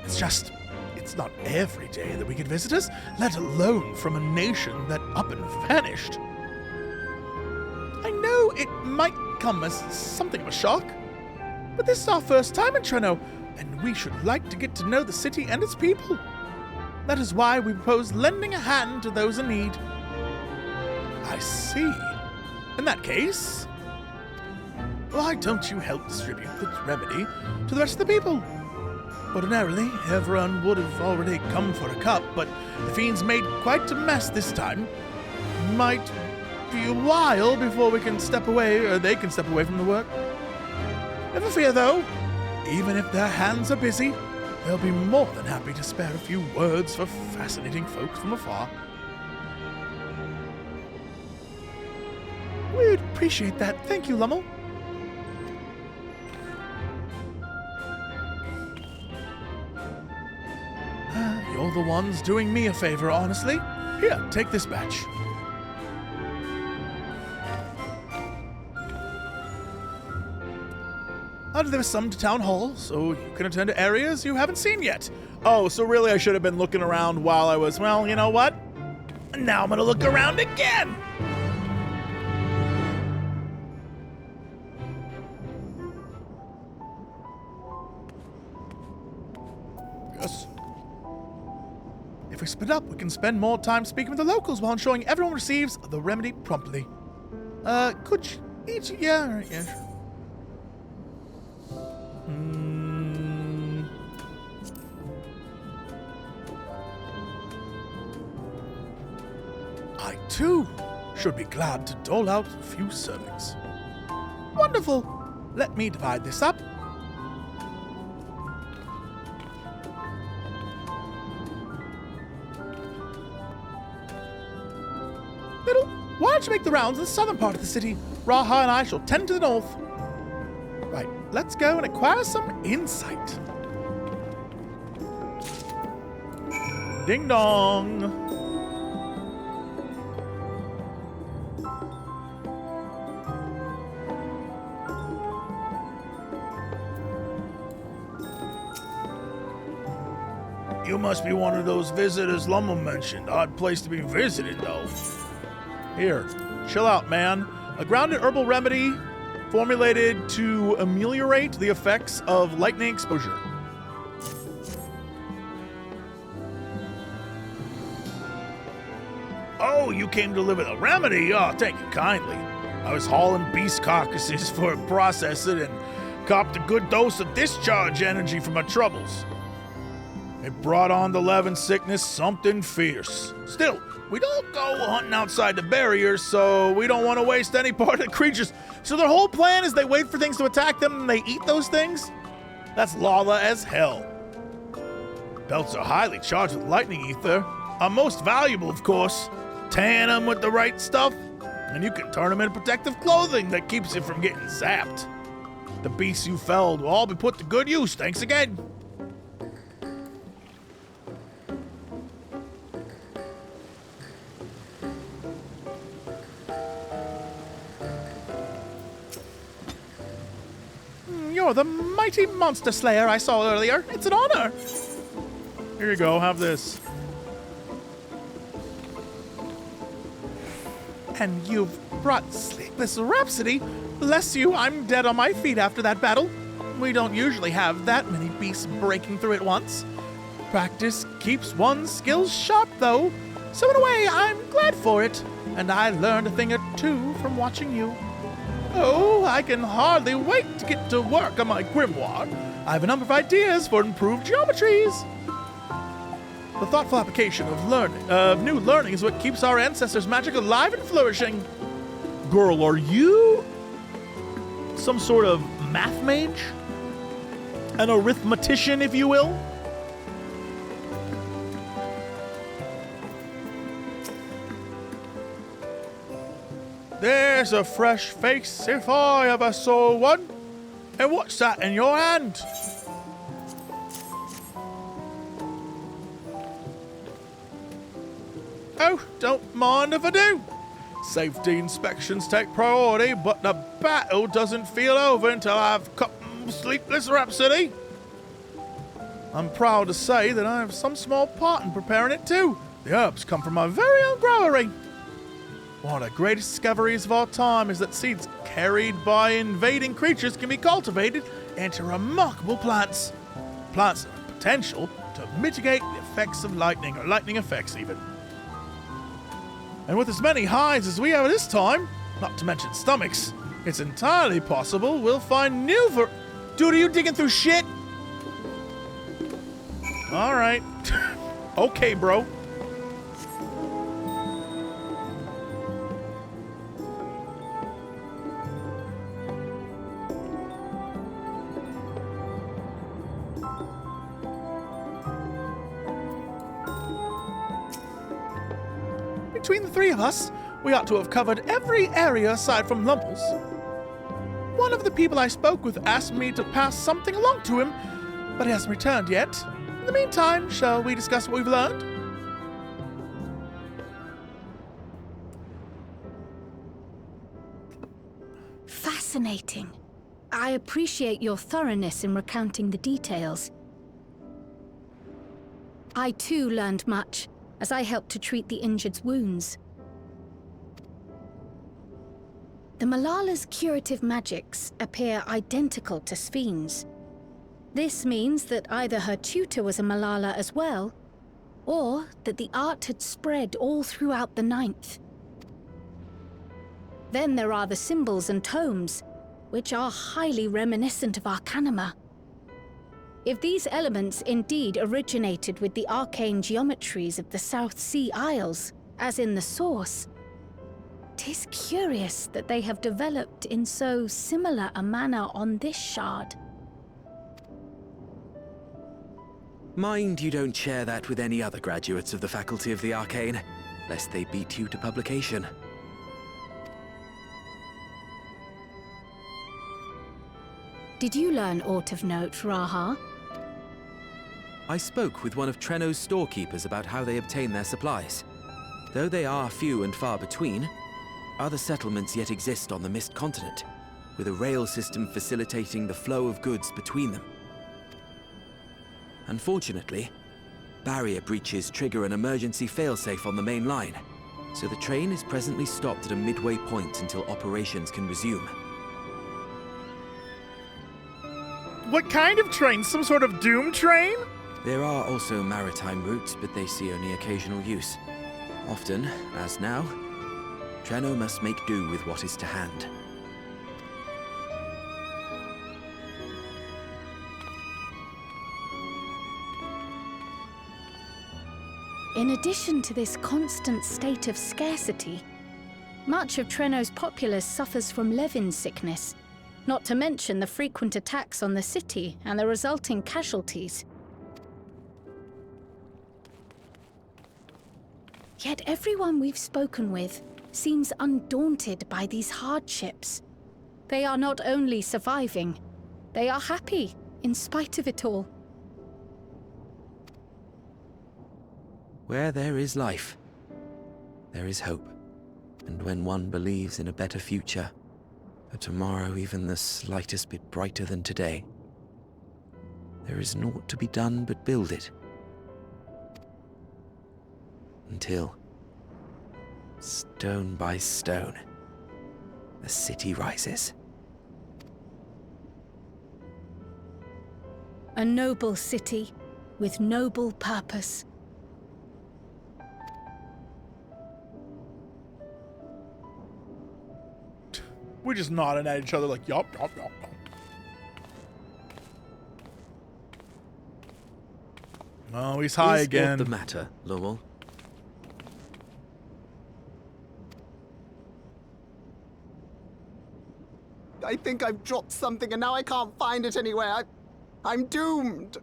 It's just, it's not every day that we get visitors, let alone from a nation that up and vanished. I know it might come as something of a shock, but this is our first time in Treno. and we should like to get to know the city and its people. That is why we propose lending a hand to those in need. I see. In that case, why don't you help distribute the remedy to the rest of the people? Ordinarily, everyone would have already come for a cup, but the fiends made quite a mess this time. Might be a while before we can step away, or they can step away from the work. Never fear, though. Even if their hands are busy, they'll be more than happy to spare a few words for fascinating folks from afar. We'd appreciate that. Thank you, Lummel. You're the ones doing me a favor, honestly. Here, take this batch. I'll deliver some to Town Hall, so you can attend to areas you haven't seen yet. Oh, so really I should have been looking around while I was, well, you know what? Now I'm gonna look around again! Yes. If we split up, we can spend more time speaking with the locals while ensuring everyone receives the remedy promptly. Could you each... Yeah, sure. I, too, should be glad to dole out a few servings. Wonderful! Let me divide this up. Little, why don't you make the rounds in the southern part of the city? Raha and I shall tend to the north. Right, let's go and acquire some insight. Ding dong! You must be one of those visitors Lumma mentioned. Odd place to be visited, though. Here, chill out, man. A grounded herbal remedy formulated to ameliorate the effects of lightning exposure. Oh, you came to deliver the remedy? Oh, thank you kindly. I was hauling beast carcasses for processing and copped a good dose of discharge energy for my troubles. It brought on the Levin sickness something fierce. Still, we don't go hunting outside the barriers, so we don't want to waste any part of the creatures. So their whole plan is they wait for things to attack them and they eat those things? That's lawless as hell. Belts are highly charged with lightning ether. Are most valuable, of course. Tan them with the right stuff, and you can turn them into protective clothing that keeps you from getting zapped. The beasts you felled will all be put to good use, thanks again. You're the mighty monster slayer I saw earlier. It's an honor. Here you go, have this. And you've brought sleepless rhapsody. Bless you, I'm dead on my feet after that battle. We don't usually have that many beasts breaking through at once. Practice keeps one's skills sharp, though. So in a way, I'm glad for it. And I learned a thing or two from watching you. Oh, I can hardly wait to get to work on my grimoire. I have a number of ideas for improved geometries. The thoughtful application of new learning is what keeps our ancestors' magic alive and flourishing. Girl, are you some sort of math mage? An arithmetician, if you will? There's a fresh face if I ever saw one. And what's that in your hand? Oh, don't mind if I do. Safety inspections take priority, but the battle doesn't feel over until I've cut sleepless rhapsody. I'm proud to say that I have some small part in preparing it too. The herbs come from my very own brewery. One of the greatest discoveries of our time is that seeds carried by invading creatures can be cultivated into remarkable plants. plants have the potential to mitigate the effects of lightning, or lightning effects even. And with as many hides as we have at this time, not to mention stomachs, it's entirely possible we'll find new Dude, are you digging through shit? Alright. Okay, bro. Between the three of us, we ought to have covered every area aside from Lumples. One of the people I spoke with asked me to pass something along to him, but he hasn't returned yet. In the meantime, shall we discuss what we've learned? Fascinating. I appreciate your thoroughness in recounting the details. I too learned much, as I helped to treat the injured's wounds. The Malala's curative magics appear identical to Sphene's. This means that either her tutor was a Malala as well, or that the art had spread all throughout the Ninth. Then there are the symbols and tomes, which are highly reminiscent of Arcanima. If these elements indeed originated with the arcane geometries of the South Sea Isles, as in the source, 'tis curious that they have developed in so similar a manner on this shard. Mind you don't share that with any other graduates of the Faculty of the Arcane, lest they beat you to publication. Did you learn aught of note, Raha? I spoke with one of Treno's storekeepers about how they obtain their supplies. Though they are few and far between, other settlements yet exist on the Mist Continent, with a rail system facilitating the flow of goods between them. Unfortunately, barrier breaches trigger an emergency failsafe on the main line, so the train is presently stopped at a midway point until operations can resume. What kind of train? Some sort of doom train? There are also maritime routes, but they see only occasional use. Often, as now, Treno must make do with what is to hand. In addition to this constant state of scarcity, much of Treno's populace suffers from Levin sickness, not to mention the frequent attacks on the city and the resulting casualties. Yet everyone we've spoken with seems undaunted by these hardships. They are not only surviving, they are happy in spite of it all. Where there is life, there is hope. And when one believes in a better future, a tomorrow even the slightest bit brighter than today, there is naught to be done but build it. Until, stone by stone, the city rises. A noble city with noble purpose. We're just nodding at each other like, yup, yup, yup. Oh, he's high again. What's the matter, Lowell? I think I've dropped something and now I can't find it anywhere. I'm doomed.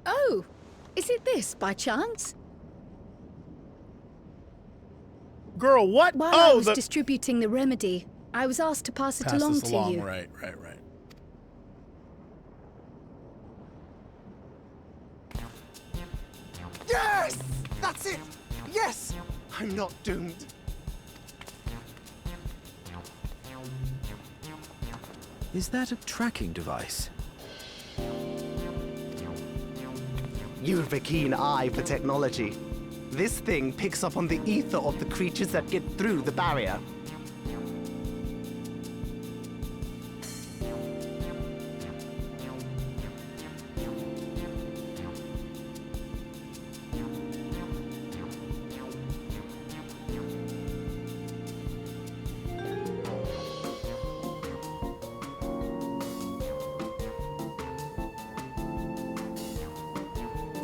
Oh, is it this by chance? Girl, what? While I was distributing the remedy, I was asked to pass it along to you. Right. Yes! That's it! Yes! I'm not doomed. Is that a tracking device? You've a keen eye for technology. This thing picks up on the ether of the creatures that get through the barrier.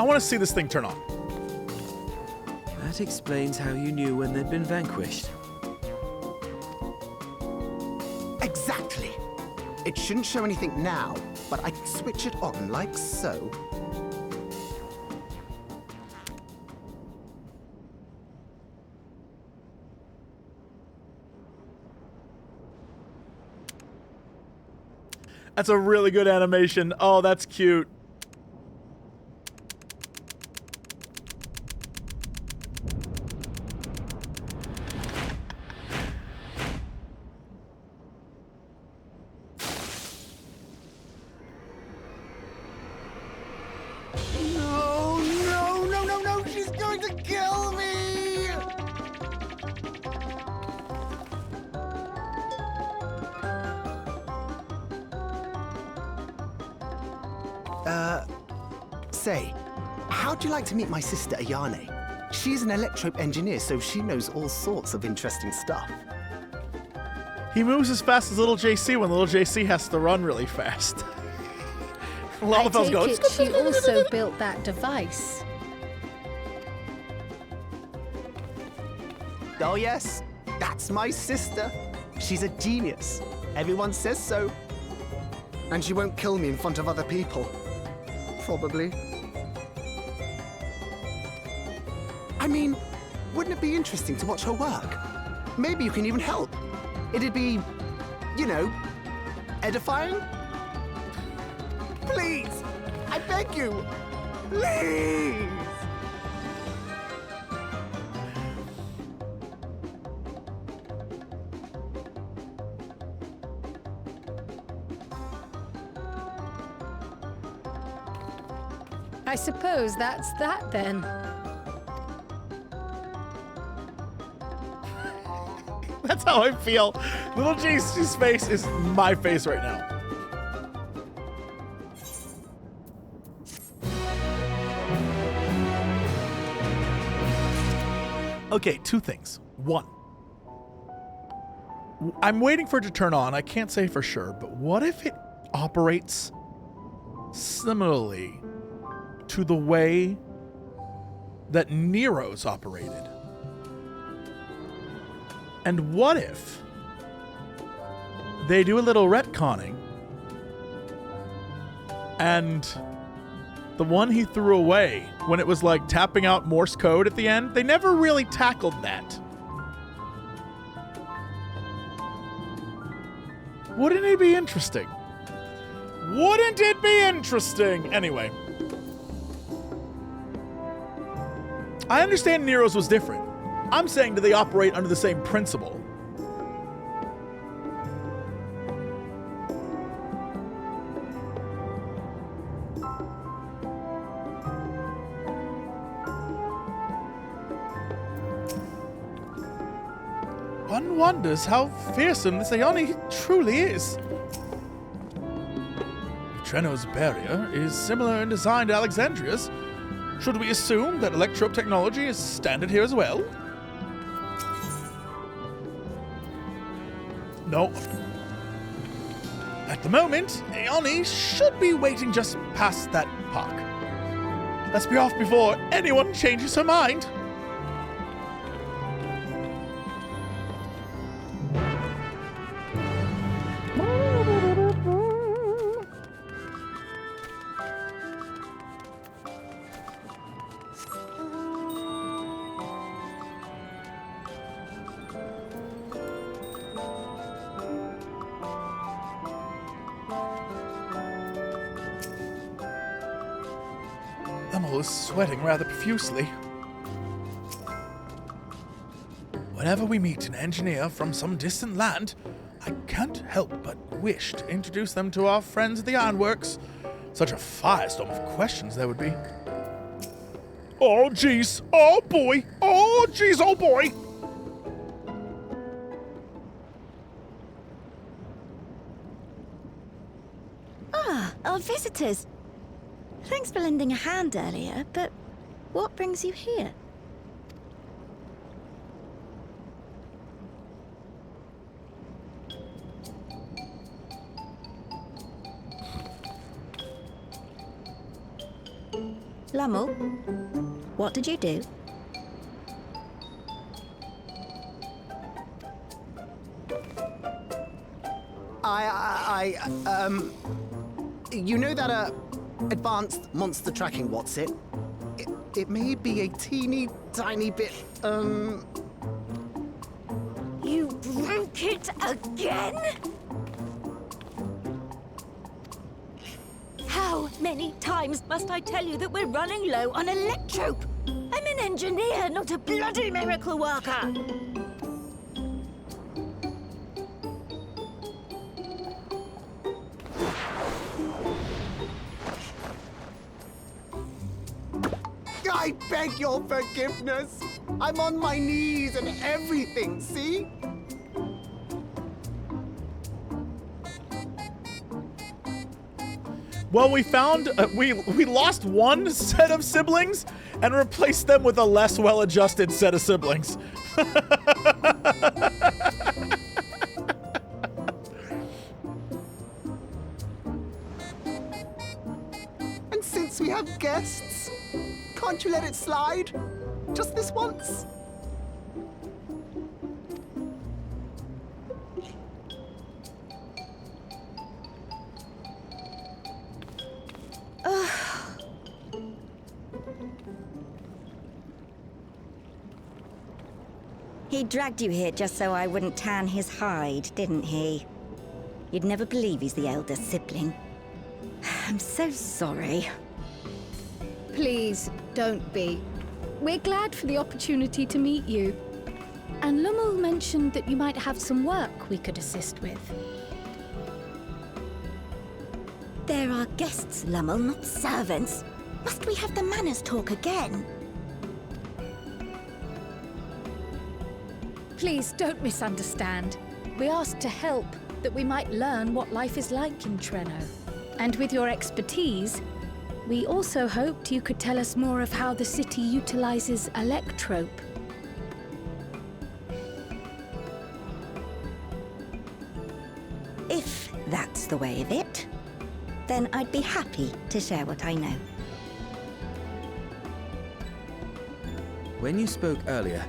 I want to see this thing turn on. That explains how you knew when they'd been vanquished. Exactly. It shouldn't show anything now, but I can switch it on like so. That's a really good animation. Oh, that's cute. No, she's going to kill me! Say, how'd you like to meet my sister Ayane? She's an electrope engineer, so she knows all sorts of interesting stuff. He moves as fast as little JC when little JC has to run really fast. I take it she also built that device. Oh yes, that's my sister. She's a genius. Everyone says so. And she won't kill me in front of other people. Probably. I mean, wouldn't it be interesting to watch her work? Maybe you can even help. It'd be, you know, edifying? Please! I beg you! Please! I suppose that's that then. That's how I feel. Little JC's face is my face right now. Okay, two things. One, I'm waiting for it to turn on. I can't say for sure, but what if it operates similarly to the way that Nero's operated? And what if they do a little retconning and the one he threw away when it was like tapping out Morse code at the end, they never really tackled that. Wouldn't it be interesting? Wouldn't it be interesting? Anyway. I understand Nero's was different. I'm saying, do they operate under the same principle? One wonders how fearsome this Ayane truly is. Treno's barrier is similar in design to Alexandria's. Should we assume that electrope technology is standard here as well? No. At the moment, Ayane should be waiting just past that park. Let's be off before anyone changes her mind. Is sweating rather profusely. Whenever we meet an engineer from some distant land, I can't help but wish to introduce them to our friends at the ironworks. Such a firestorm of questions there would be. Oh jeez, oh boy, oh jeez, oh boy! Ah, our visitors. Thanks for lending a hand earlier, but what brings you here? Lummel, what did you do? You know that, advanced monster tracking, what's it? It may be a teeny tiny bit, You broke it again? How many times must I tell you that we're running low on electrope? I'm an engineer, not a bloody miracle worker. I beg your forgiveness. I'm on my knees and everything, see? Well, we found we lost one set of siblings and replaced them with a less well-adjusted set of siblings. And since we have guests, can't you let it slide? Just this once? He dragged you here just so I wouldn't tan his hide, didn't he? You'd never believe he's the elder sibling. I'm so sorry. Please, don't be. We're glad for the opportunity to meet you. And Lummel mentioned that you might have some work we could assist with. There are guests, Lummel, not servants. Must we have the manners talk again? Please, don't misunderstand. We asked to help, that we might learn what life is like in Treno. And with your expertise, we also hoped you could tell us more of how the city utilizes electrope. If that's the way of it, then I'd be happy to share what I know. When you spoke earlier,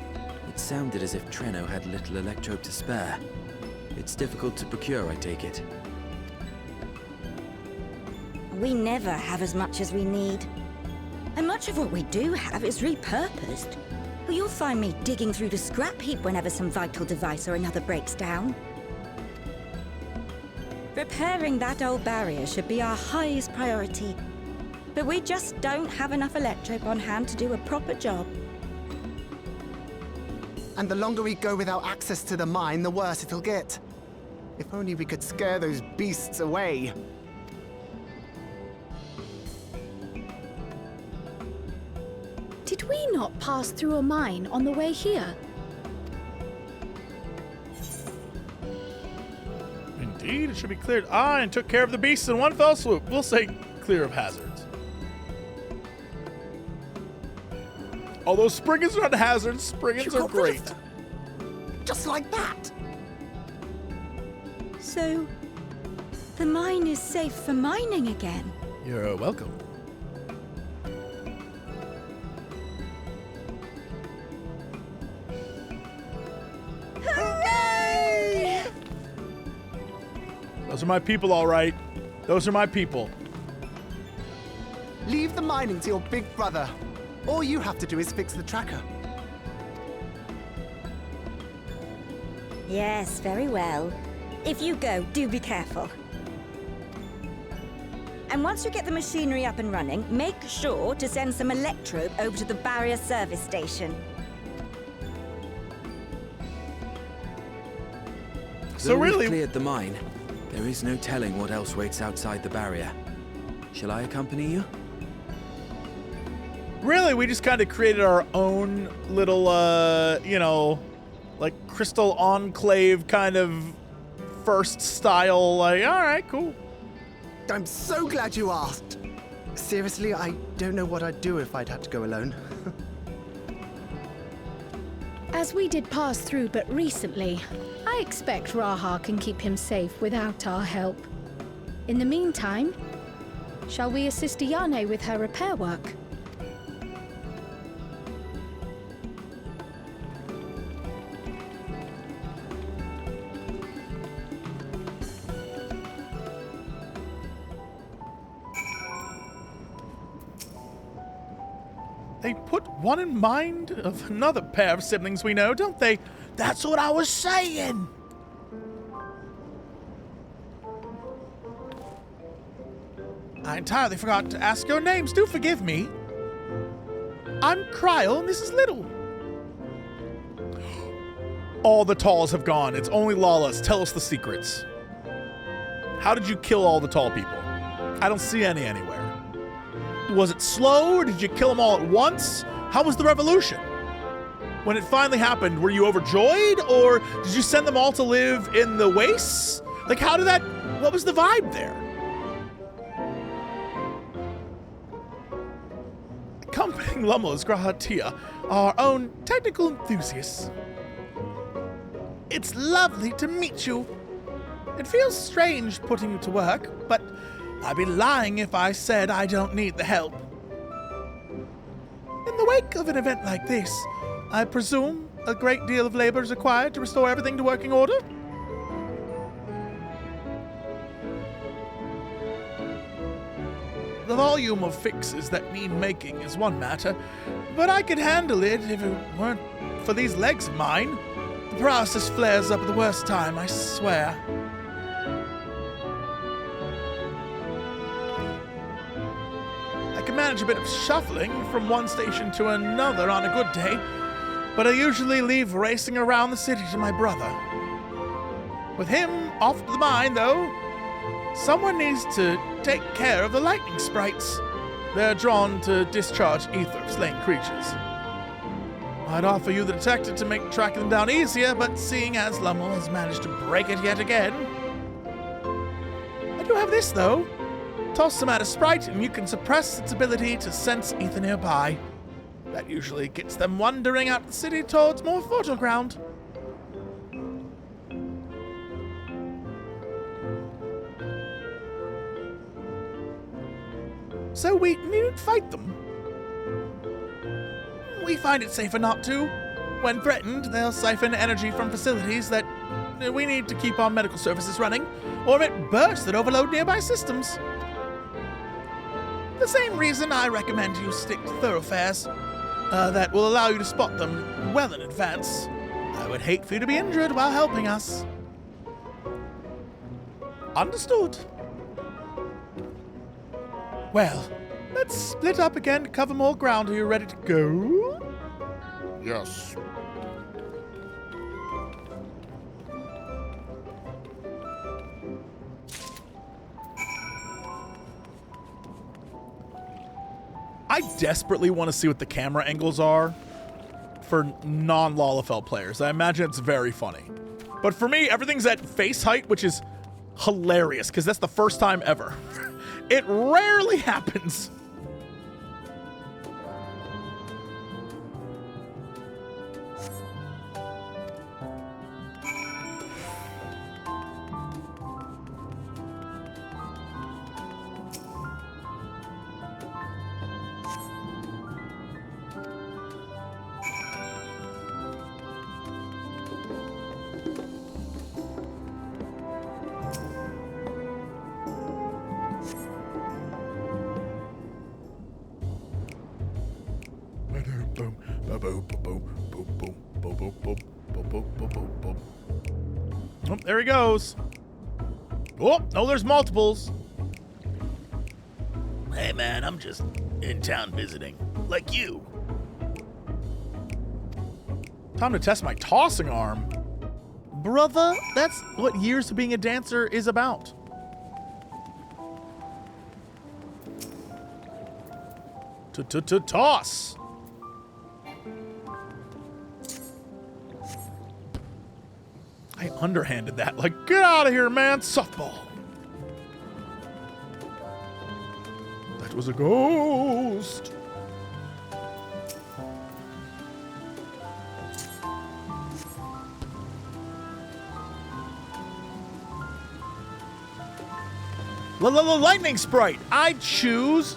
it sounded as if Treno had little electrope to spare. It's difficult to procure, I take it. We never have as much as we need. And much of what we do have is repurposed. You'll find me digging through the scrap heap whenever some vital device or another breaks down. Repairing that old barrier should be our highest priority. But we just don't have enough electrope on hand to do a proper job. And the longer we go without access to the mine, the worse it'll get. If only we could scare those beasts away. Did we not pass through a mine on the way here? Indeed, it should be cleared. And took care of the beasts in one fell swoop. We'll say clear of hazards. Although Spriggans are not hazards, Spriggans are great. Just like that. So, the mine is safe for mining again. You're welcome. Hooray! Those are my people, all right. Those are my people. Leave the mining to your big brother. All you have to do is fix the tracker. Yes, very well. If you go, do be careful. And once you get the machinery up and running, make sure to send some electrope over to the barrier service station. So Though really, we've cleared the mine, there is no telling what else waits outside the barrier. Shall I accompany you? really, we just kind of created our own little, you know, like crystal enclave kind of first style. Like, all right, cool. I'm so glad you asked. Seriously, I don't know what I'd do if I'd had to go alone. As we did pass through but recently, I expect Raha can keep him safe without our help. In the meantime, shall we assist Ayane with her repair work? They put one in mind of another pair of siblings we know, don't they? That's what I was saying! I entirely forgot to ask your names. Do forgive me. I'm Cryle, and this is Little. All the talls have gone. It's only Lala's. Tell us the secrets. How did you kill all the tall people? I don't see any anywhere. Was it slow, or did you kill them all at once? How was the revolution? When it finally happened, were you overjoyed, or did you send them all to live in the wastes? Like, how did that... What was the vibe there? Accompanying Lumos Grahatia, our own technical enthusiasts. It's lovely to meet you. It feels strange putting you to work, but I'd be lying if I said I don't need the help. In the wake of an event like this, I presume a great deal of labor is required to restore everything to working order? The volume of fixes that need making is one matter, but I could handle it if it weren't for these legs of mine. The process flares up at the worst time, I swear. I can manage a bit of shuffling from one station to another on a good day, but I usually leave racing around the city to my brother. With him off to the mine, though, someone needs to take care of the lightning sprites. They're drawn to discharge ether of slain creatures. I'd offer you the detector to make tracking them down easier, but seeing as Lummel has managed to break it yet again... I do have this, though. Toss them at a sprite, and you can suppress its ability to sense ether nearby. That usually gets them wandering out the city towards more fertile ground. So we needn't fight them. We find it safer not to. When threatened, they'll siphon energy from facilities that we need to keep our medical services running, or emit bursts that overload nearby systems. The same reason I recommend you stick to thoroughfares that will allow you to spot them well in advance. I would hate for you to be injured while helping us. Understood. Well, let's split up again to cover more ground. Are you ready to go? Yes. I desperately want to see what the camera angles are for non-Lalafell players. I imagine it's very funny. But for me, everything's at face height, which is hilarious, because that's the first time ever. It rarely happens. Oh, there he goes. Oh, no, there's multiples. Hey, man, I'm just in town visiting, like you. Time to test my tossing arm. Brother, that's what years of being a dancer is about. Toss. I underhanded that. Like, get out of here, man. Softball. That was a ghost. Lightning sprite. I choose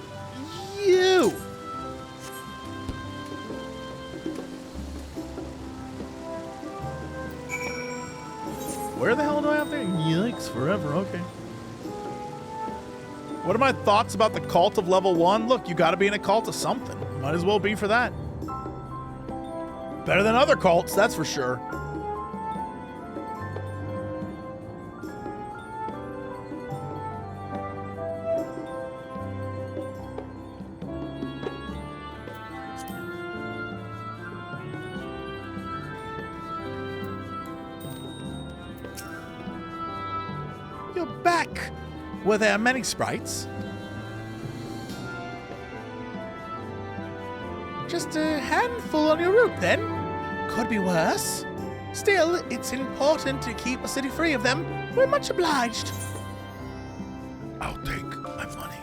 you. Where the hell do I have to? Yikes, forever, okay. What are my thoughts about the cult of level 1? Look, you gotta be in a cult of something. Might as well be for that. Better than other cults, that's for sure. You're back. Were there many sprites? Just a handful on your route, then? Could be worse. Still, it's important to keep a city free of them. We're much obliged. I'll take my money.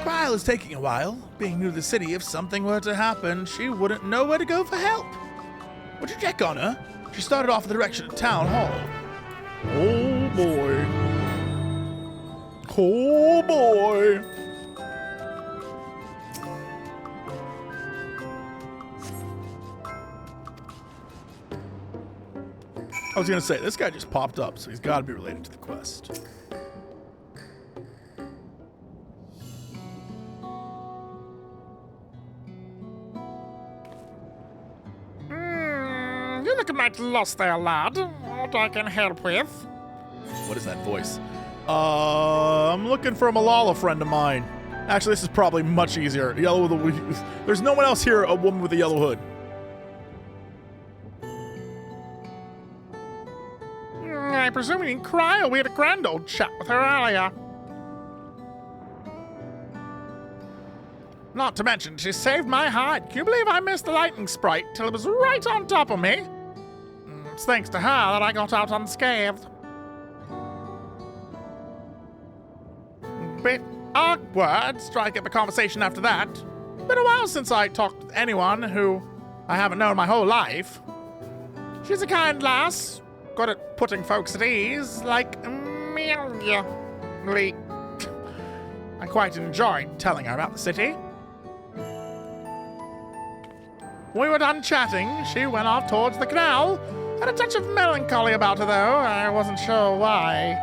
Cryle is taking a while. Being new to the city, if something were to happen, she wouldn't know where to go for help. Would you check on her? She started off in the direction of Town Hall. Oh boy. Oh boy. I was gonna say, this guy just popped up, so he's gotta be related to the quest. You look a mite lost there, lad. What I can help with? What is that voice? I'm looking for a Malala friend of mine. Actually, this is probably much easier. Yellow with a... There's no one else here, a woman with a yellow hood. I presume you can cry, or we had a grand old chat with her earlier. Not to mention, she saved my hide. Can you believe I missed the lightning sprite till it was right on top of me? It's thanks to her that I got out unscathed. Bit awkward, strike up a conversation after that. Been a while since I talked with anyone who I haven't known my whole life. She's a kind lass, good at putting folks at ease, like Amelia. I quite enjoyed telling her about the city. When we were done chatting, she went off towards the canal. Had a touch of melancholy about her, though. I wasn't sure why.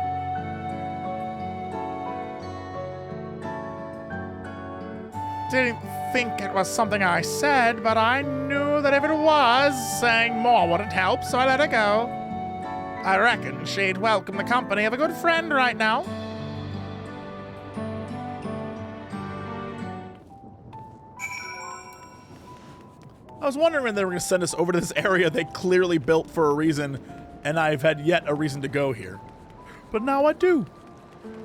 Didn't think it was something I said, but I knew that if it was, saying more wouldn't help, so I let her go. I reckon she'd welcome the company of a good friend right now. I was wondering when they were going to send us over to this area they clearly built for a reason, and I've had yet a reason to go here. But now I do.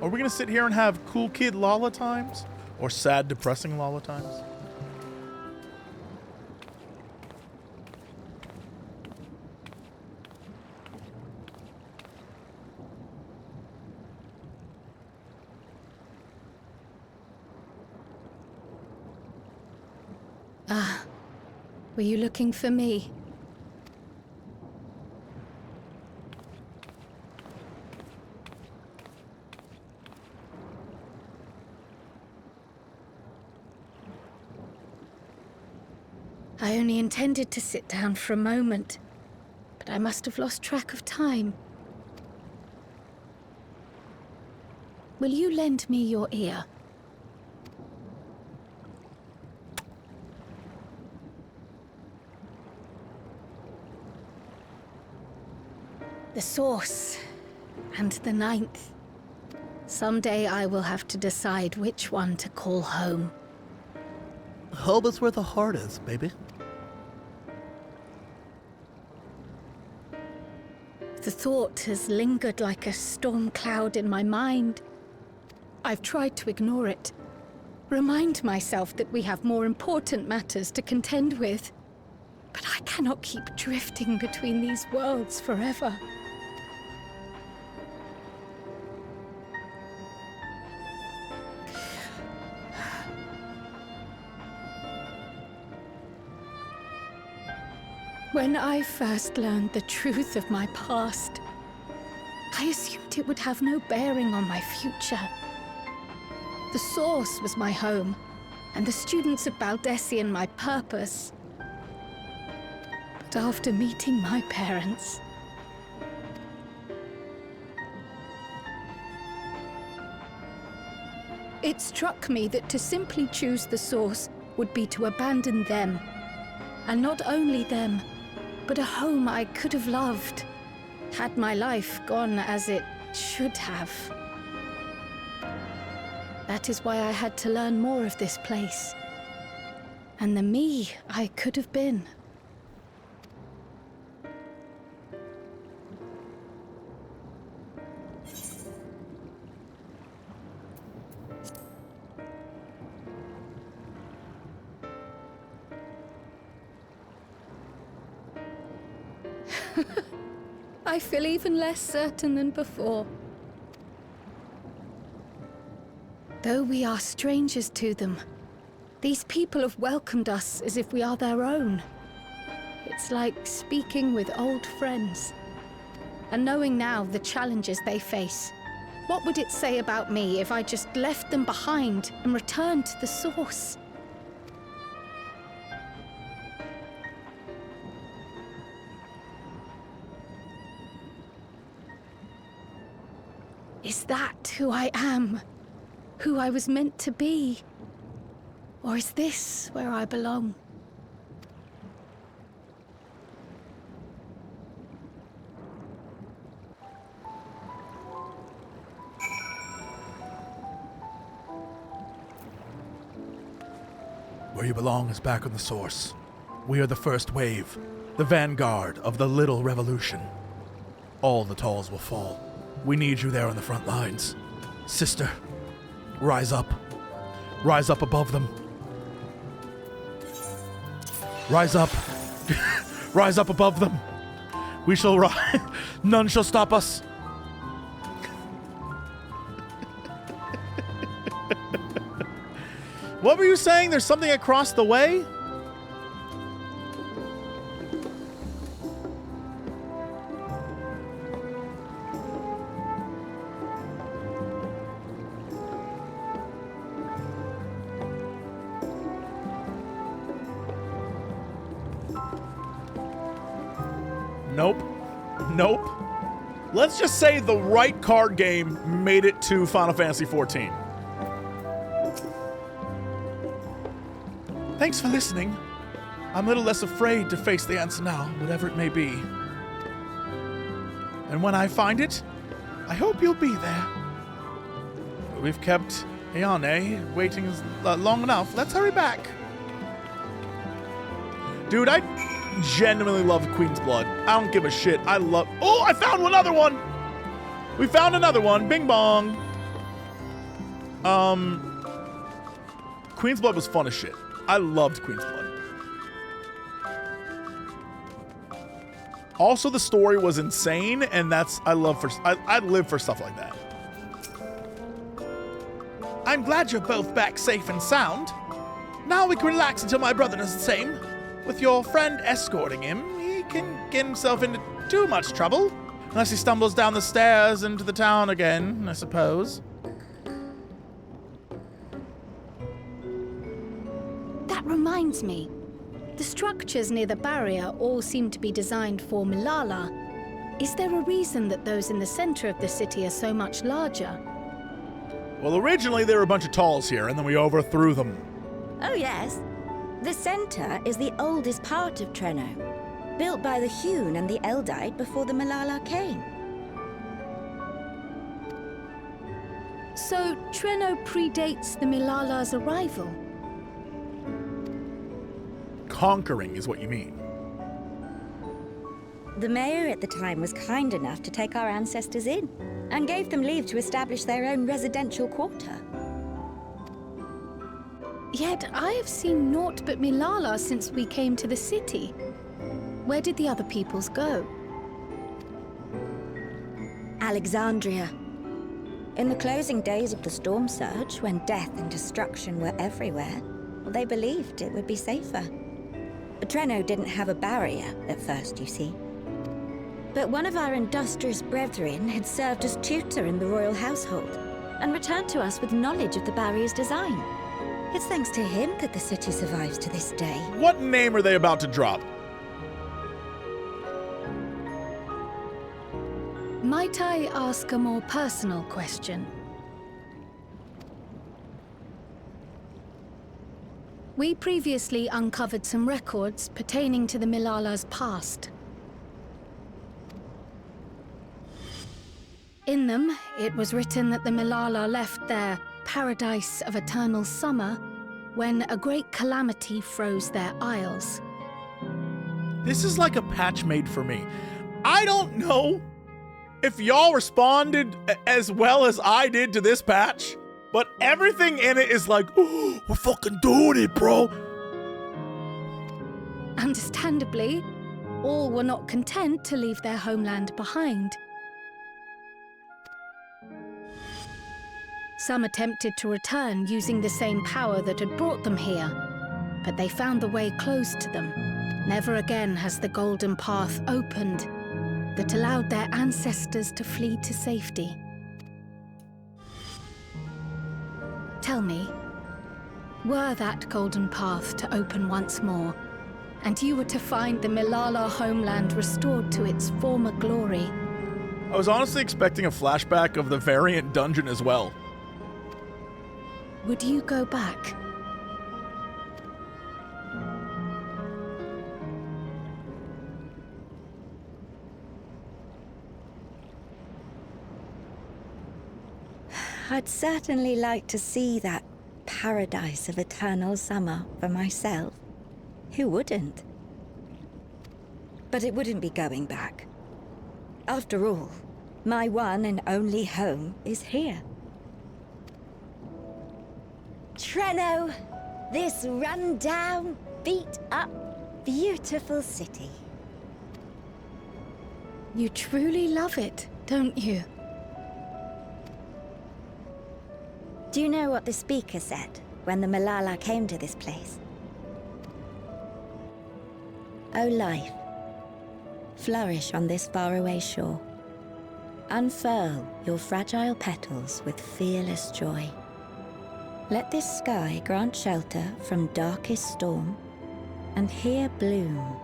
Are we going to sit here and have cool kid Lala times? Or sad, depressing Lala times? Ah, were you looking for me? I only intended to sit down for a moment, but I must have lost track of time. Will you lend me your ear? The source and the ninth. Someday I will have to decide which one to call home. Home is where the heart is, baby. The thought has lingered like a storm cloud in my mind. I've tried to ignore it, remind myself that we have more important matters to contend with. But I cannot keep drifting between these worlds forever. When I first learned the truth of my past, I assumed it would have no bearing on my future. The source was my home, and the students of Baldessian my purpose. But after meeting my parents, It struck me that to simply choose the source would be to abandon them. And not only them, but a home I could have loved, had my life gone as it should have. That is why I had to learn more of this place. And the me I could have been. I feel even less certain than before. Though we are strangers to them, these people have welcomed us as if we are their own. It's like speaking with old friends. And knowing now the challenges they face, what would it say about me if I just left them behind and returned to the source? Is that who I am? Who I was meant to be? Or is this where I belong? Where you belong is back on the source. We are the first wave, the vanguard of the little revolution. All the Talls will fall. We need you there on the front lines. Sister, rise up. Rise up above them. Rise up. Rise up above them. We shall rise. None shall stop us. What were you saying? There's something across the way? Nope. Nope. Let's just say the right card game made it to Final Fantasy XIV. Thanks for listening. I'm a little less afraid to face the answer now, whatever it may be. And when I find it, I hope you'll be there. We've kept Ayane waiting long enough. Let's hurry back. Dude, I genuinely love Queen's Blood. I don't give a shit. I love... Oh, I found another one! We found another one. Bing bong. Queen's Blood was fun as shit. I loved Queen's Blood. Also, the story was insane, and that's... I live for stuff like that. I'm glad you're both back safe and sound. Now we can relax until my brother does the same. With your friend escorting him, he can get himself into too much trouble. Unless he stumbles down the stairs into the town again, I suppose. That reminds me. The structures near the barrier all seem to be designed for Milala. Is there a reason that those in the center of the city are so much larger? Well, originally there were a bunch of Talls here, and then we overthrew them. Oh, yes. The center is the oldest part of Treno, built by the Hewn and the Eldite before the Milala came. So, Treno predates the Milala's arrival? Conquering is what you mean. The mayor at the time was kind enough to take our ancestors in, and gave them leave to establish their own residential quarter. Yet I have seen naught but Milala since we came to the city. Where did the other peoples go? Alexandria. In the closing days of the storm surge, when death and destruction were everywhere, they believed it would be safer. Treno didn't have a barrier at first, you see. But one of our industrious brethren had served as tutor in the royal household, and returned to us with knowledge of the barrier's design. It's thanks to him that the city survives to this day. What name are they about to drop? Might I ask a more personal question? We previously uncovered some records pertaining to the Milala's past. In them, it was written that the Milala left their paradise of eternal summer when a great calamity froze their isles. This is like a patch made for me. I don't know if y'all responded as well as I did to this patch, but everything in it is like, oh, we're fucking doing it, bro. Understandably, all were not content to leave their homeland behind. Some attempted to return using the same power that had brought them here, but they found the way closed to them. Never again has the golden path opened that allowed their ancestors to flee to safety. Tell me, were that golden path to open once more, and you were to find the Milala homeland restored to its former glory? I was honestly expecting a flashback of the variant dungeon as well. Would you go back? I'd certainly like to see that paradise of eternal summer for myself. Who wouldn't? But it wouldn't be going back. After all, my one and only home is here. Treno, this run-down, beat-up, beautiful city. You truly love it, don't you? Do you know what the speaker said when the Milala came to this place? O life, flourish on this faraway shore. Unfurl your fragile petals with fearless joy. Let this sky grant shelter from darkest storm, and here bloom,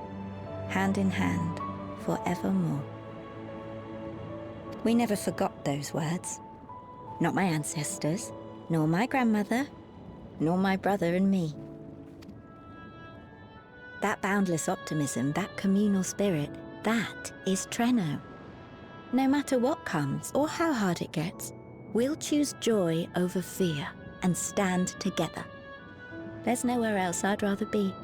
hand in hand, forevermore. We never forgot those words. Not my ancestors, nor my grandmother, nor my brother and me. That boundless optimism, that communal spirit, that is Treno. No matter what comes or how hard it gets, we'll choose joy over fear and stand together. There's nowhere else I'd rather be.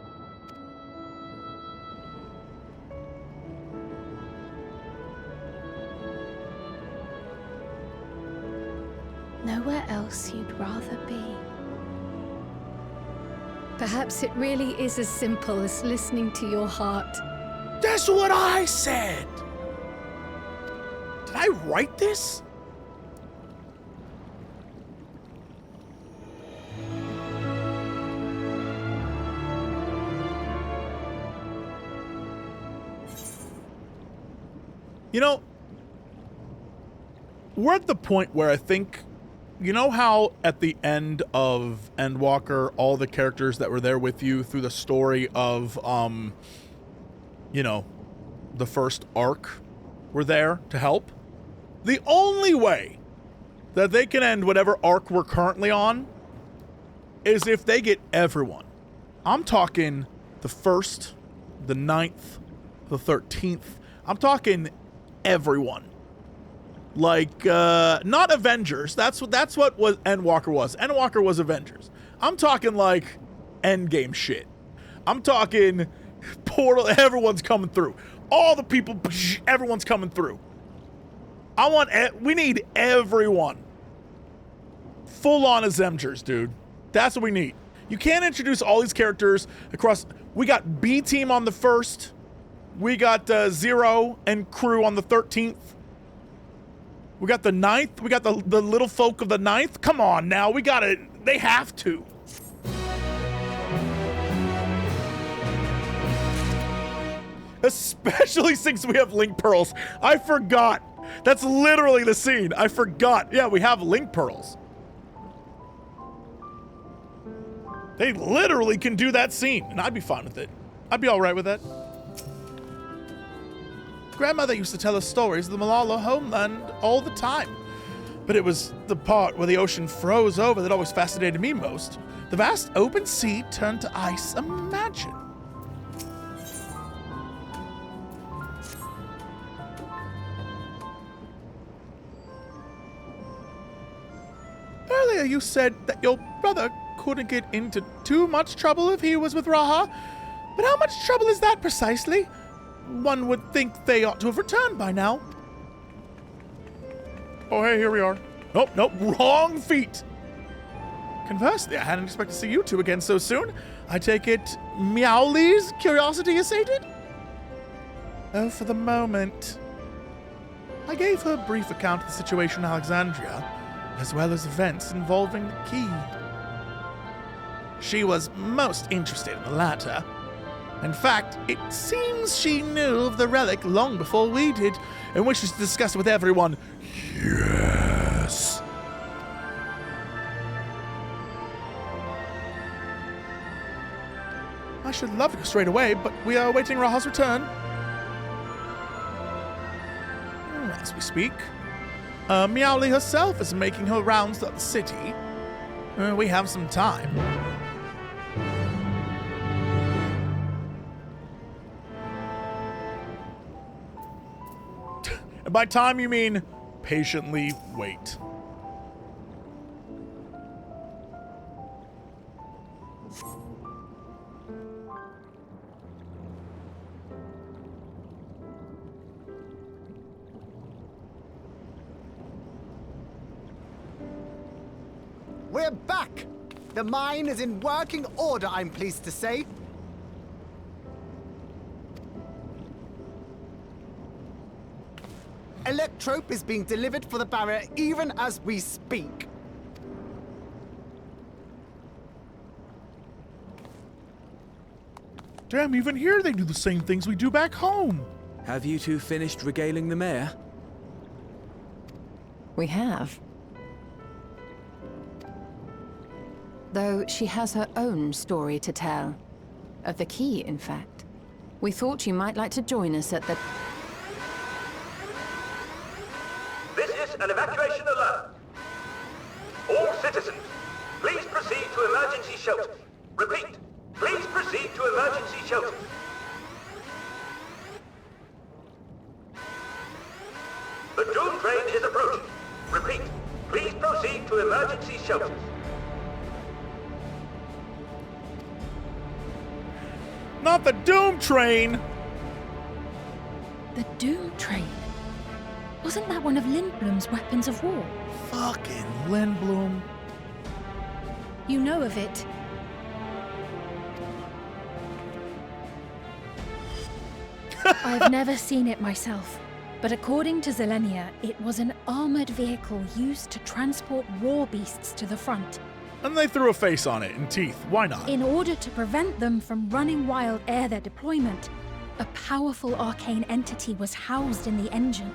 Nowhere else you'd rather be. Perhaps it really is as simple as listening to your heart. That's what I said! Did I write this? You know, we're at the point where I think, you know how at the end of Endwalker, all the characters that were there with you through the story of, you know, the first arc were there to help? The only way that they can end whatever arc we're currently on is if they get everyone. I'm talking the 1st, the 9th, the 13th. I'm talking everyone. Like, not Avengers. That's what was Endwalker was. Endwalker was Avengers. I'm talking like Endgame shit. I'm talking Portal. Everyone's coming through. All the people. Everyone's coming through. We need everyone. Full on Avengers, dude. That's what we need. You can't introduce all these characters across. We got B Team on the 1st. We got Zero and crew on the 13th. We got the 9th. We got the little folk of the 9th. Come on now. We got it. They have to. Especially since we have link pearls. I forgot. That's literally the scene. I forgot. Yeah, we have link pearls. They literally can do that scene, and I'd be fine with it. I'd be all right with that. Grandmother used to tell us stories of the Milala homeland all the time. but it was the part where the ocean froze over that always fascinated me most. The vast open sea turned to ice. Imagine. Earlier you said that your brother couldn't get into too much trouble if he was with Raha, but how much trouble is that precisely? One would think they ought to have returned by now. Oh, hey, here we are. Nope, wrong feet. Conversely, I hadn't expected to see you two again so soon. I take it Meowly's curiosity is sated? Oh, for the moment. I gave her a brief account of the situation in Alexandria, as well as events involving the key. She was most interested in the latter. In fact, it seems she knew of the relic long before we did, and wishes to discuss it with everyone. Yes! I should love to go straight away, but we are awaiting Raha's return. As we speak, Meowly herself is making her rounds throughout the city. We have some time. And by time you mean patiently wait. We're back! The mine is in working order, I'm pleased to say. Electrope is being delivered for the barrier even as we speak. Damn, even here they do the same things we do back home. Have you two finished regaling the mayor? We have. Though she has her own story to tell. Of the key, in fact. We thought you might like to join us at the... This is an evacuation alert. All citizens, please proceed to emergency shelters. Repeat, please proceed to emergency shelters. The Doom train is approaching. Repeat, please proceed to emergency shelters. Not the Doom train! The Doom train? Wasn't that one of Lindblom's weapons of war? Fucking Lindblom. You know of it? I've never seen it myself, but according to Zelenia, it was an armored vehicle used to transport war beasts to the front. And they threw a face on it and teeth. Why not? In order to prevent them from running wild ere their deployment, a powerful arcane entity was housed in the engine.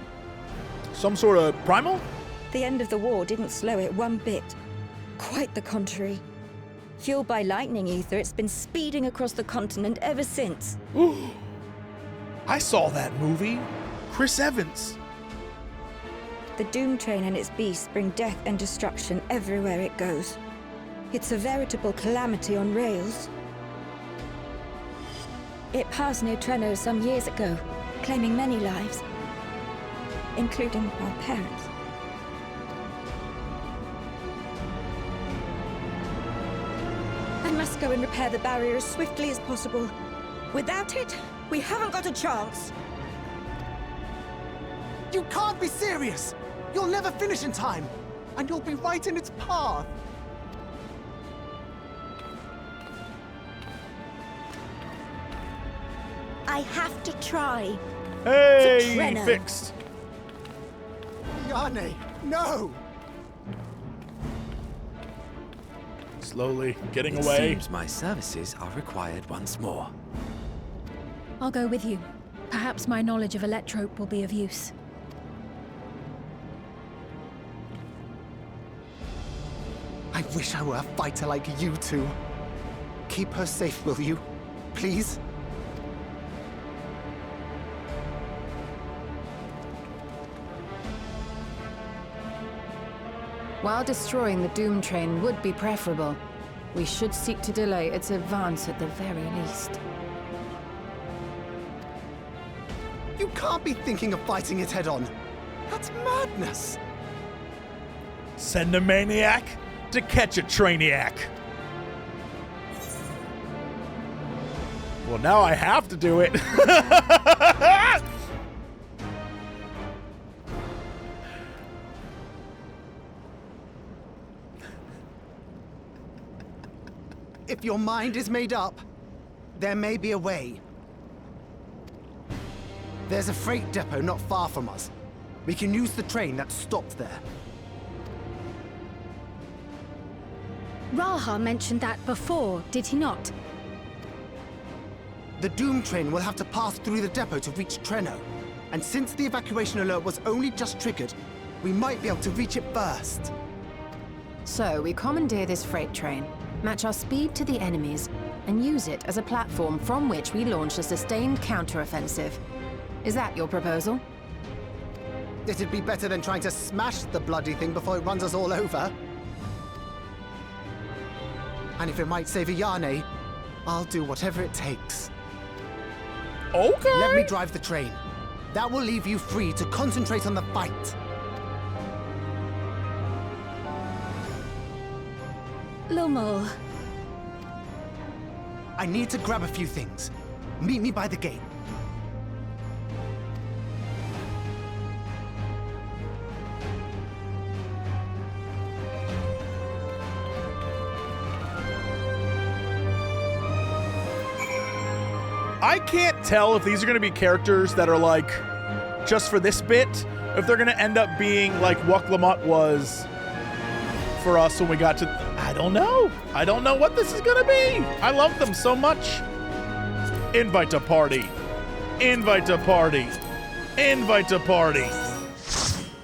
Some sort of primal? The end of the war didn't slow it one bit. Quite the contrary. Fueled by lightning ether, it's been speeding across the continent ever since. I saw that movie. Chris Evans. The Doom train and its beasts bring death and destruction everywhere it goes. It's a veritable calamity on rails. It passed near Treno some years ago, claiming many lives, including our parents. I must go and repair the barrier as swiftly as possible. Without it, we haven't got a chance. You can't be serious! You'll never finish in time, and you'll be right in its path. I have to try. Hey, For Treno. fixed. Yane, no! Slowly getting It away. seems my services are required once more. I'll go with you. Perhaps my knowledge of Electrope will be of use. I wish I were a fighter like you two. Keep her safe, will you? Please? While destroying the Doom Train would be preferable, we should seek to delay its advance at the very least. You can't be thinking of fighting it head-on. That's madness. Send a maniac to catch a trainiac. Well, now I have to do it. If your mind is made up, there may be a way. There's a freight depot not far from us. We can use the train that's stopped there. Raha mentioned that before, did he not? The Doom Train will have to pass through the depot to reach Treno. And since the evacuation alert was only just triggered, we might be able to reach it first. So we commandeer this freight train, match our speed to the enemies, and use it as a platform from which we launch a sustained counteroffensive. Is that your proposal? It'd be better than trying to smash the bloody thing before it runs us all over. And if it might save Ayane, I'll do whatever it takes. Okay. Let me drive the train. That will leave you free to concentrate on the fight. Lomo. I need to grab a few things. Meet me by the gate. I can't tell if these are going to be characters that are like just for this bit, if they're going to end up being like Wuk Lamat was for us when we got to... I don't know. I don't know what this is going to be. I love them so much. Invite to party. Invite to party. Invite to party.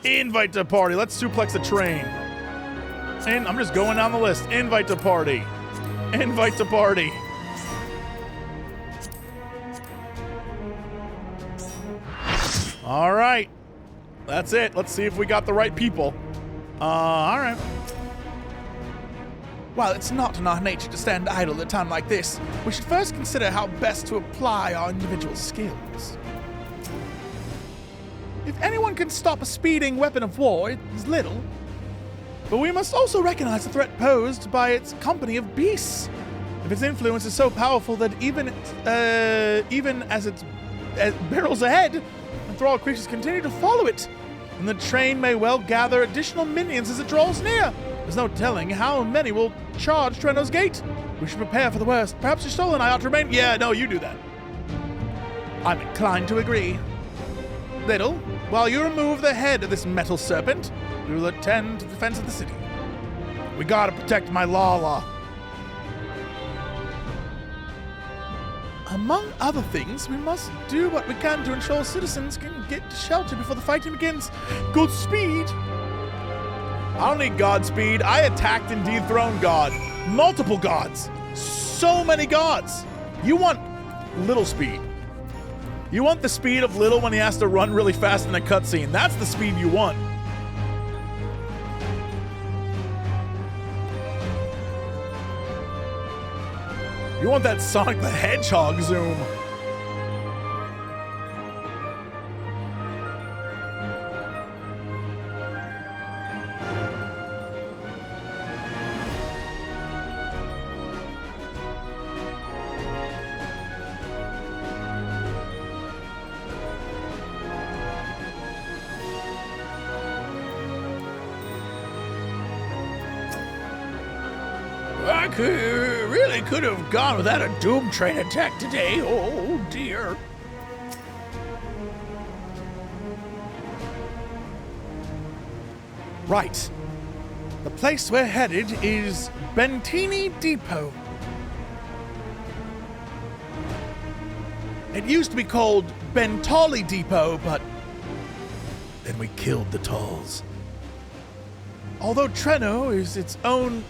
Invite to party. Let's suplex the train. And I'm just going down the list. Invite to party. Invite to party. All right. That's it. Let's see if we got the right people. All right. While it's not in our nature to stand idle at a time like this, we should first consider how best to apply our individual skills. If anyone can stop a speeding weapon of war, it is little. But we must also recognize the threat posed by its company of beasts. If its influence is so powerful that even as it barrels ahead, enthralled creatures continue to follow it, and the train may well gather additional minions as it draws near. There's no telling how many will charge Treno's gate. We should prepare for the worst. Perhaps Shale and I ought to remain... Yeah, no, you do that. I'm inclined to agree. Little, while you remove the head of this metal serpent, we will attend to the defense of the city. We gotta protect my Lala. Among other things, we must do what we can to ensure citizens can get to shelter before the fighting begins. Godspeed! I don't need Godspeed. I attacked and dethroned God. Multiple gods. So many gods. You want little speed. You want the speed of Little when he has to run really fast in a cutscene. That's the speed you want. You want that Sonic the Hedgehog zoom. I really could have gone without a Doom Train attack today. Oh dear. Right. The place we're headed is Bentini Depot. It used to be called Bentali Depot, but then we killed the Talls. Although Treno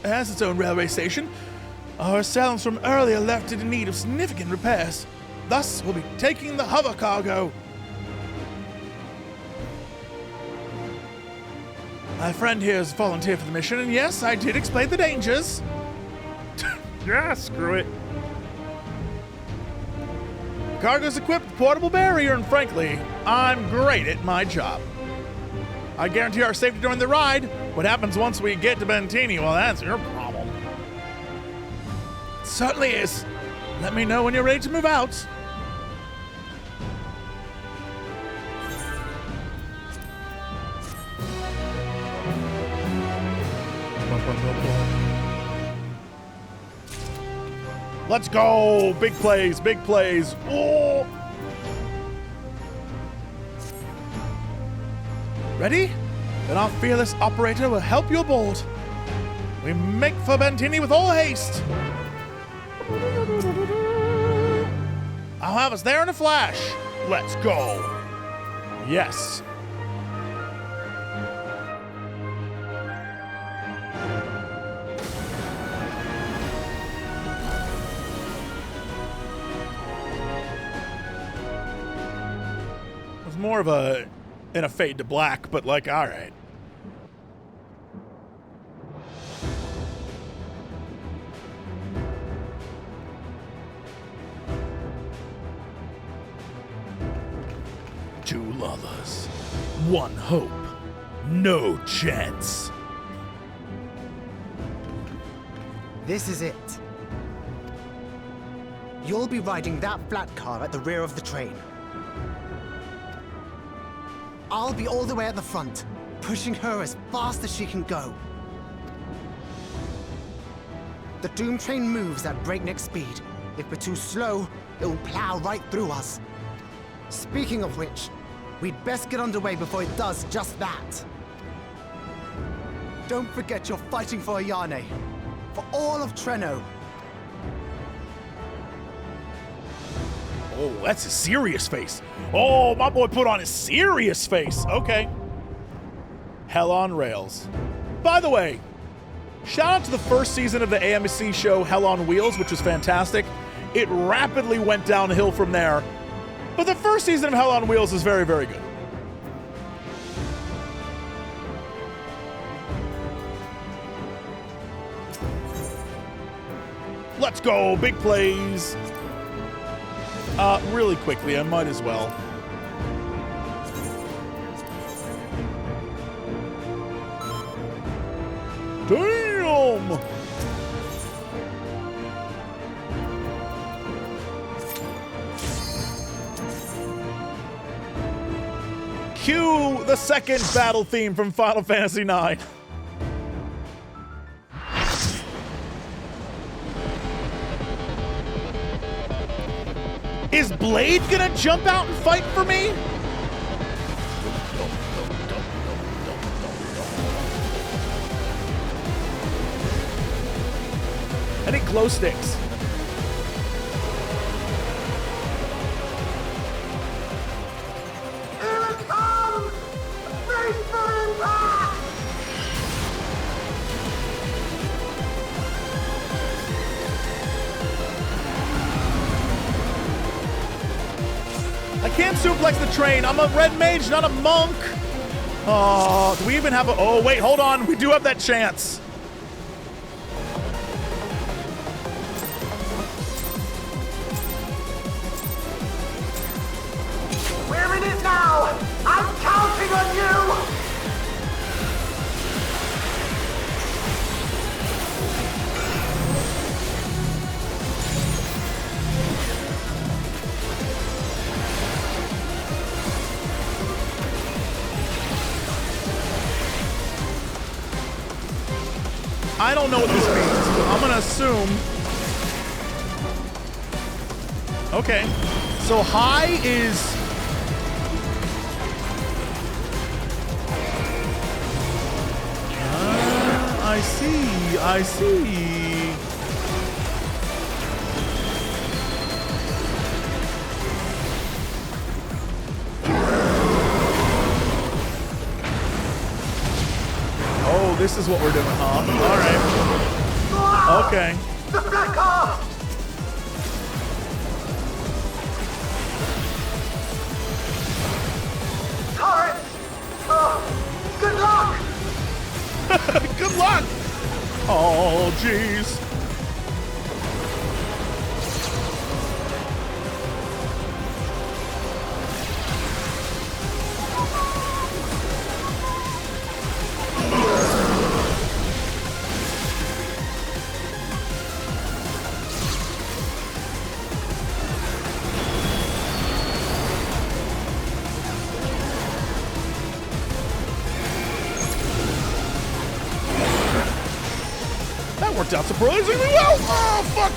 has its own railway station, our assailants from earlier left it in need of significant repairs. Thus, we'll be taking the hover cargo. My friend here has volunteered for the mission, and yes, I did explain the dangers. Yeah, screw it. Cargo's equipped with portable barrier, and frankly, I'm great at my job. I guarantee our safety during the ride. What happens once we get to Bentini, well, that's your problem. It certainly is. Let me know when you're ready to move out. Let's go! Big plays, big plays. Oh! Ready? Then our fearless operator will help you aboard. We make for Bentini with all haste. I'll have us there in a flash. Let's go. Yes. More of a fade to black, but like, all right. Two lovers, one hope, no chance. This is it. You'll be riding that flat car at the rear of the train. I'll be all the way at the front, pushing her as fast as she can go. The Doom train moves at breakneck speed. If we're too slow, it will plow right through us. Speaking of which, we'd best get underway before it does just that. Don't forget you're fighting for Ayane, for all of Treno. Oh, that's a serious face. Oh, my boy put on a serious face. Okay. Hell on Rails. By the way, shout out to the first season of the AMC show Hell on Wheels, which was fantastic. It rapidly went downhill from there. But the first season of Hell on Wheels is very, very good. Let's go. Big plays. Really quickly, I might as well. Damn! Cue the second battle theme from Final Fantasy IX. Is Blade gonna jump out and fight for me? I need glow sticks. Here it comes! Brace for impact! I can't suplex the train. I'm a red mage, not a monk. Oh, do we even have a... Oh, wait, hold on. We do have that chance. We're in it now! I'm counting on you! I don't know what this means, but I'm gonna assume. Okay, so high is. I see. I see. Oh, this is what we're doing, huh? All right. Okay. The black car! Turret! Oh, good luck! Good luck! Oh, jeez. Worked out surprisingly well. Oh, fuck.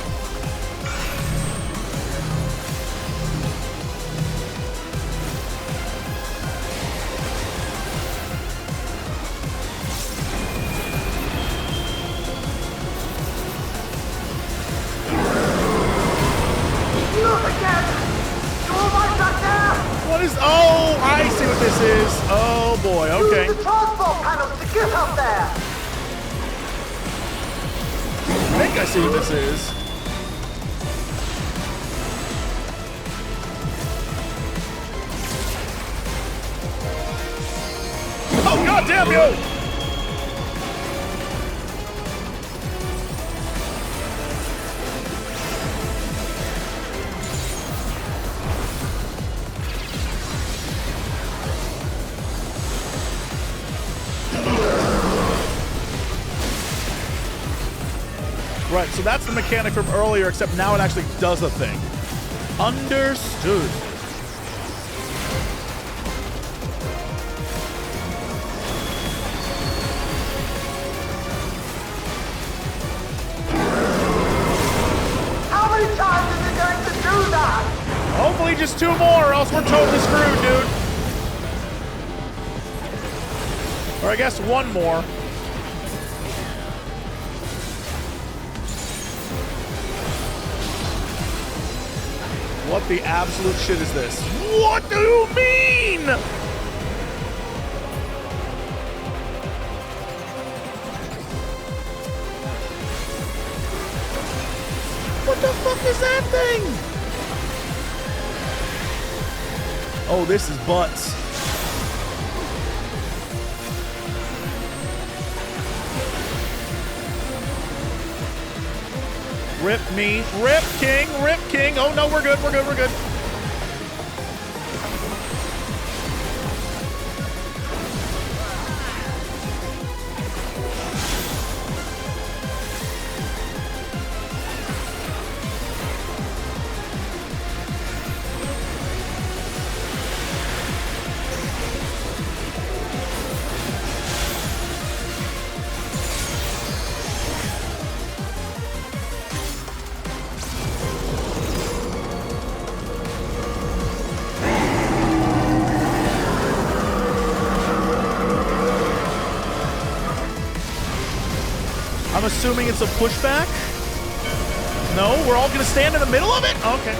Look again! You're right back there! What is... Oh, I see what this is. Oh, boy. Okay. Use the transport panels to get up there! I think I see what this is. Oh, God damn you! Right, so that's the mechanic from earlier, except now it actually does a thing. Understood. How many times is it going to do that? Hopefully just 2 more, or else we're totally screwed, dude. Or I guess 1 more. What the absolute shit is this? What do you mean? What the fuck is that thing? Oh, this is butts. Rip me. Rip King. Rip King. Oh, no, we're good. We're good. We're good. I'm assuming it's a pushback? No, we're all gonna stand in the middle of it? Okay.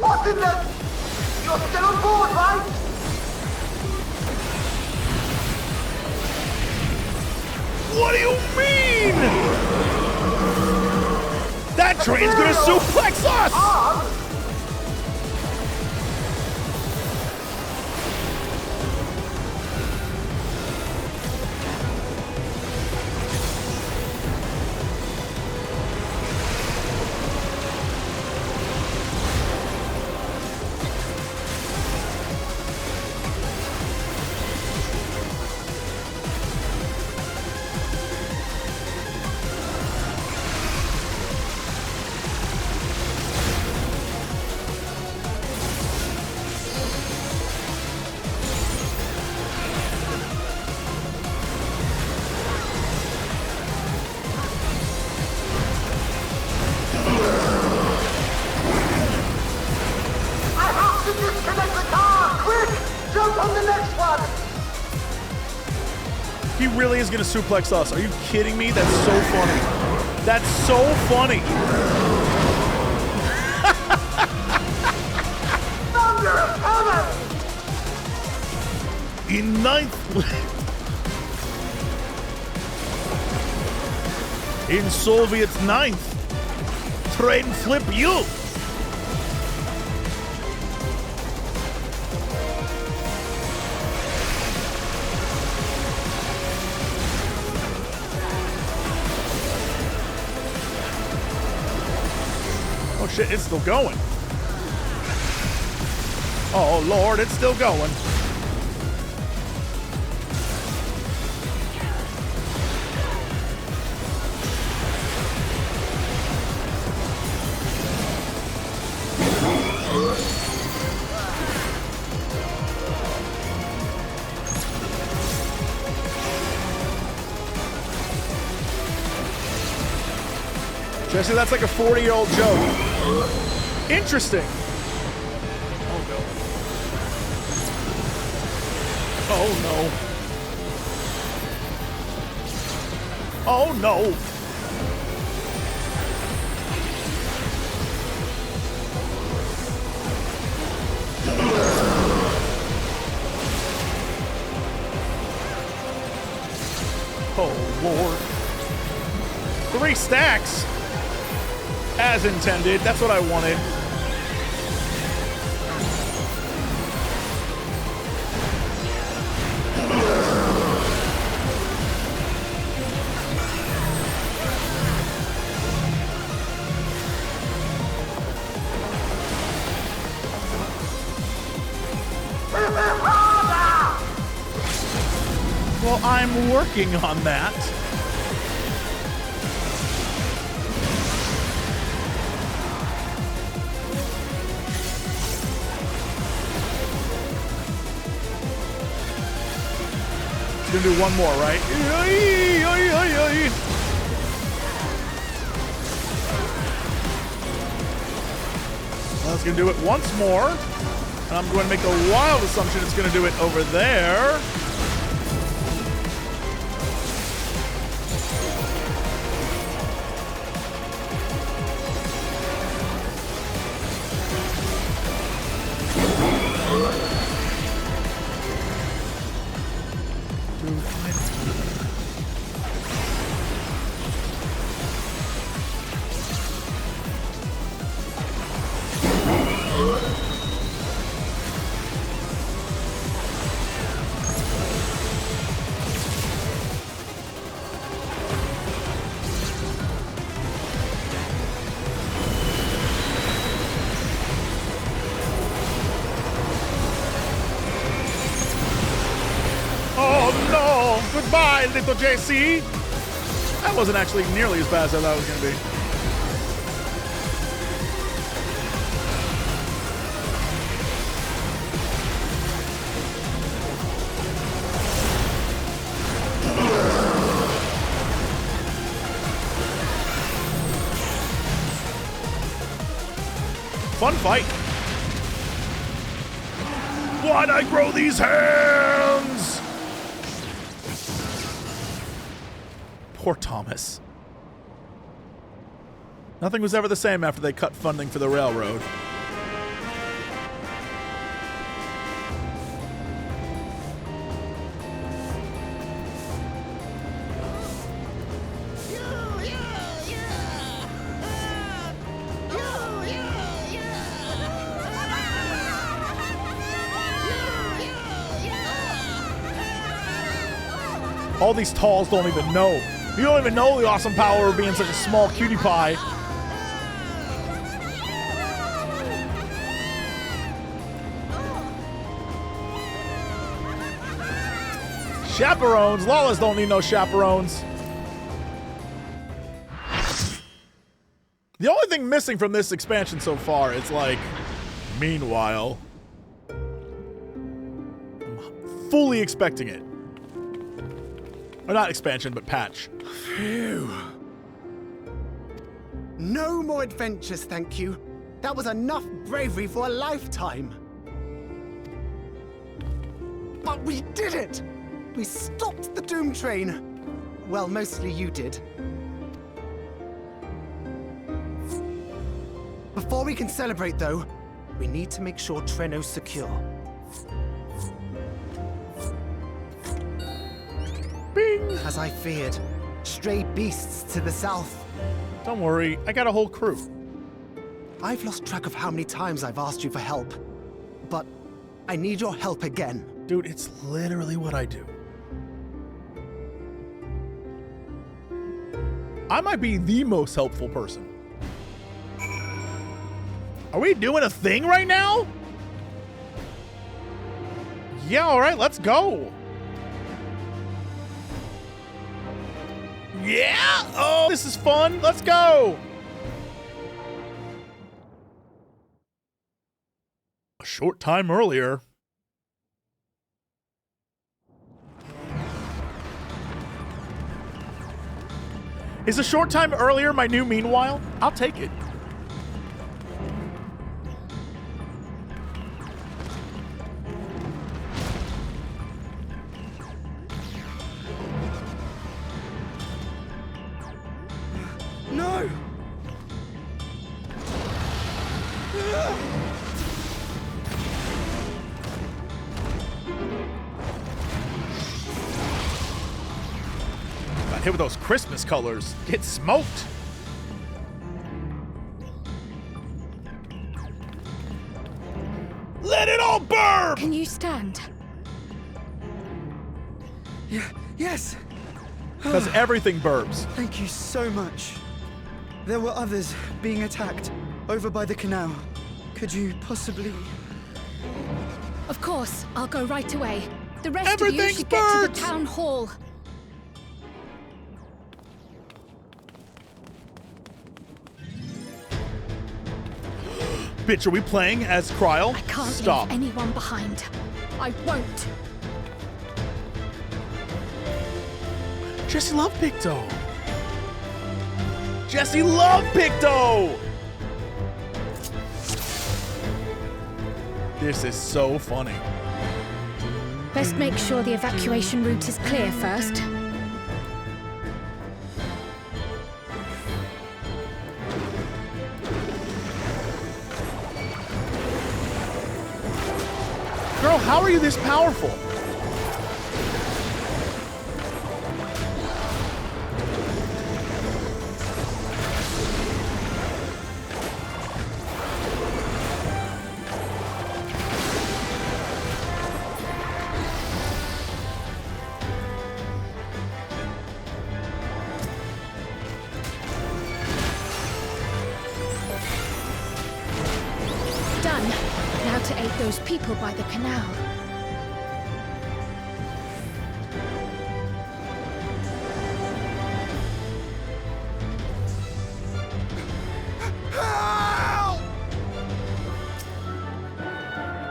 What's in the... You're still on board, right? What do you mean? That train's gonna suplex us! He really is gonna suplex us. Are you kidding me? That's so funny. That's so funny. Thunder is coming! In 9th... In Soviet 9th. Train flip you. shit, it's still going. Oh, Lord, it's still going. Jesse, that's like a 40-year-old joke. Interesting. Oh, no. Oh, no. Oh, no. Oh, Lord. 3 stacks. As intended. That's what I wanted. Well, I'm working on that. Gonna do one more, right? I was gonna do it once more. And I'm going to make a wild assumption it's gonna do it over there. Goodbye, little JC. That wasn't actually nearly as bad as I thought it was going to be. Fun fight. Why'd I grow these hands? Poor Thomas. Nothing was ever the same after they cut funding for the railroad. All these talls don't even know. You don't even know the awesome power of being such a small cutie pie. Chaperones. Lawless don't need no chaperones. The only thing missing from this expansion so far is like, meanwhile. I'm fully expecting it. Or not expansion, but patch. Phew. No more adventures, thank you. That was enough bravery for a lifetime. But we did it! We stopped the Doom Train. Well, mostly you did. Before we can celebrate, though, we need to make sure Treno's secure. Bing! As I feared, stray beasts to the south. Don't worry, I got a whole crew. I've lost track of how many times I've asked you for help, but I need your help again. Dude, it's literally what I do. I might be the most helpful person. Are we doing a thing right now? Yeah, all right, let's go. Yeah! Oh, this is fun. Let's go. A short time earlier. Is a short time earlier my new meanwhile? I'll take it. No! Got hit with those Christmas colors. Get smoked. Let it all burn! Can you stand? Yeah, yes! Because everything burbs. Thank you so much. There were others being attacked over by the canal. Could you possibly... Of course, I'll go right away. The rest of you Everything's should get to the birds! town hall. Bitch, are we playing as Cryle? I can't Stop. leave anyone behind. I won't. Jesse love Picto. Jesse love Picto. This is so funny. Best make sure the evacuation route is clear first. Girl, how are you this powerful? Done. Now to aid those people by the canal.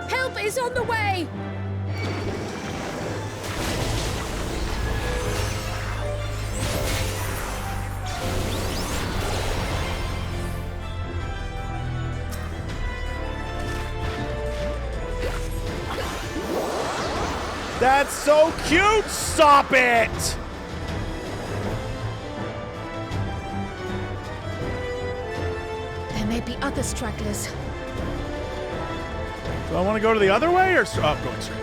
Help is on the way! That's so cute! Stop it! There may be other stragglers. Do I want to go to the other way or going straight?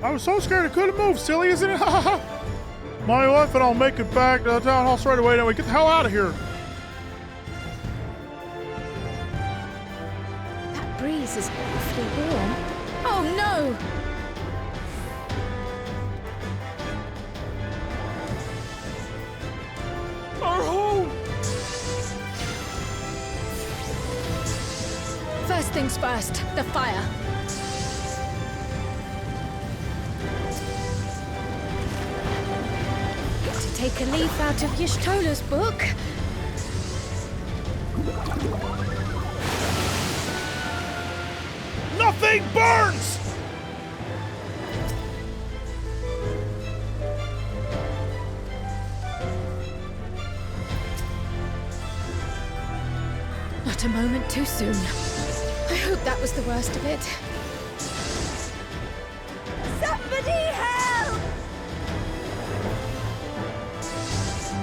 I was so scared I couldn't move, silly, isn't it? My wife and I'll make it back to the town hall straight away, then we get the hell out of here. That breeze is awfully warm. Oh no! Our home! First things first, the fire. To take a leaf out of Y'shtola's book. thing burns! Not a moment too soon. I hope that was the worst of it. Somebody help!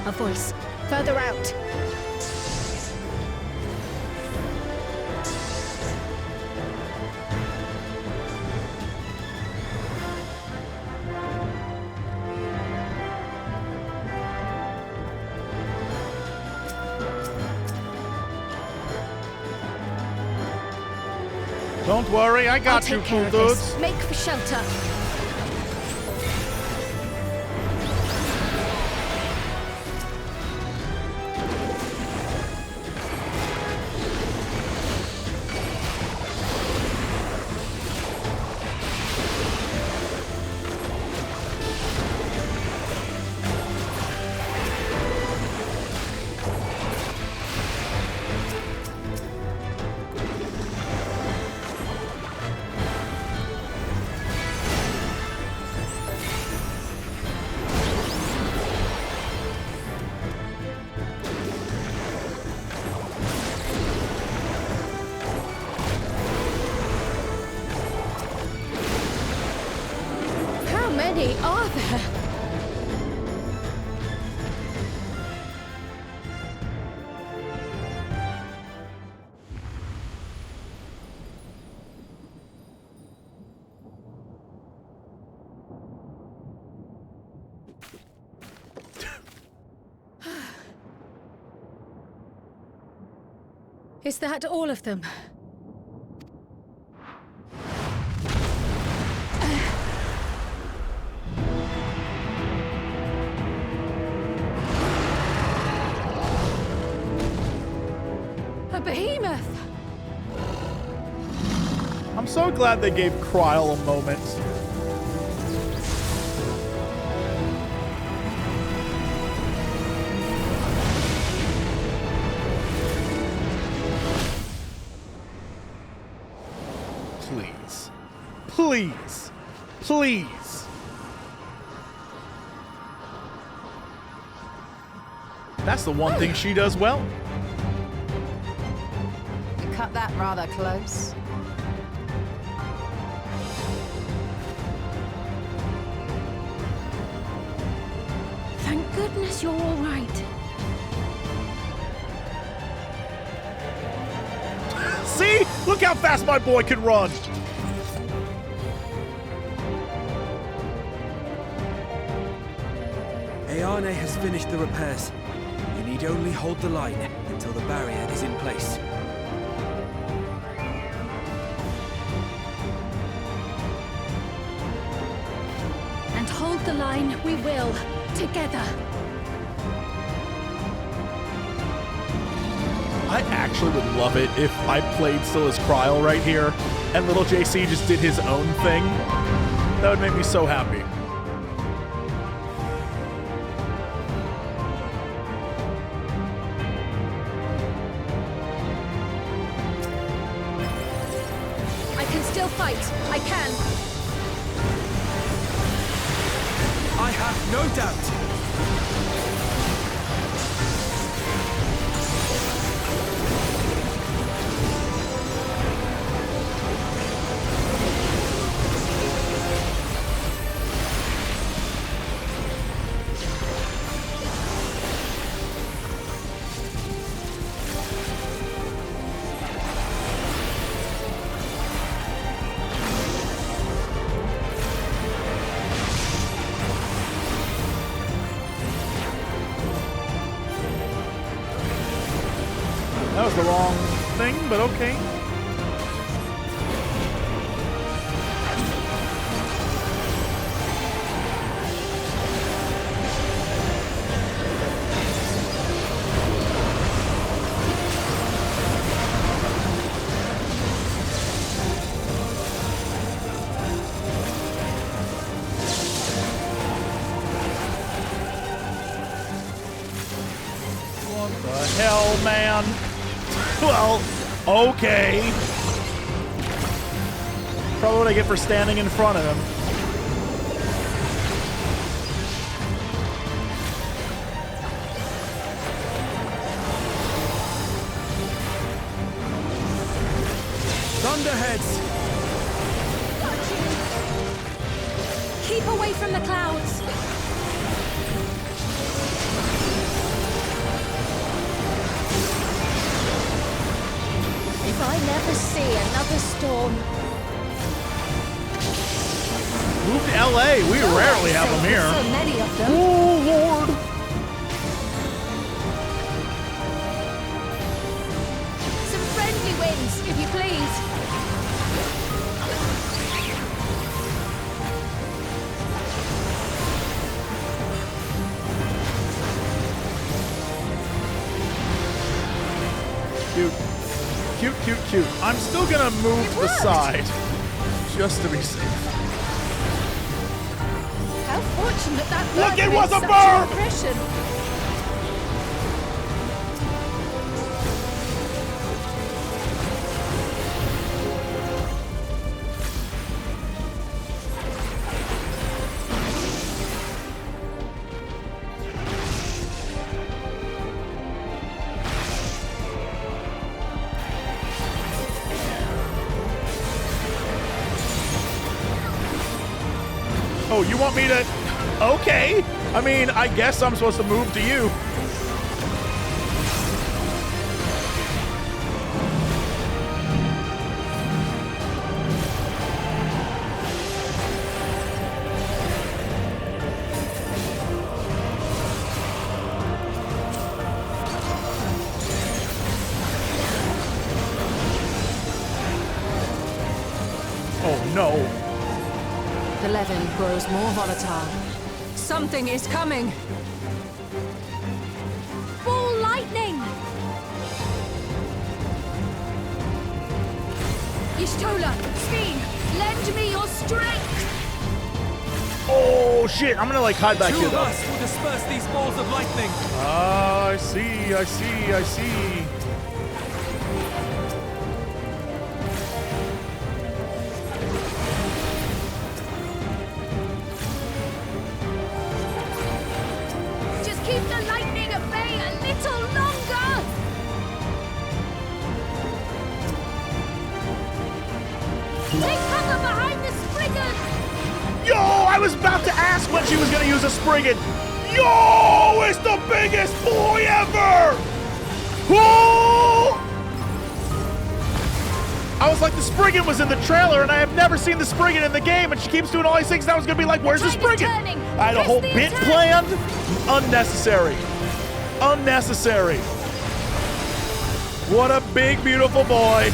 A voice. Further out. Don't worry, I got you, cool dudes. Make for shelter. Are there? Is that all of them? Behemoth! I'm so glad they gave Cryle a moment. Please. Please. Please. That's the one thing she does well. Cut that rather close. Thank goodness you're all right. See? Look how fast my boy can run! Ayane has finished the repairs. You need only hold the line until the barrier is in place. And hold the line we will, together. I actually would love it if I played still as Cryle right here, and little JC just did his own thing. That would make me so happy. I can still fight. I can. I have no doubt. That was the wrong thing, but okay. What the hell, man? Well, okay. probably what I get for standing in front of him. Thunderheads! Keep away from the clouds. If I never see another storm. Move to LA. We rarely have them here. So many of them. Oh, Lord. Some friendly winds, if you please. Cute. Cute, cute, cute. I'm still gonna move to the side. Just to be safe. How fortunate that Look, bird it was made a such bird! an impression. Oh, you want me to... Okay. I mean, I guess I'm supposed to move to you. Oh, no. The Levin grows more volatile. Something is coming! Ball lightning! Y'shtola, Sphene, lend me your strength! Oh, shit. I'm gonna, like, hide back here, Two of though. us will disperse these balls of lightning! Ah, I see, I see, I see. Just keep the lightning at bay a little longer! Take cover behind the Spriggan! Yo, I was about to ask when she was gonna use a Spriggan. Yo, it's the biggest boy ever! Whoa! I was like, the Spriggan was in the trailer, and I have never seen the Spriggan in the game, and she keeps doing all these things, and I was gonna be like, where's the Spriggan? I had a whole bit planned. Unnecessary. Unnecessary. What a big, beautiful boy.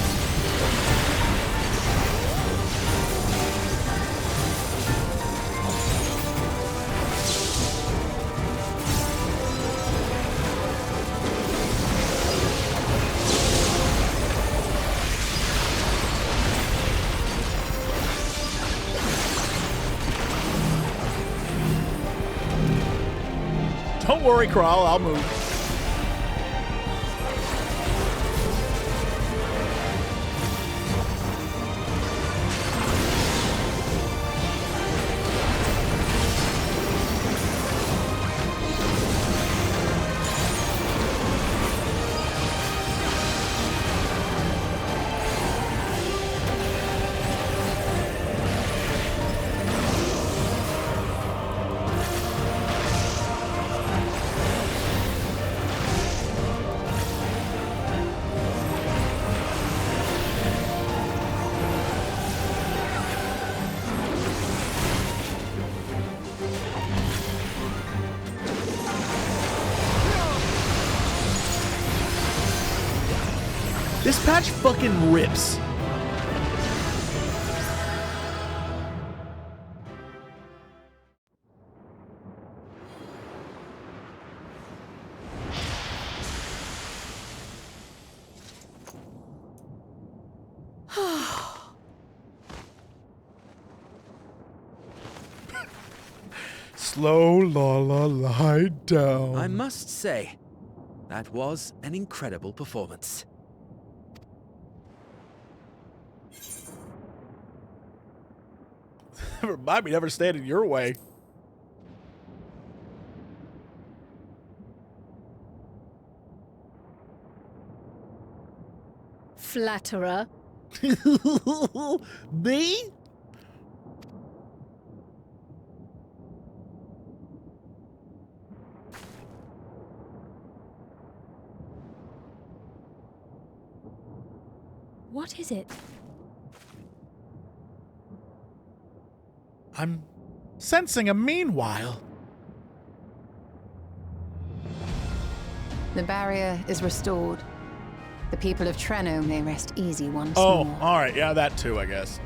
Don't worry, Kral, I'll move. This patch fucking rips. Slow, lie down. I must say, that was an incredible performance. Remind me never stand in your way. Flatterer. Me? What is it? I'm sensing a meanwhile. The barrier is restored. The people of Treno may rest easy once Oh, more. all right. Yeah, that too, I guess.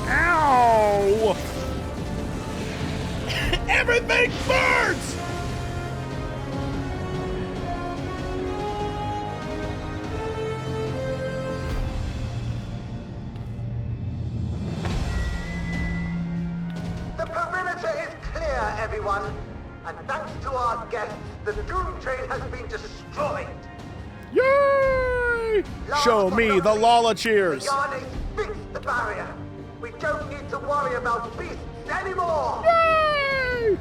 Ow! Everything burns! The perimeter is clear, everyone. And thanks to our guests, the Doom Train has been destroyed. Yay! Show me the Lala cheers. Yarnes fixed the barrier. We don't need to worry about beasts anymore. Yay!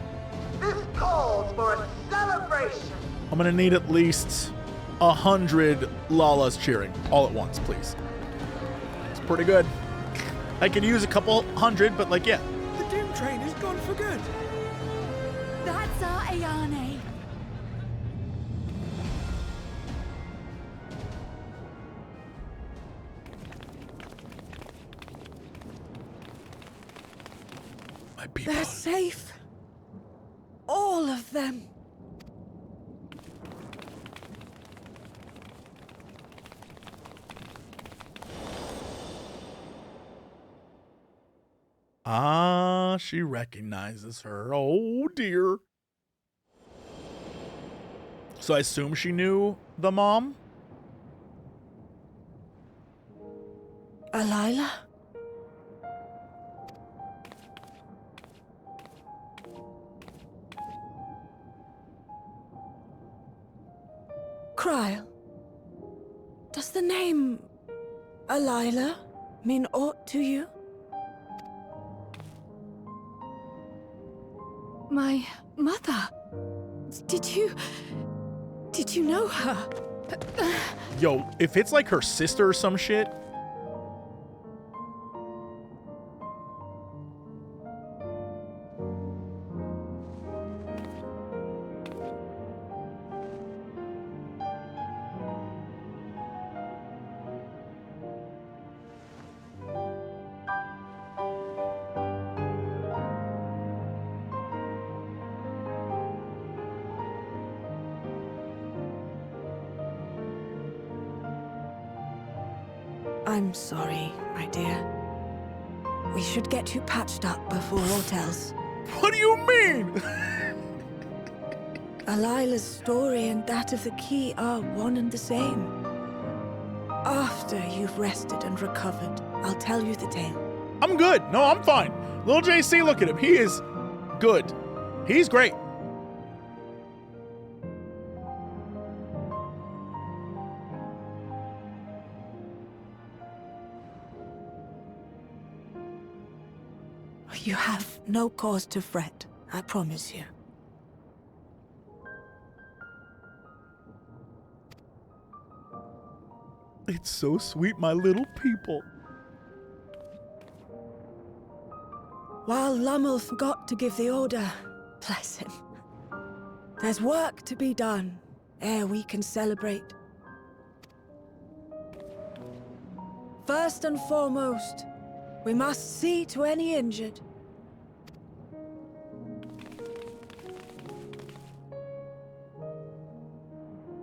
This calls for a celebration. I'm gonna need at least 100 Lalas cheering all at once, please. It's pretty good. I could use a couple hundred, but like, yeah. The Doom Train is gone for good. That's our Ayane. My people. They're safe. All of them. Ah, she recognizes her. Oh, dear. So I assume she knew the mom? Alila? Cryle, does the name Alila mean aught to you? My mother. Did you know her? Yo, if it's like her sister or some shit. I'm sorry, my dear. We should get you patched up before aught else. What do you mean? Alila's story and that of the key are one and the same. After you've rested and recovered, I'll tell you the tale. I'm good. No, I'm fine. Little JC, look at him. He is good. He's great. You have no cause to fret, I promise you. It's so sweet, my little people. While Lummel forgot to give the order, bless him. There's work to be done ere we can celebrate. First and foremost, we must see to any injured.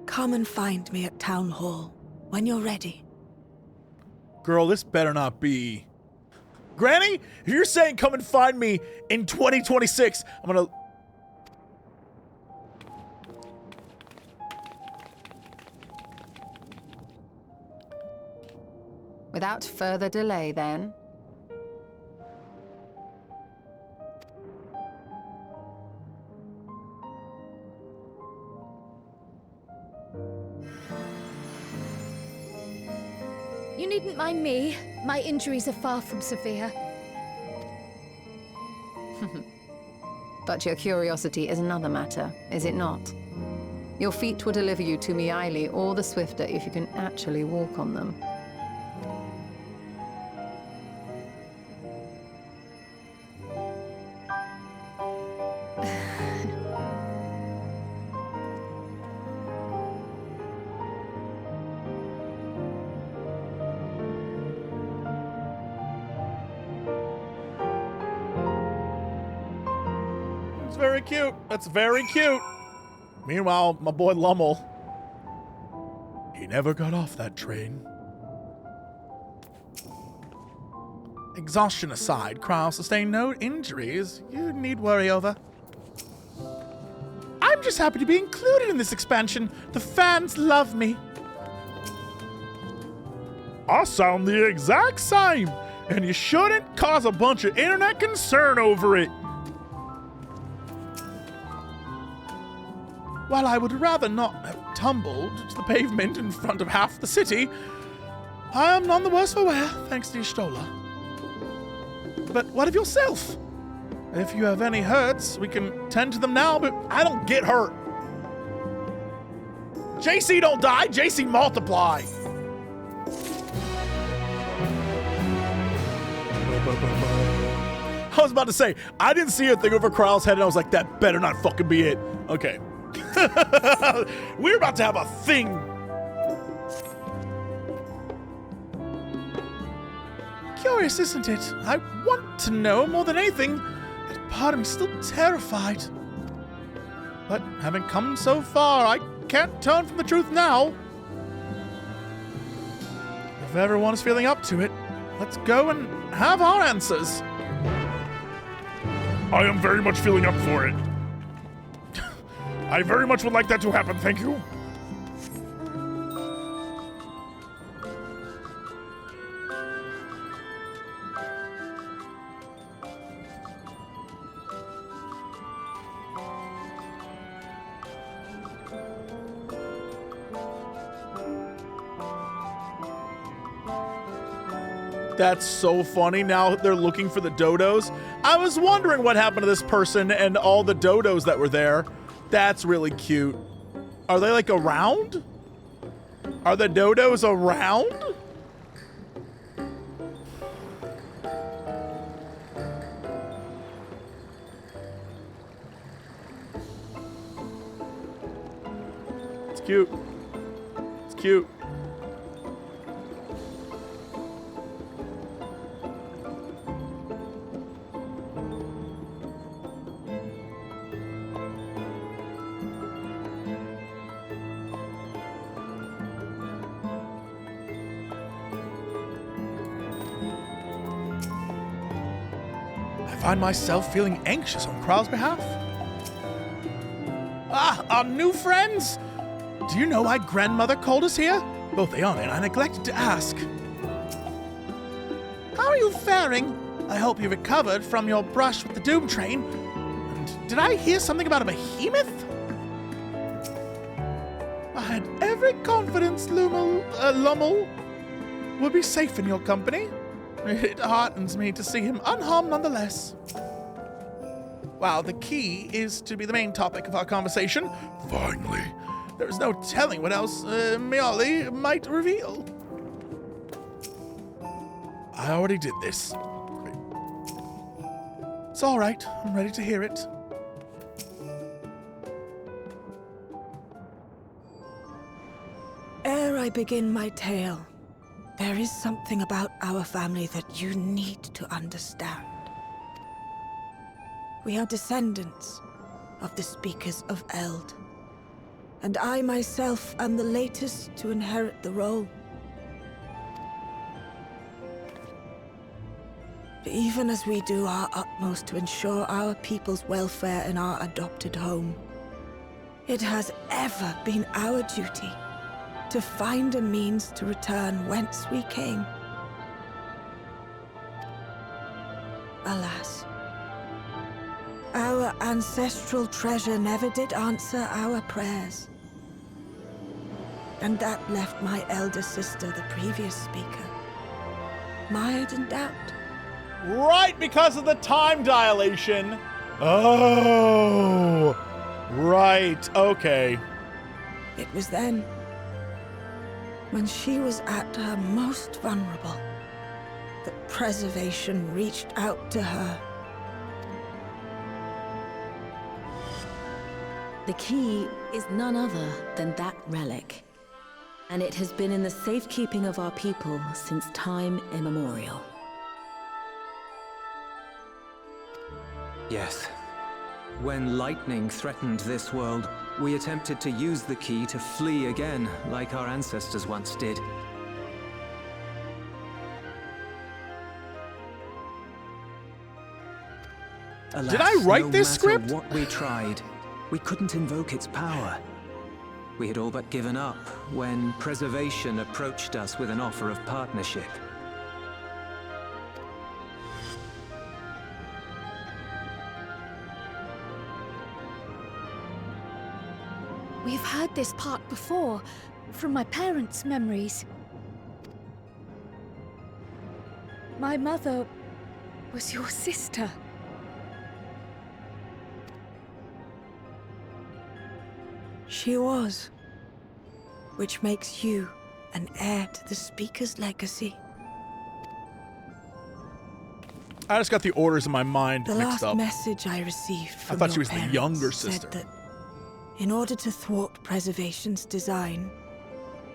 Come and find me at Town Hall when you're ready. Girl, this better not be... Granny, if you're saying come and find me in 2026, I'm gonna... Without further delay, then. You needn't mind me. My injuries are far from severe. But your curiosity is another matter, is it not? Your feet will deliver you to Miaili all the swifter if you can actually walk on them. It's very cute. That's very cute. Meanwhile, my boy Lummel, he never got off that train. Exhaustion aside, Kryle sustained no injuries you need worry over. I'm just happy to be included in this expansion. The fans love me. I sound the exact same, and you shouldn't cause a bunch of internet concern over it. While I would rather not have tumbled to the pavement in front of half the city, I am none the worse for wear, thanks to Y'shtola. But what of yourself? If you have any hurts, we can tend to them now, but I don't get hurt. JC don't die, JC multiply. I was about to say, I didn't see a thing over Kryle's head, and I was like, that better not fucking be it. Okay. We're about to have a thing. Curious, isn't it? I want to know more than anything, but part of me's still terrified. But having come so far, I can't turn from the truth now. If everyone is feeling up to it, let's go and have our answers. I am very much feeling up for it. I very much would like that to happen, thank you. That's so funny. Now they're looking for the dodos. I was wondering what happened to this person and all the dodos that were there. That's really cute. Are they like around? Are the dodos around? It's cute. It's cute. I find myself feeling anxious on Kryle's behalf. Ah, our new friends! Do you know why grandmother called us here? Both Ayana and I neglected to ask. How are you faring? I hope you recovered from your brush with the Doom Train. And did I hear something about a behemoth? I had every confidence Lummel would be safe in your company. It heartens me to see him unharmed nonetheless. While the key is to be the main topic of our conversation, finally, there is no telling what else Miaili might reveal. I already did this. It's all right. I'm ready to hear it. Ere I begin my tale, there is something about our family that you need to understand. We are descendants of the Speakers of Eld, and I myself am the latest to inherit the role. Even as we do our utmost to ensure our people's welfare in our adopted home, it has ever been our duty to find a means to return whence we came. Alas, our ancestral treasure never did answer our prayers. And that left my elder sister, the previous speaker, mired in doubt. Right, because of the time dilation. Oh, right, okay. It was then, when she was at her most vulnerable, that preservation reached out to her. The key is none other than that relic, and it has been in the safekeeping of our people since time immemorial. Yes. When lightning threatened this world, we attempted to use the key to flee again, like our ancestors once did. Alas, did I write this no matter script? What we tried, we couldn't invoke its power. We had all but given up when Preservation approached us with an offer of partnership. We've heard this part before, from my parents' memories. My mother was your sister. She was, which makes you an heir to the Speaker's legacy. I just got the orders in my mind The mixed last up. message I received from I thought your she was the parents younger said sister. that in order to thwart Preservation's design,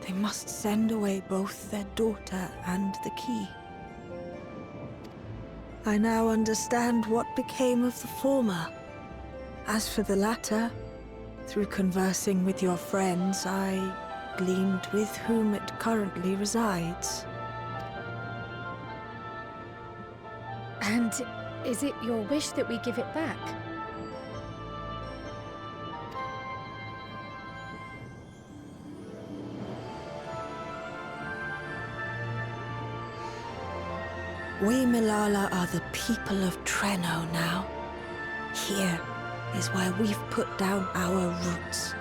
they must send away both their daughter and the key. I now understand what became of the former. As for the latter, through conversing with your friends, I gleaned with whom it currently resides. And is it your wish that we give it back? We Milala are the people of Treno now. Here is where we've put down our roots.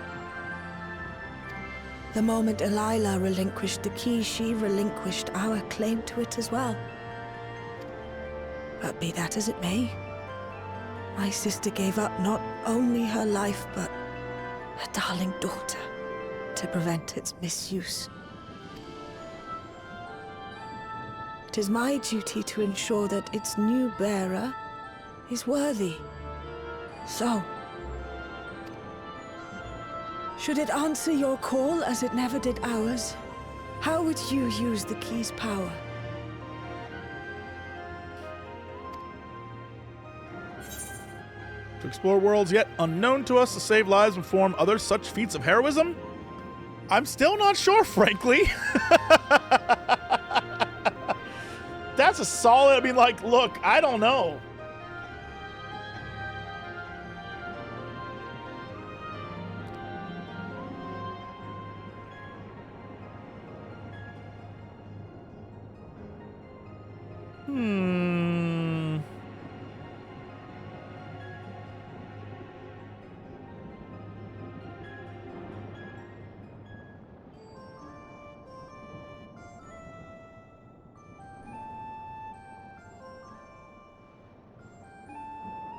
The moment Elila relinquished the key, she relinquished our claim to it as well. But be that as it may, my sister gave up not only her life, but her darling daughter, to prevent its misuse. It is my duty to ensure that its new bearer is worthy. So, should it answer your call as it never did ours, how would you use the key's power? To explore worlds yet unknown to us, to save lives and perform other such feats of heroism? I'm still not sure, frankly. That's a solid, I mean, like, look, I don't know.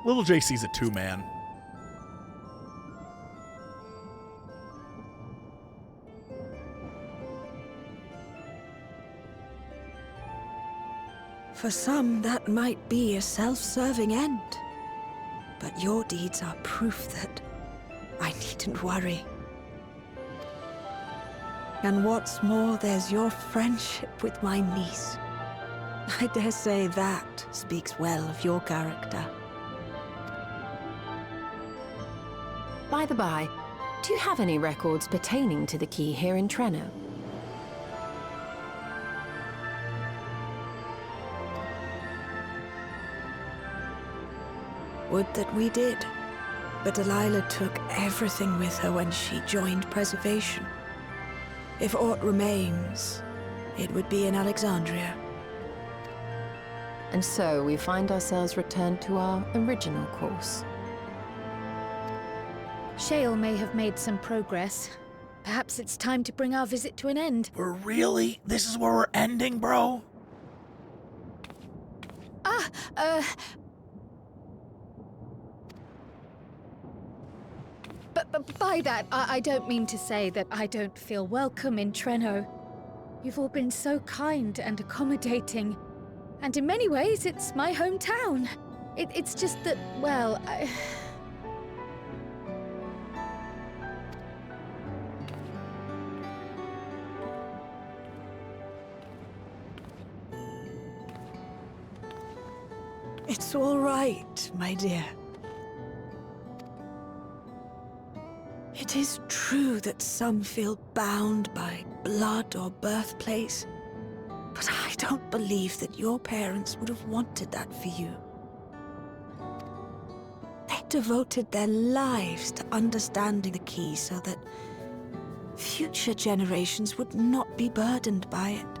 Little JC's a two-man. For some, that might be a self-serving end. But your deeds are proof that I needn't worry. And what's more, there's your friendship with my niece. I dare say that speaks well of your character. By the by, do you have any records pertaining to the key here in Treno? Would that we did. But Delilah took everything with her when she joined Preservation. If aught remains, it would be in Alexandria. And so we find ourselves returned to our original course. Shale may have made some progress, Perhaps it's time to bring our visit to an end. Really? This is where we're ending, bro? But by that, I don't mean to say that I don't feel welcome in Treno. You've all been so kind and accommodating. And in many ways, it's my hometown. It's just that, well, It's all right, my dear. It is true that some feel bound by blood or birthplace, but I don't believe that your parents would have wanted that for you. They devoted their lives to understanding the key so that future generations would not be burdened by it.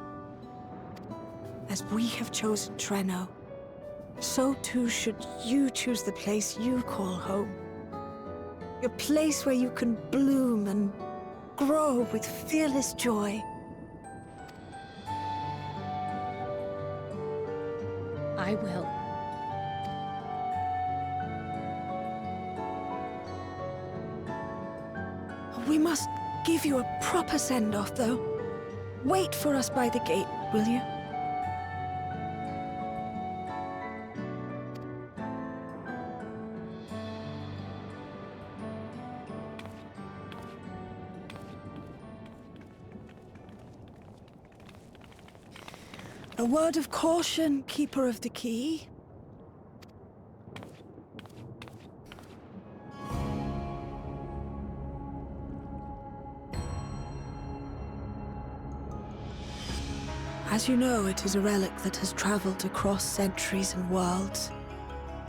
As we have chosen Treno, so too should you choose the place you call home. A place where you can bloom and grow with fearless joy. I will. We must give you a proper send-off, though. Wait for us by the gate, will you? A word of caution, Keeper of the Key. As you know, it is a relic that has traveled across centuries and worlds,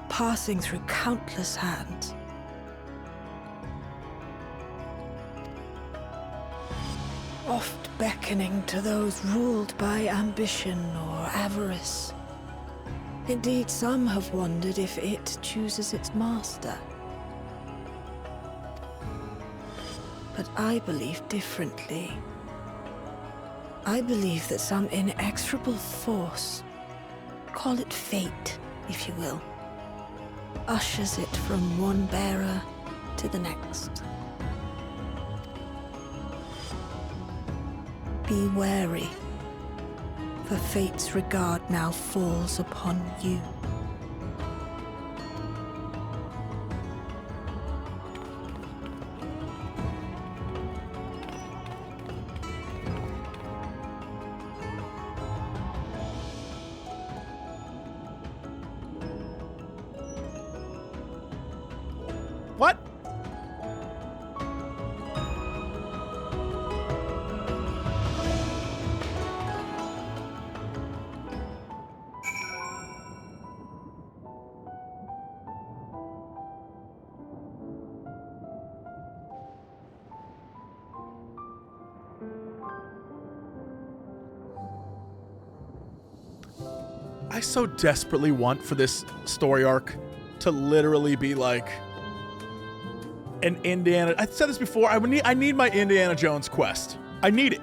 passing through countless hands. Oft beckoning to those ruled by ambition or avarice. Indeed, some have wondered if it chooses its master. But I believe differently. I believe that some inexorable force, call it fate, if you will, ushers it from one bearer to the next. Be wary, for fate's regard now falls upon you. What? I so desperately want for this story arc to literally be like an Indiana. I said this before. I need my Indiana Jones quest. I need it.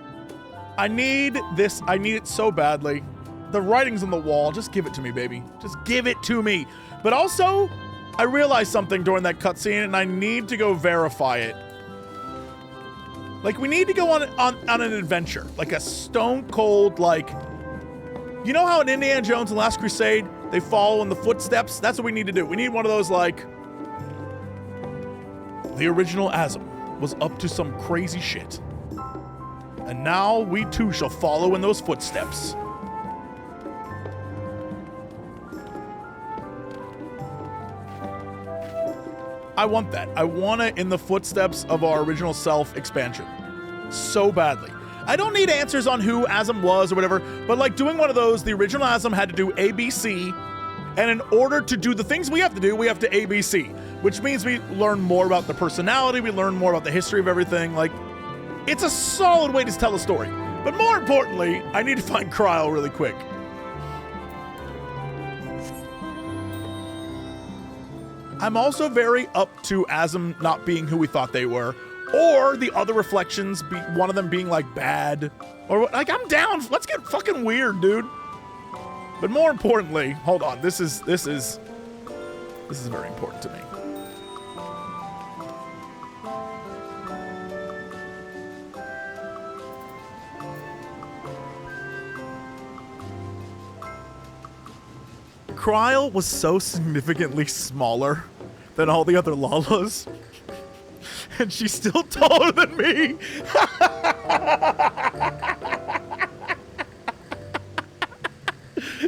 I need this. I need it so badly. The writing's on the wall. Just give it to me, baby. Just give it to me. But also, I realized something during that cutscene, and I need to go verify it. Like, we need to go on an adventure, like a stone cold, like, you know how in Indiana Jones and Last Crusade they follow in the footsteps? That's what we need to do. We need one of those, like, the original Asm was up to some crazy shit. And now we too shall follow in those footsteps. I want that. I want it in the footsteps of our original self expansion. So badly. I don't need answers on who Asm was or whatever, but like doing one of those, the original Asm had to do ABC, and in order to do the things we have to do, we have to ABC, which means we learn more about the personality, we learn more about the history of everything. Like, it's a solid way to tell a story. But more importantly, I need to find Cryle really quick. I'm also very up to Asm not being who we thought they were, Or the other reflections, one of them being like bad. Or like, I'm down. Let's get fucking weird, dude. But more importantly, hold on. This is very important to me. Cryle was so significantly smaller than all the other Lalas. And she's still taller than me.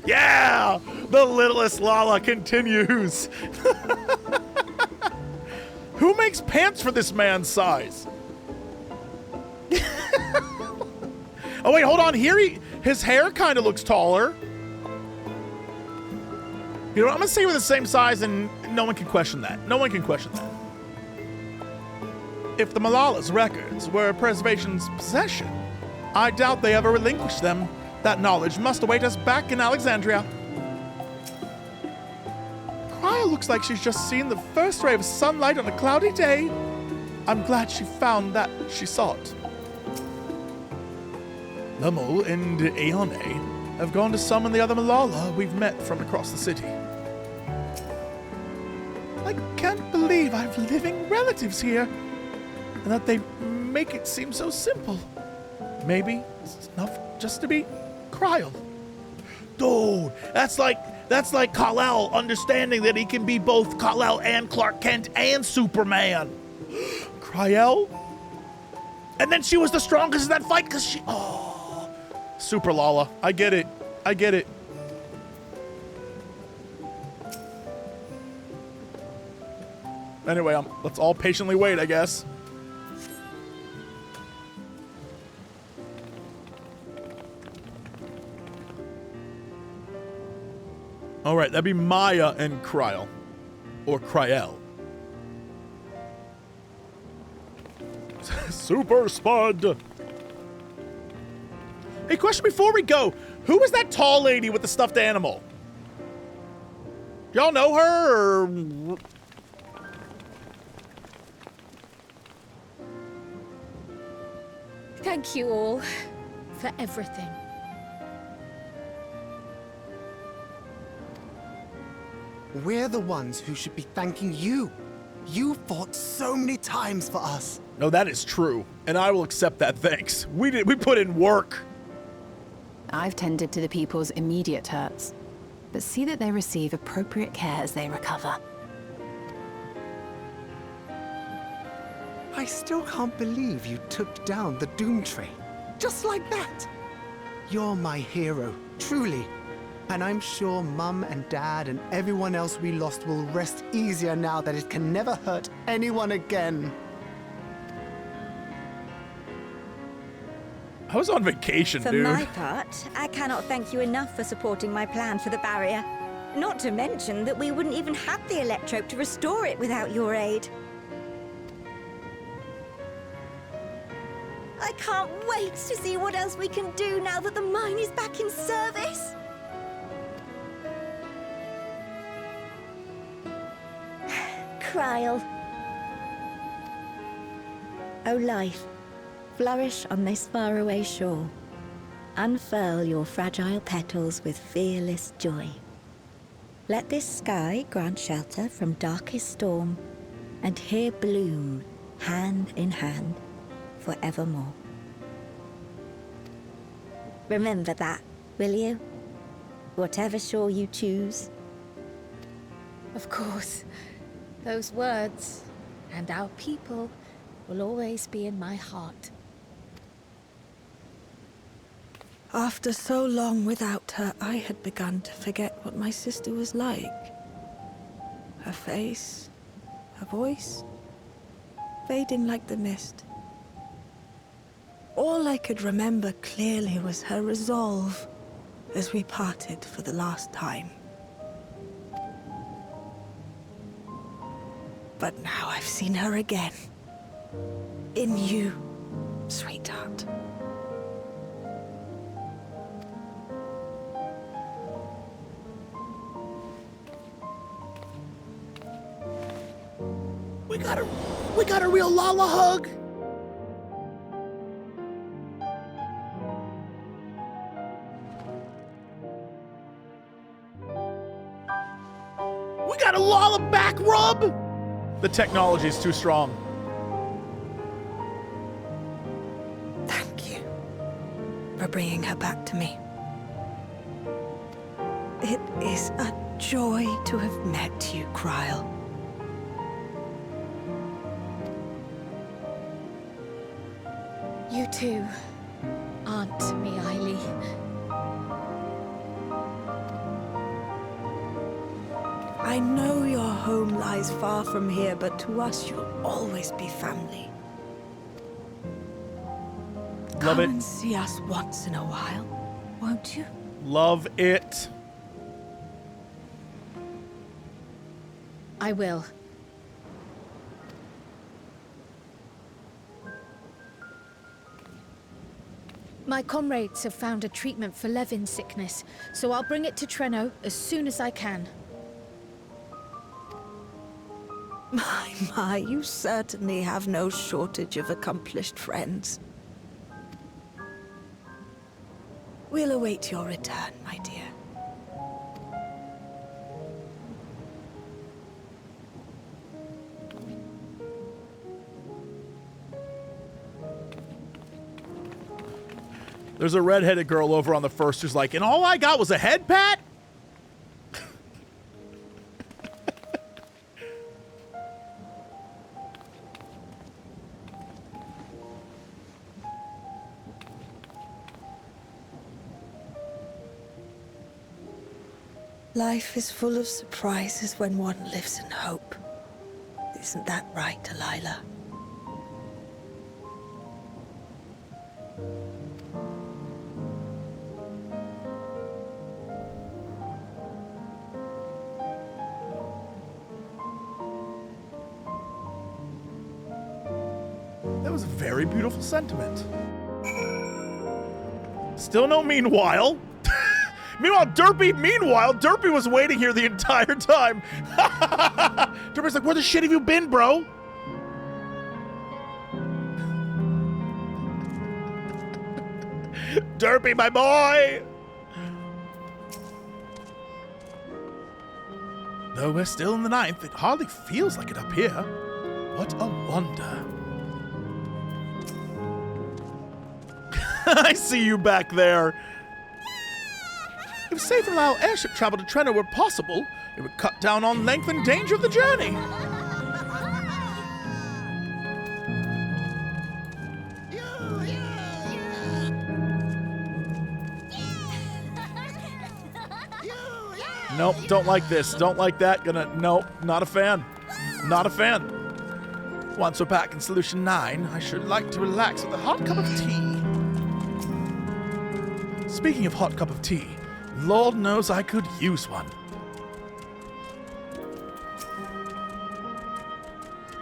Yeah! The littlest Lala continues. Who makes pants for this man's size? Oh wait, hold on. Here his hair kind of looks taller. You know what? I'm gonna say we're the same size and no one can question that. No one can question that. If the Malala's records were Preservation's possession, I doubt they ever relinquished them. That knowledge must await us back in Alexandria. Cryo looks like she's just seen the first ray of sunlight on a cloudy day. I'm glad she found that she saw it. Lummel and Aeone have gone to summon the other Malala we've met from across the city. I can't believe I've living relatives here, and that they make it seem so simple. Maybe it's enough just to be Cryle. Dude, that's like Kal-El understanding that he can be both Kal-El and Clark Kent and Superman. Cryle? And then she was the strongest in that fight because she... Oh, Super Lala. I get it. I get it. Anyway, let's all patiently wait, I guess. All right, that'd be Maya and Cryle. Or Cryel. Super Spud. Hey, question before we go. Who was that tall lady with the stuffed animal? Y'all know her, or... Thank you all for everything. We're the ones who should be thanking you. You fought so many times for us. No, that is true, and I will accept that thanks. We put in work. I've tended to the people's immediate hurts, but see that they receive appropriate care as they recover. I still can't believe you took down the Dawntrail. Just like that. You're my hero, truly. And I'm sure Mum and Dad and everyone else we lost will rest easier now that it can never hurt anyone again. I was on vacation, For dude. my part, I cannot thank you enough for supporting my plan for the barrier. Not to mention that we wouldn't even have the electrope to restore it without your aid. I can't wait to see what else we can do now that the mine is back in service. Cryle. O life, flourish on this faraway shore. Unfurl your fragile petals with fearless joy. Let this sky grant shelter from darkest storm, and here bloom, hand in hand, forevermore. Remember that, will you? Whatever shore you choose. Of course. Those words and our people will always be in my heart. After so long without her, I had begun to forget what my sister was like. Her face, her voice, fading like the mist. All I could remember clearly was her resolve as we parted for the last time. But now I've seen her again. In you, sweetheart. We got a real Lala hug. koala back rub? The technology's too strong. Thank you for bringing her back to me. It is a joy to have met you, Cryle. You too, Aunt Miaili. I know your home lies far from here, but to us you'll always be family. Love Come it. and see us once in a while, won't you? Love it. I will. My comrades have found a treatment for Levin sickness, so I'll bring it to Treno as soon as I can. My, you certainly have no shortage of accomplished friends. We'll await your return, my dear. There's a redheaded girl over on the first who's like, and all I got was a head pat? Life is full of surprises when one lives in hope. Isn't that right, Delilah? That was a very beautiful sentiment. Still no meanwhile. Meanwhile, Derpy was waiting here the entire time. Derpy's like, where the shit have you been, bro? Derpy, my boy! Though we're still in the 9th, it hardly feels like it up here. What a wonder. I see you back there. If safe and allow airship travel to Treno were possible, it would cut down on length and danger of the journey. Nope, don't like this. Don't like that. Nope, not a fan. Not a fan. Once we're back in Solution 9, I should like to relax with a hot cup of tea. Speaking of hot cup of tea, Lord knows I could use one.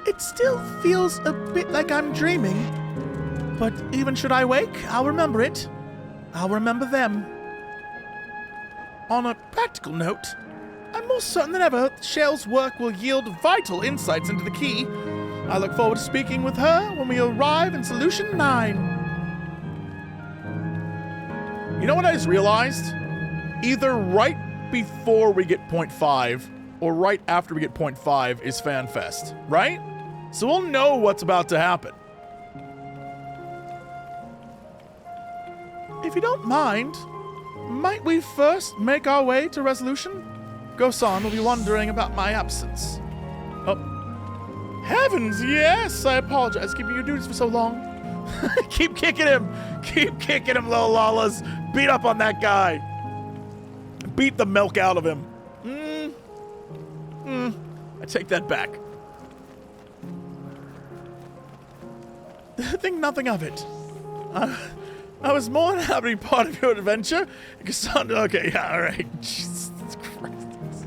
It still feels a bit like I'm dreaming, but even should I wake, I'll remember it. I'll remember them. On a practical note, I'm more certain than ever that Shale's work will yield vital insights into the key. I look forward to speaking with her when we arrive in Solution 9. You know what I just realized? Either right before we get point 5 or right after we get point 5 is FanFest, right? So we'll know what's about to happen. If you don't mind, might we first make our way to Resolution? Gosan will be wondering about my absence. Oh. Heavens, yes! I apologize keeping you duties for so long. Keep kicking him! Keep kicking him, little Lalas! Beat up on that guy! Beat the milk out of him. I take that back. Think nothing of it. I was more than happy to be part of your adventure. Cassandra, okay, yeah, alright. Jesus Christ.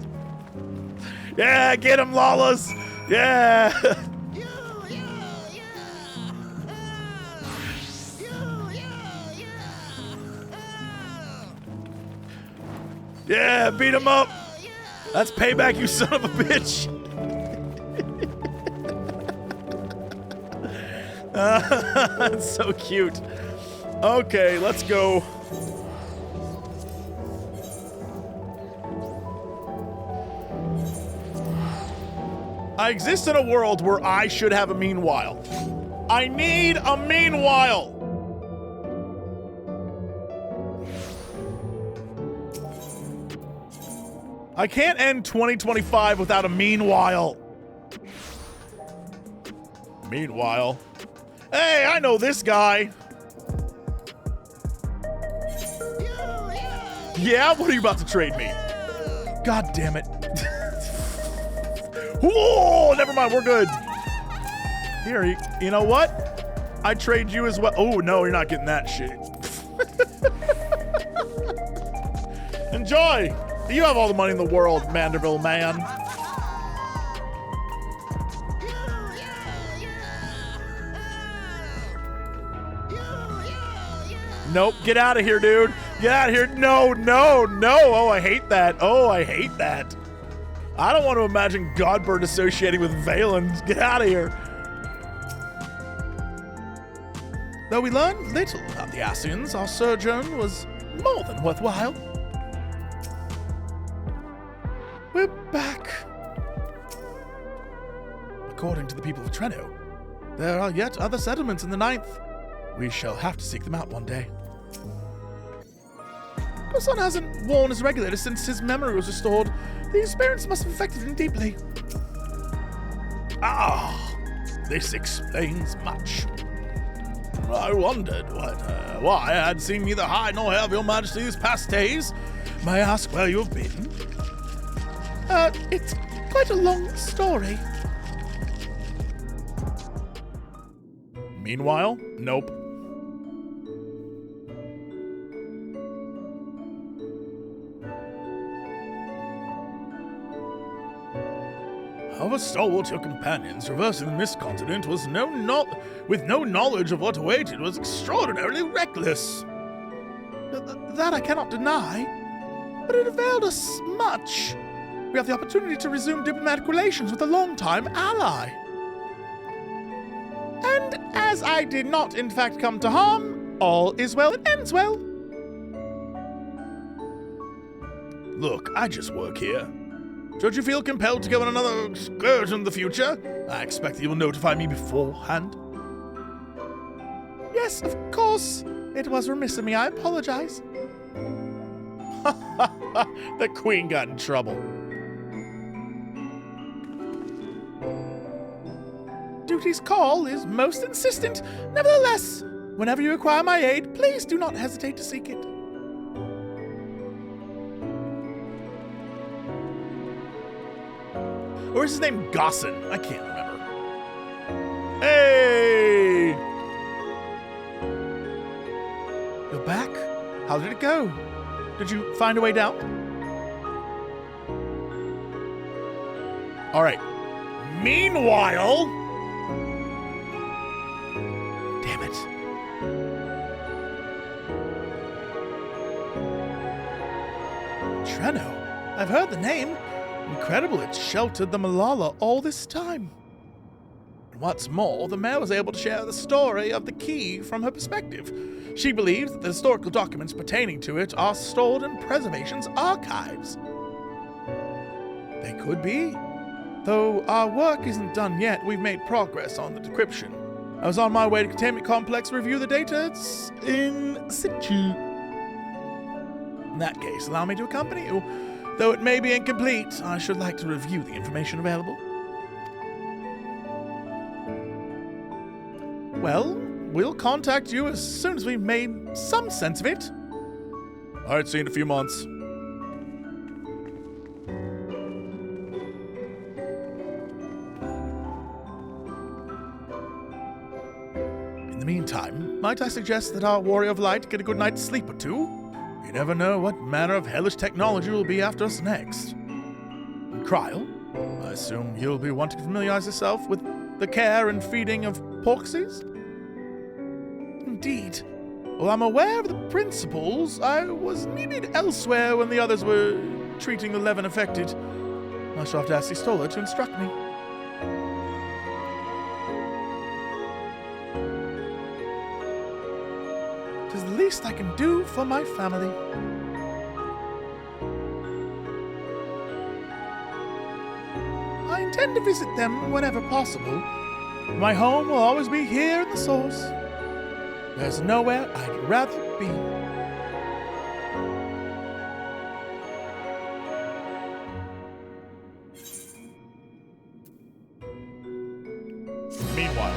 Yeah, get him, Lawless! Yeah! Yeah, beat him up! That's payback, you son of a bitch! That's so cute. Okay, let's go. I exist in a world where I should have a meanwhile. I need a meanwhile. I can't end 2025 without a meanwhile. Meanwhile. Hey, I know this guy. Yeah, what are you about to trade me? God damn it. Whoa, never mind, we're good. Here, you know what? I trade you as well. Oh, no, you're not getting that shit. Enjoy. You have all the money in the world, Manderville man. Nope, get out of here, dude. Get out of here. No, no, no. Oh, I hate that. Oh, I hate that. I don't want to imagine Godbird associating with Valens. Get out of here. Though we learned little about the Ascians, our sojourn was more than worthwhile. We're back. According to the people of Treno, there are yet other settlements in the 9th. We shall have to seek them out one day. Your son hasn't worn his regulator since his memory was restored. The experience must have affected him deeply. Ah, this explains much. I wondered why I had seen neither hide nor hair of your majesty these past days. May I ask where you have been? It's quite a long story. Meanwhile, nope. However stalwart your companions, traversing the Mist Continent with no knowledge of what awaited was extraordinarily reckless. That I cannot deny, but it availed us much. We have the opportunity to resume diplomatic relations with a longtime ally. And as I did not in fact come to harm, all is well that ends well. Look, I just work here. Should you feel compelled to go on another excursion in the future, I expect that you will notify me beforehand. Yes, of course. It was remiss of me. I apologize. The Queen got in trouble. Duty's call is most insistent. Nevertheless, whenever you require my aid, please do not hesitate to seek it. Or is his name Gossin? I can't remember. Hey! You're back? How did it go? Did you find a way down? All right. Meanwhile... Damn it. Treno. I've heard the name. Incredible it sheltered the Malala all this time. And what's more, the mayor was able to share the story of the key from her perspective. She believes that the historical documents pertaining to it are stored in Preservation's archives. They could be. Though our work isn't done yet, we've made progress on the decryption. I was on my way to Containment Complex to review the data. It's in situ. In that case, allow me to accompany you. Though it may be incomplete, I should like to review the information available. Well, we'll contact you as soon as we've made some sense of it. All right, see you in a few months. In the meantime, might I suggest that our Warrior of Light get a good night's sleep or two? You never know what manner of hellish technology will be after us next. And Cryle, I assume you'll be wanting to familiarize yourself with the care and feeding of porxies? Indeed. While I'm aware of the principles, I was needed elsewhere when the others were treating the Levin affected. I shall have to ask the Stola to instruct me. Tis the least I can do for my family. I intend to visit them whenever possible. My home will always be here in the source. There's nowhere I'd rather be. Meanwhile.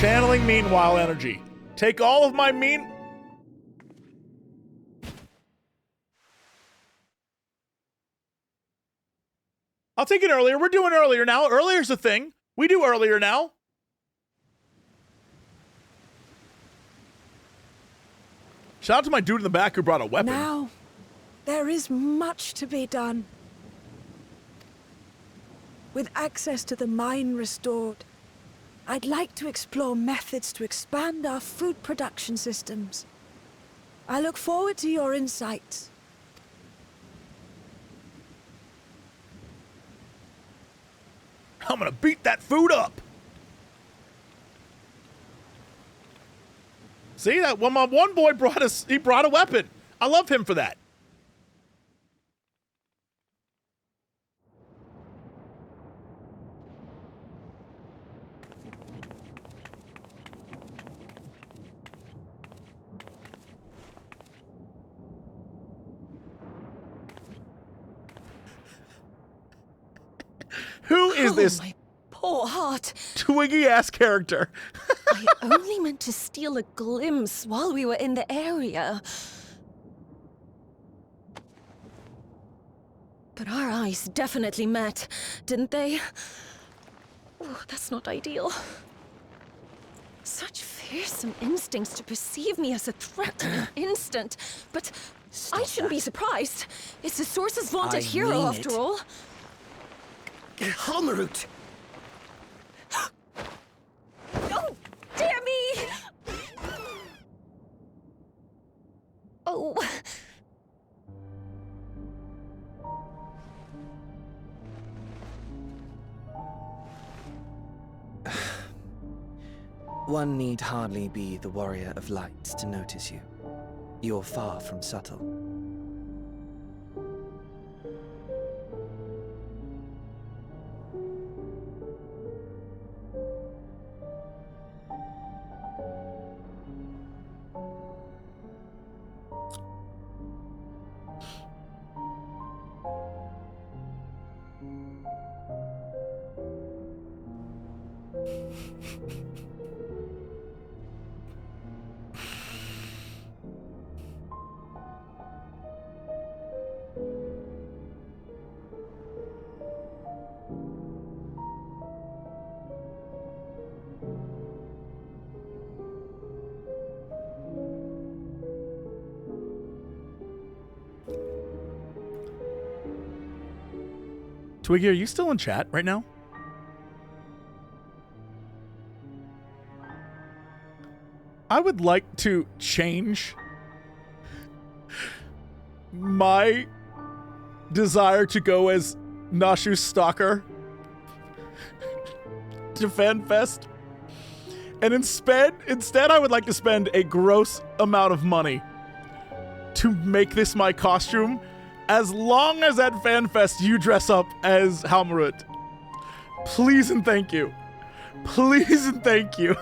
Channeling meanwhile energy. Take all of my I'll take it earlier. We're doing earlier now. Earlier's a thing. We do earlier now. Shout out to my dude in the back who brought a weapon. Now, there is much to be done. With access to the mine restored, I'd like to explore methods to expand our food production systems. I look forward to your insights. I'm gonna beat that food up. See that? Well, my one boy brought a weapon. I love him for that. Who is this? My poor heart. Twiggy-ass character. I only meant to steal a glimpse while we were in the area. But our eyes definitely met, didn't they? Oh, that's not ideal. Such fearsome instincts to perceive me as a threat in an instant. But I shouldn't be surprised. It's the Source's vaunted hero, after all. Halmerut! Oh, dear me! Oh. One need hardly be the warrior of light to notice you. You're far from subtle. Twiggy, are you still in chat right now? I would like to change my desire to go as Nashu's stalker to FanFest. And instead I would like to spend a gross amount of money to make this my costume, as long as at FanFest you dress up as Halmarut. Please and thank you. Please and thank you.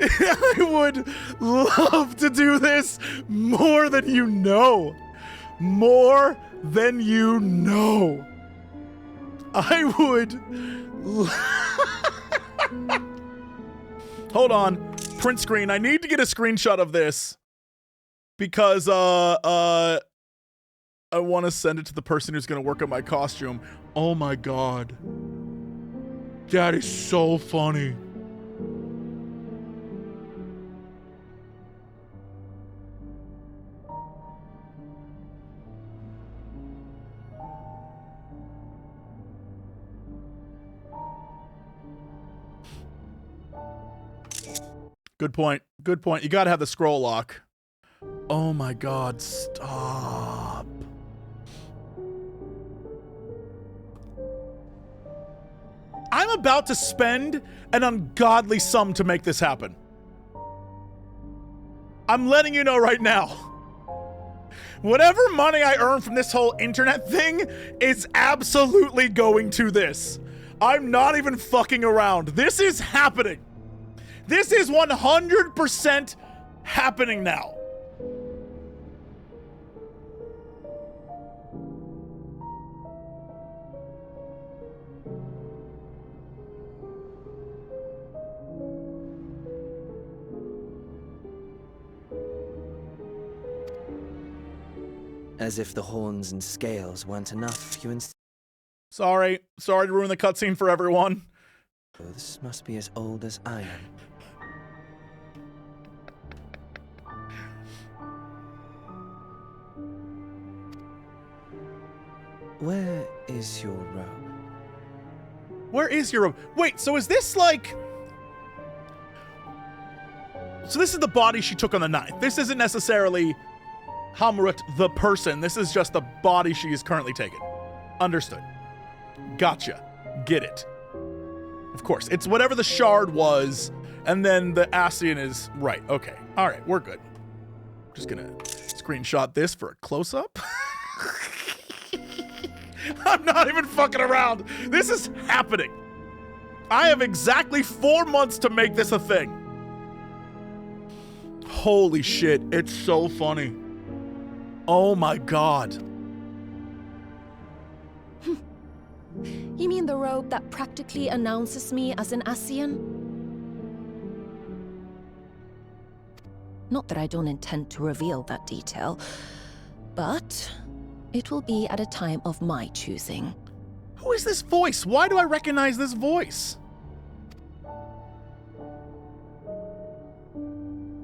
I would love to do this more than you know. More than you know. I would... Hold on. Print screen. I need to get a screenshot of this. Because, I want to send it to the person who's going to work on my costume. Oh my god. That is so funny. Good point. Good point. You gotta have the scroll lock. Oh my god, stop. I'm about to spend an ungodly sum to make this happen. I'm letting you know right now. Whatever money I earn from this whole internet thing is absolutely going to this. I'm not even fucking around. This is happening. This is 100% happening now. As if the horns and scales weren't enough, you Sorry to ruin the cutscene for everyone. Oh, this must be as old as I am. Where is your robe? Where is your robe? Wait, so is this like... So this is the body she took on the 9th. This isn't necessarily Hamurut the person. This is just the body she is currently taking. Understood. Gotcha. Get it. Of course. It's whatever the shard was, and then the Ascian is... Right. Okay. All right. We're good. Just gonna screenshot this for a close-up. I'm not even fucking around. This is happening. I have exactly 4 months to make this a thing. Holy shit. It's so funny. Oh my god. You mean the robe that practically announces me as an Ascian? Not that I don't intend to reveal that detail, but it will be at a time of my choosing. Who is this voice? Why do I recognize this voice?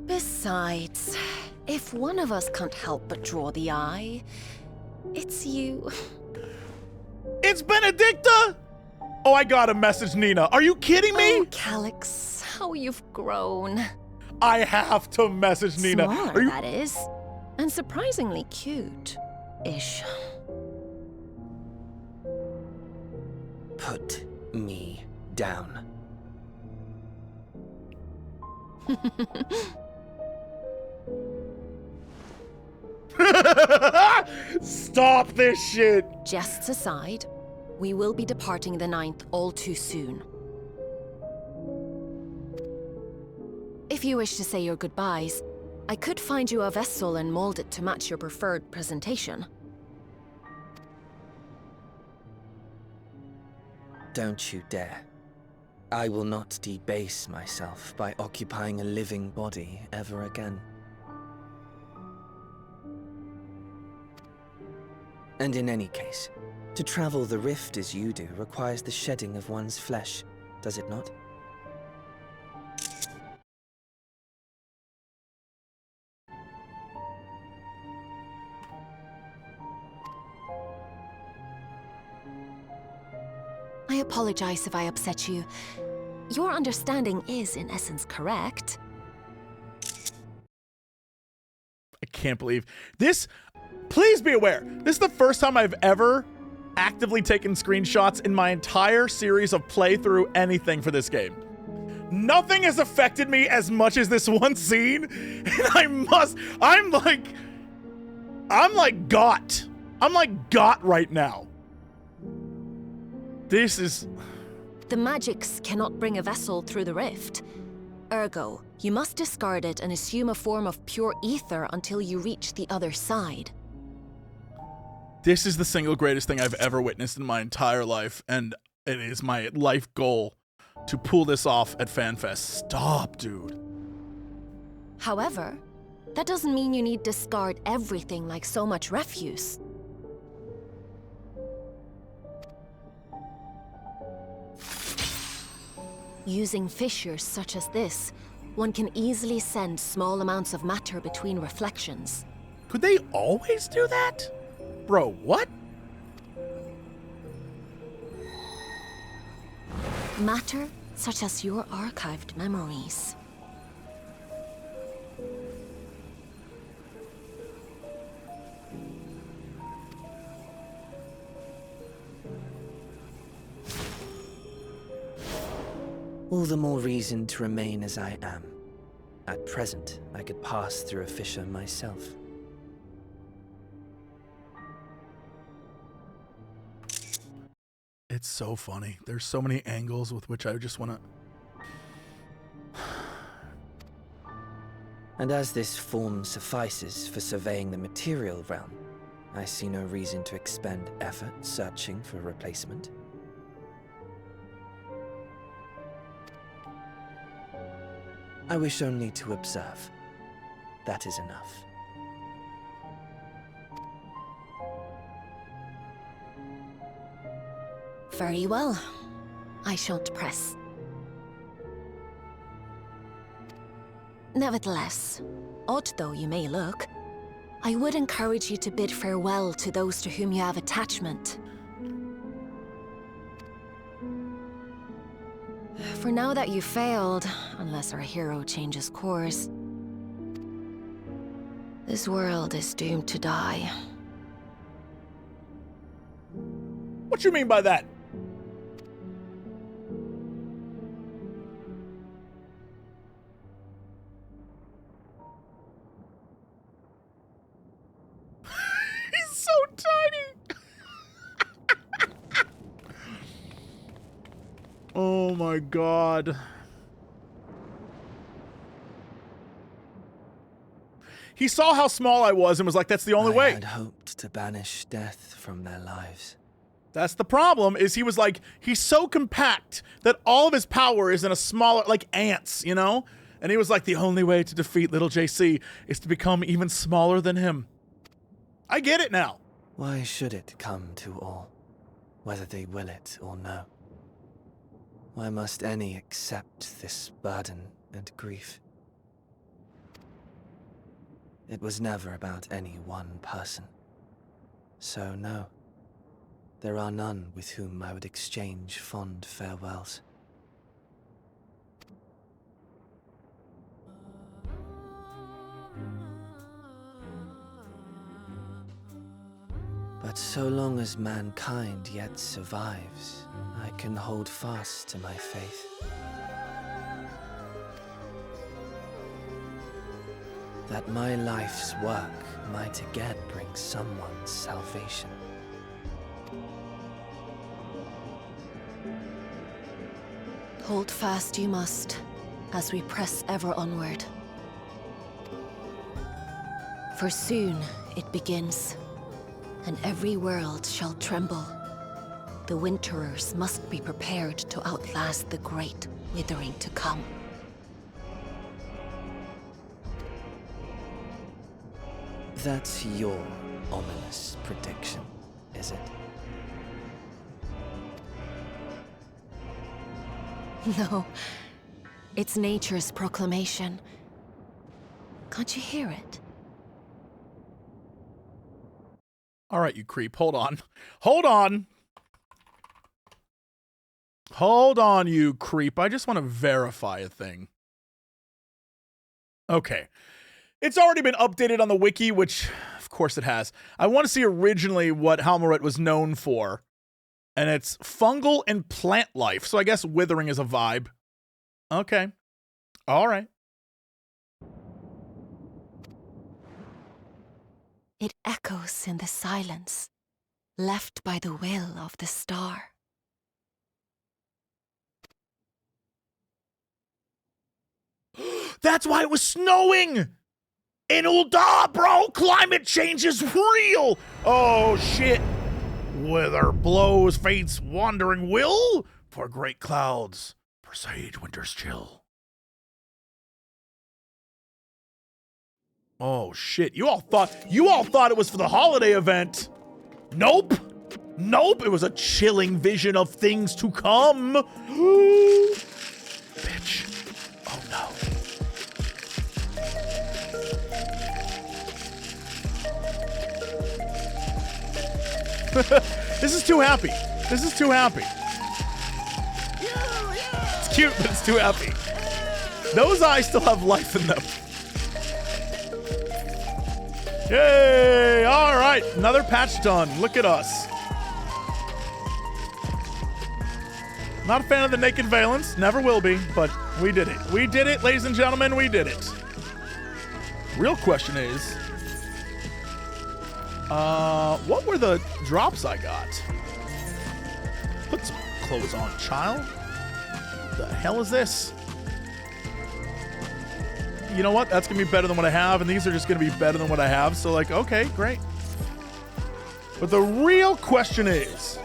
Besides, if one of us can't help but draw the eye, it's you. It's Benedicta! Oh, I gotta message Nina. Are you kidding me? Oh, Calyx, how you've grown. I have to message Nina. Smaller, that is. And surprisingly cute-ish. Put me down. Stop this shit! Jests aside, we will be departing the 9th all too soon. If you wish to say your goodbyes, I could find you a vessel and mold it to match your preferred presentation. Don't you dare. I will not debase myself by occupying a living body ever again. And in any case, to travel the rift as you do requires the shedding of one's flesh, does it not? I apologize if I upset you. Your understanding is, in essence, correct. I can't believe this. Please be aware, this is the first time I've ever actively taken screenshots in my entire series of playthrough anything for this game. Nothing has affected me as much as this one scene, and I'm like got right now. This is... The magics cannot bring a vessel through the rift. Ergo, you must discard it and assume a form of pure ether until you reach the other side. This is the single greatest thing I've ever witnessed in my entire life, and it is my life goal to pull this off at FanFest. Stop, dude. However, that doesn't mean you need discard everything like so much refuse. Using fissures such as this, one can easily send small amounts of matter between reflections. Could they always do that? Bro, what? Matter such as your archived memories. All the more reason to remain as I am. At present, I could pass through a fissure myself. It's so funny. There's so many angles with which I just want to... And as this form suffices for surveying the material realm, I see no reason to expend effort searching for a replacement. I wish only to observe. That is enough. Very well. I shan't press. Nevertheless, odd though you may look, I would encourage you to bid farewell to those to whom you have attachment. For now that you've failed, unless our hero changes course, this world is doomed to die. What you mean by that? He's so tiny. Oh my god. He saw how small I was and was like, that's the only way. I had hoped to banish death from their lives. That's the problem, is he was like, he's so compact that all of his power is in a smaller, like ants, you know? And he was like, the only way to defeat little JC is to become even smaller than him. I get it now. Why should it come to all, whether they will it or no? Why must any accept this burden and grief? It was never about any one person. So no, there are none with whom I would exchange fond farewells. But so long as mankind yet survives, I can hold fast to my faith. That my life's work might again bring someone's salvation. Hold fast you must, as we press ever onward. For soon it begins, and every world shall tremble. The Winterers must be prepared to outlast the great withering to come. That's your ominous prediction, is it? No, it's nature's proclamation. Can't you hear it? All right, you creep. Hold on. Hold on. Hold on, you creep. I just want to verify a thing. Okay. It's already been updated on the wiki, which, of course it has. I want to see originally what Halmaret was known for. And it's fungal and plant life. So I guess withering is a vibe. Okay. All right. It echoes in the silence, left by the will of the star. That's why it was snowing! In Ul'dah, bro! Climate change is real! Oh, shit. Wither blows fate's wandering will, for great clouds presage winter's chill. Oh, shit. You all thought it was for the holiday event. Nope. Nope. It was a chilling vision of things to come. Bitch. Oh, no. This is too happy. This is too happy. It's cute, but it's too happy. Those eyes still have life in them. Yay! All right, another patch done. Look at us. Not a fan of the naked valence. Never will be, but we did it. We did it, ladies and gentlemen. We did it. Real question is, what were the drops I got? Put some clothes on, child. The hell is this? You know what? That's gonna be better than what I have, and these are just gonna be better than what I have. So like, okay, great. But the real question is,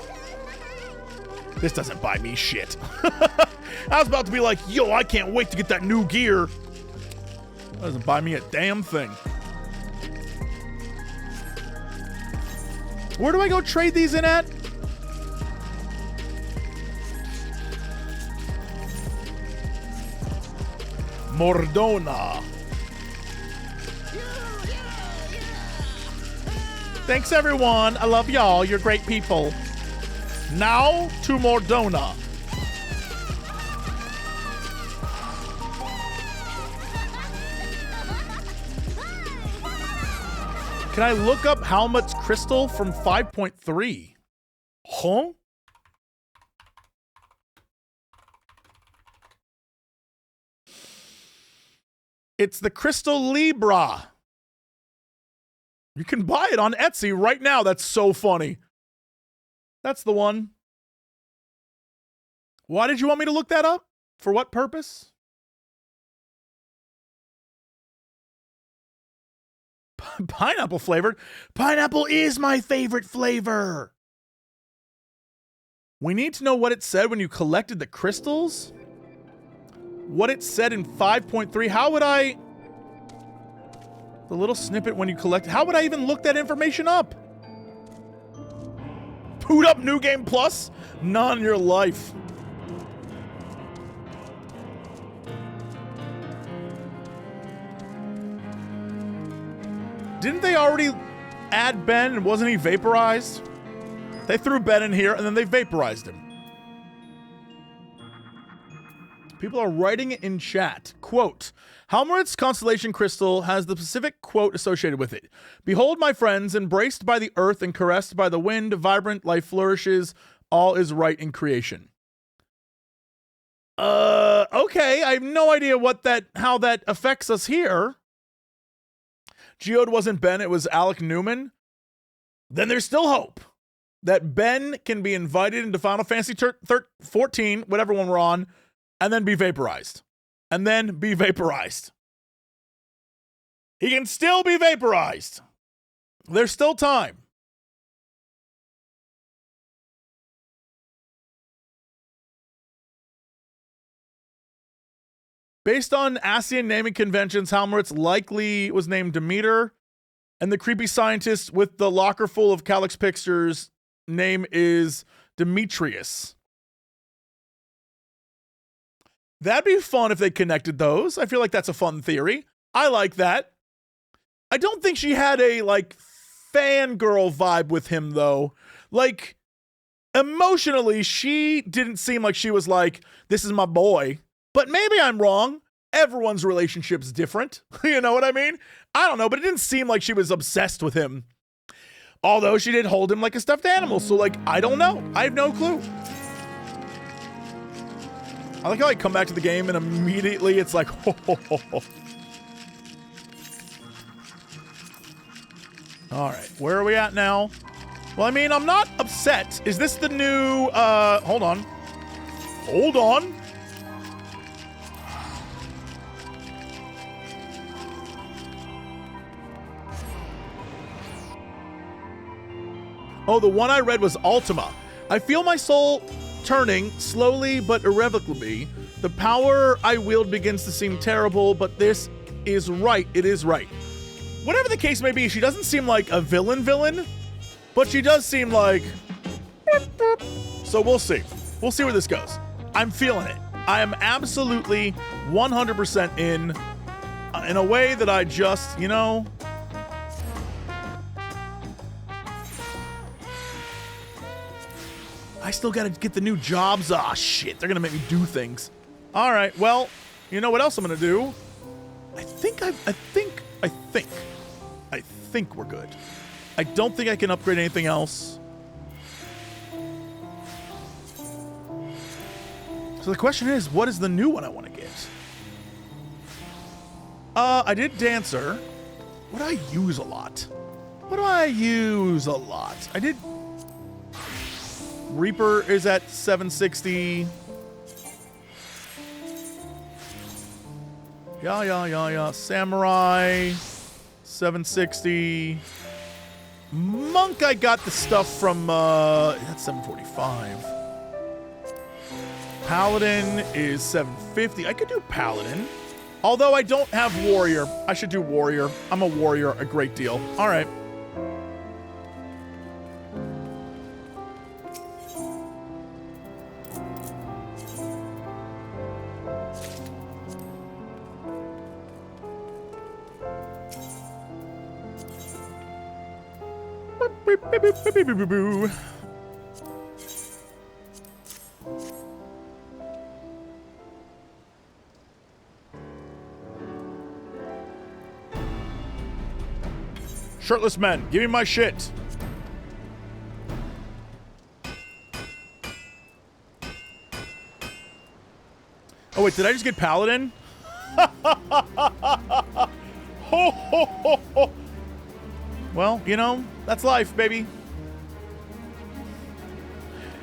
this doesn't buy me shit. I was about to be like, yo, I can't wait to get that new gear. That doesn't buy me a damn thing. Where do I go trade these in at? Mordona. Thanks, everyone. I love y'all. You're great people. Now to Mordona. Can I look up how much crystal from 5.3? Huh? It's the Crystal Libra. You can buy it on Etsy right now. That's so funny. That's the one. Why did you want me to look that up? For what purpose? Pineapple flavored? Pineapple is my favorite flavor. We need to know what it said when you collected the crystals. What it said in 5.3. How would I... The little snippet when you collect... How would I even look that information up? Boot up New Game Plus? Not in your life. Didn't they already add Ben and wasn't he vaporized? They threw Ben in here and then they vaporized him. People are writing it in chat. Quote, Halmuret's constellation crystal has the specific quote associated with it. Behold, my friends, embraced by the earth and caressed by the wind, vibrant life flourishes, all is right in creation. Okay, I have no idea how that affects us here. Geode wasn't Ben, it was Alec Newman. Then there's still hope that Ben can be invited into Final Fantasy 14, whatever one we're on, and then be vaporized. And then be vaporized. He can still be vaporized. There's still time. Based on ASEAN naming conventions, Halmuret's likely was named Demeter, and the creepy scientist with the locker full of Calyx pictures name is Demetrius. That'd be fun if they connected those. I feel like that's a fun theory. I like that. I don't think she had a, like, fangirl vibe with him, though. Like, emotionally, she didn't seem like she was like, this is my boy. But maybe I'm wrong. Everyone's relationship's different. You know what I mean? I don't know, but it didn't seem like she was obsessed with him. Although she did hold him like a stuffed animal. So, like, I don't know. I have no clue. I like how I come back to the game and immediately it's like, ho, ho, ho, ho. All right, where are we at now? Well, I mean, I'm not upset. Is this the new, hold on. Hold on. Oh, the one I read was Ultima. I feel my soul turning, slowly but irrevocably. The power I wield begins to seem terrible, but this is right. It is right. Whatever the case may be, she doesn't seem like a villain, but she does seem like... So we'll see. We'll see where this goes. I'm feeling it. I am absolutely 100% in a way that I just, you know... I still gotta get the new jobs. Ah, shit. They're gonna make me do things. All right. Well, you know what else I'm gonna do? I think we're good. I don't think I can upgrade anything else. So the question is, what is the new one I want to get? I did Dancer. What do I use a lot? I did Reaper is at 760. Yeah. Samurai, 760. Monk, I got the stuff from, that's 745. Paladin is 750. I could do Paladin. Although I don't have Warrior. I should do Warrior. I'm a Warrior a great deal. All right. Shirtless men, give me my shit. Oh wait, did I just get Paladin? Ho, ho, ho, ho. Well, you know, that's life, baby.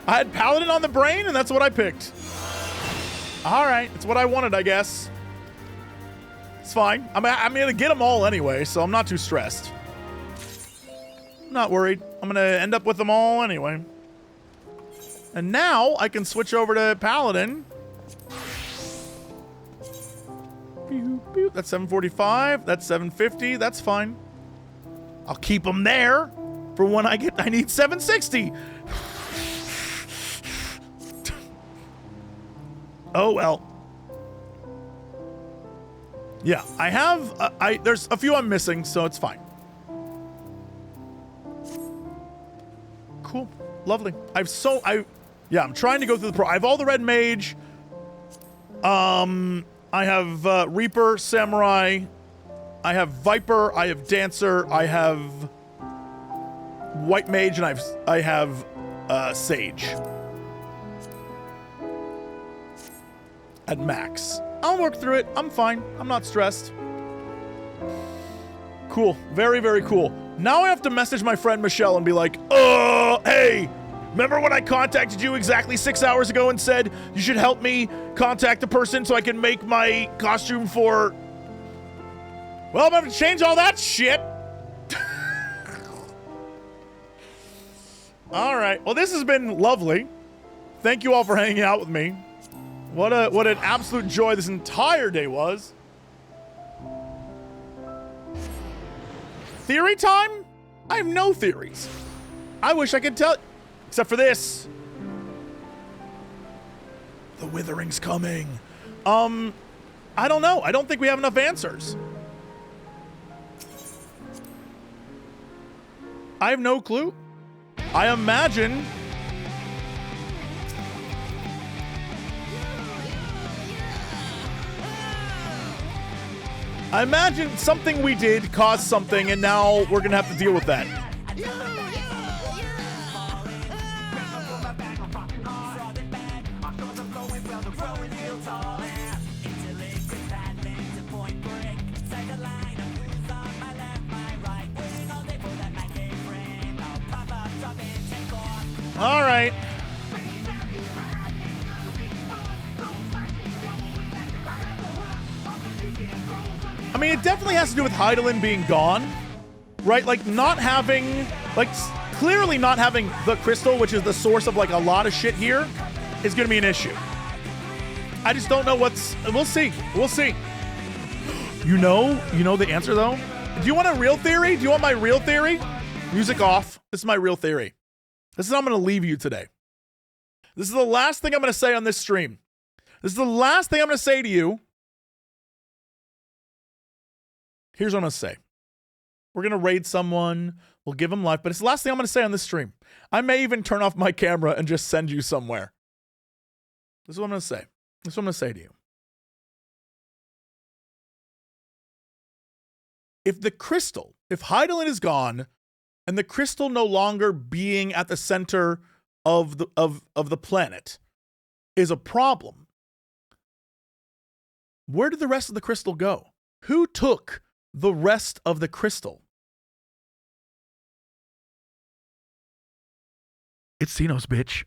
I had Paladin on the brain, and that's what I picked. All right, it's what I wanted, I guess. It's fine. I'm gonna get them all anyway, so I'm not too stressed. I'm not worried. I'm gonna end up with them all anyway. And now I can switch over to Paladin. That's 745. That's 750. That's fine. I'll keep them there for when I need 760. Oh, well. Yeah, I have, there's a few I'm missing, so it's fine. Cool. Lovely. I'm trying to go through the pro. I have all the red mage. I have Reaper, Samurai. I have Viper. I have Dancer. I have White Mage, and I have Sage. At max. I'll work through it. I'm fine. I'm not stressed. Cool. Very, very cool. Now I have to message my friend Michelle and be like, hey, remember when I contacted you exactly 6 hours ago and said you should help me contact a person so I can make my costume for... Well, I'm gonna have to change all that shit. All right. Well, this has been lovely. Thank you all for hanging out with me. What an absolute joy this entire day was. Theory time? I have no theories. I wish I could tell, except for this. The withering's coming. I don't know. I don't think we have enough answers. I have no clue. I imagine... I imagine something we did caused something, and now we're gonna have to deal with that. All right. I mean, it definitely has to do with Hydaelyn being gone, right? Like, not having, like, clearly not having the crystal, which is the source of, like, a lot of shit here, is going to be an issue. I just don't know what's... We'll see. We'll see. You know the answer, though? Do you want a real theory? Do you want my real theory? Music off. This is my real theory. This is how I'm going to leave you today. This is the last thing I'm going to say on this stream. This is the last thing I'm going to say to you. Here's what I'm going to say. We're going to raid someone. We'll give them life. But it's the last thing I'm going to say on this stream. I may even turn off my camera and just send you somewhere. This is what I'm going to say. This is what I'm going to say to you. If the crystal, if Hydaelyn is gone, and the crystal no longer being at the center of the planet is a problem, where did the rest of the crystal go? Who took the rest of the crystal? It's Xenos, bitch.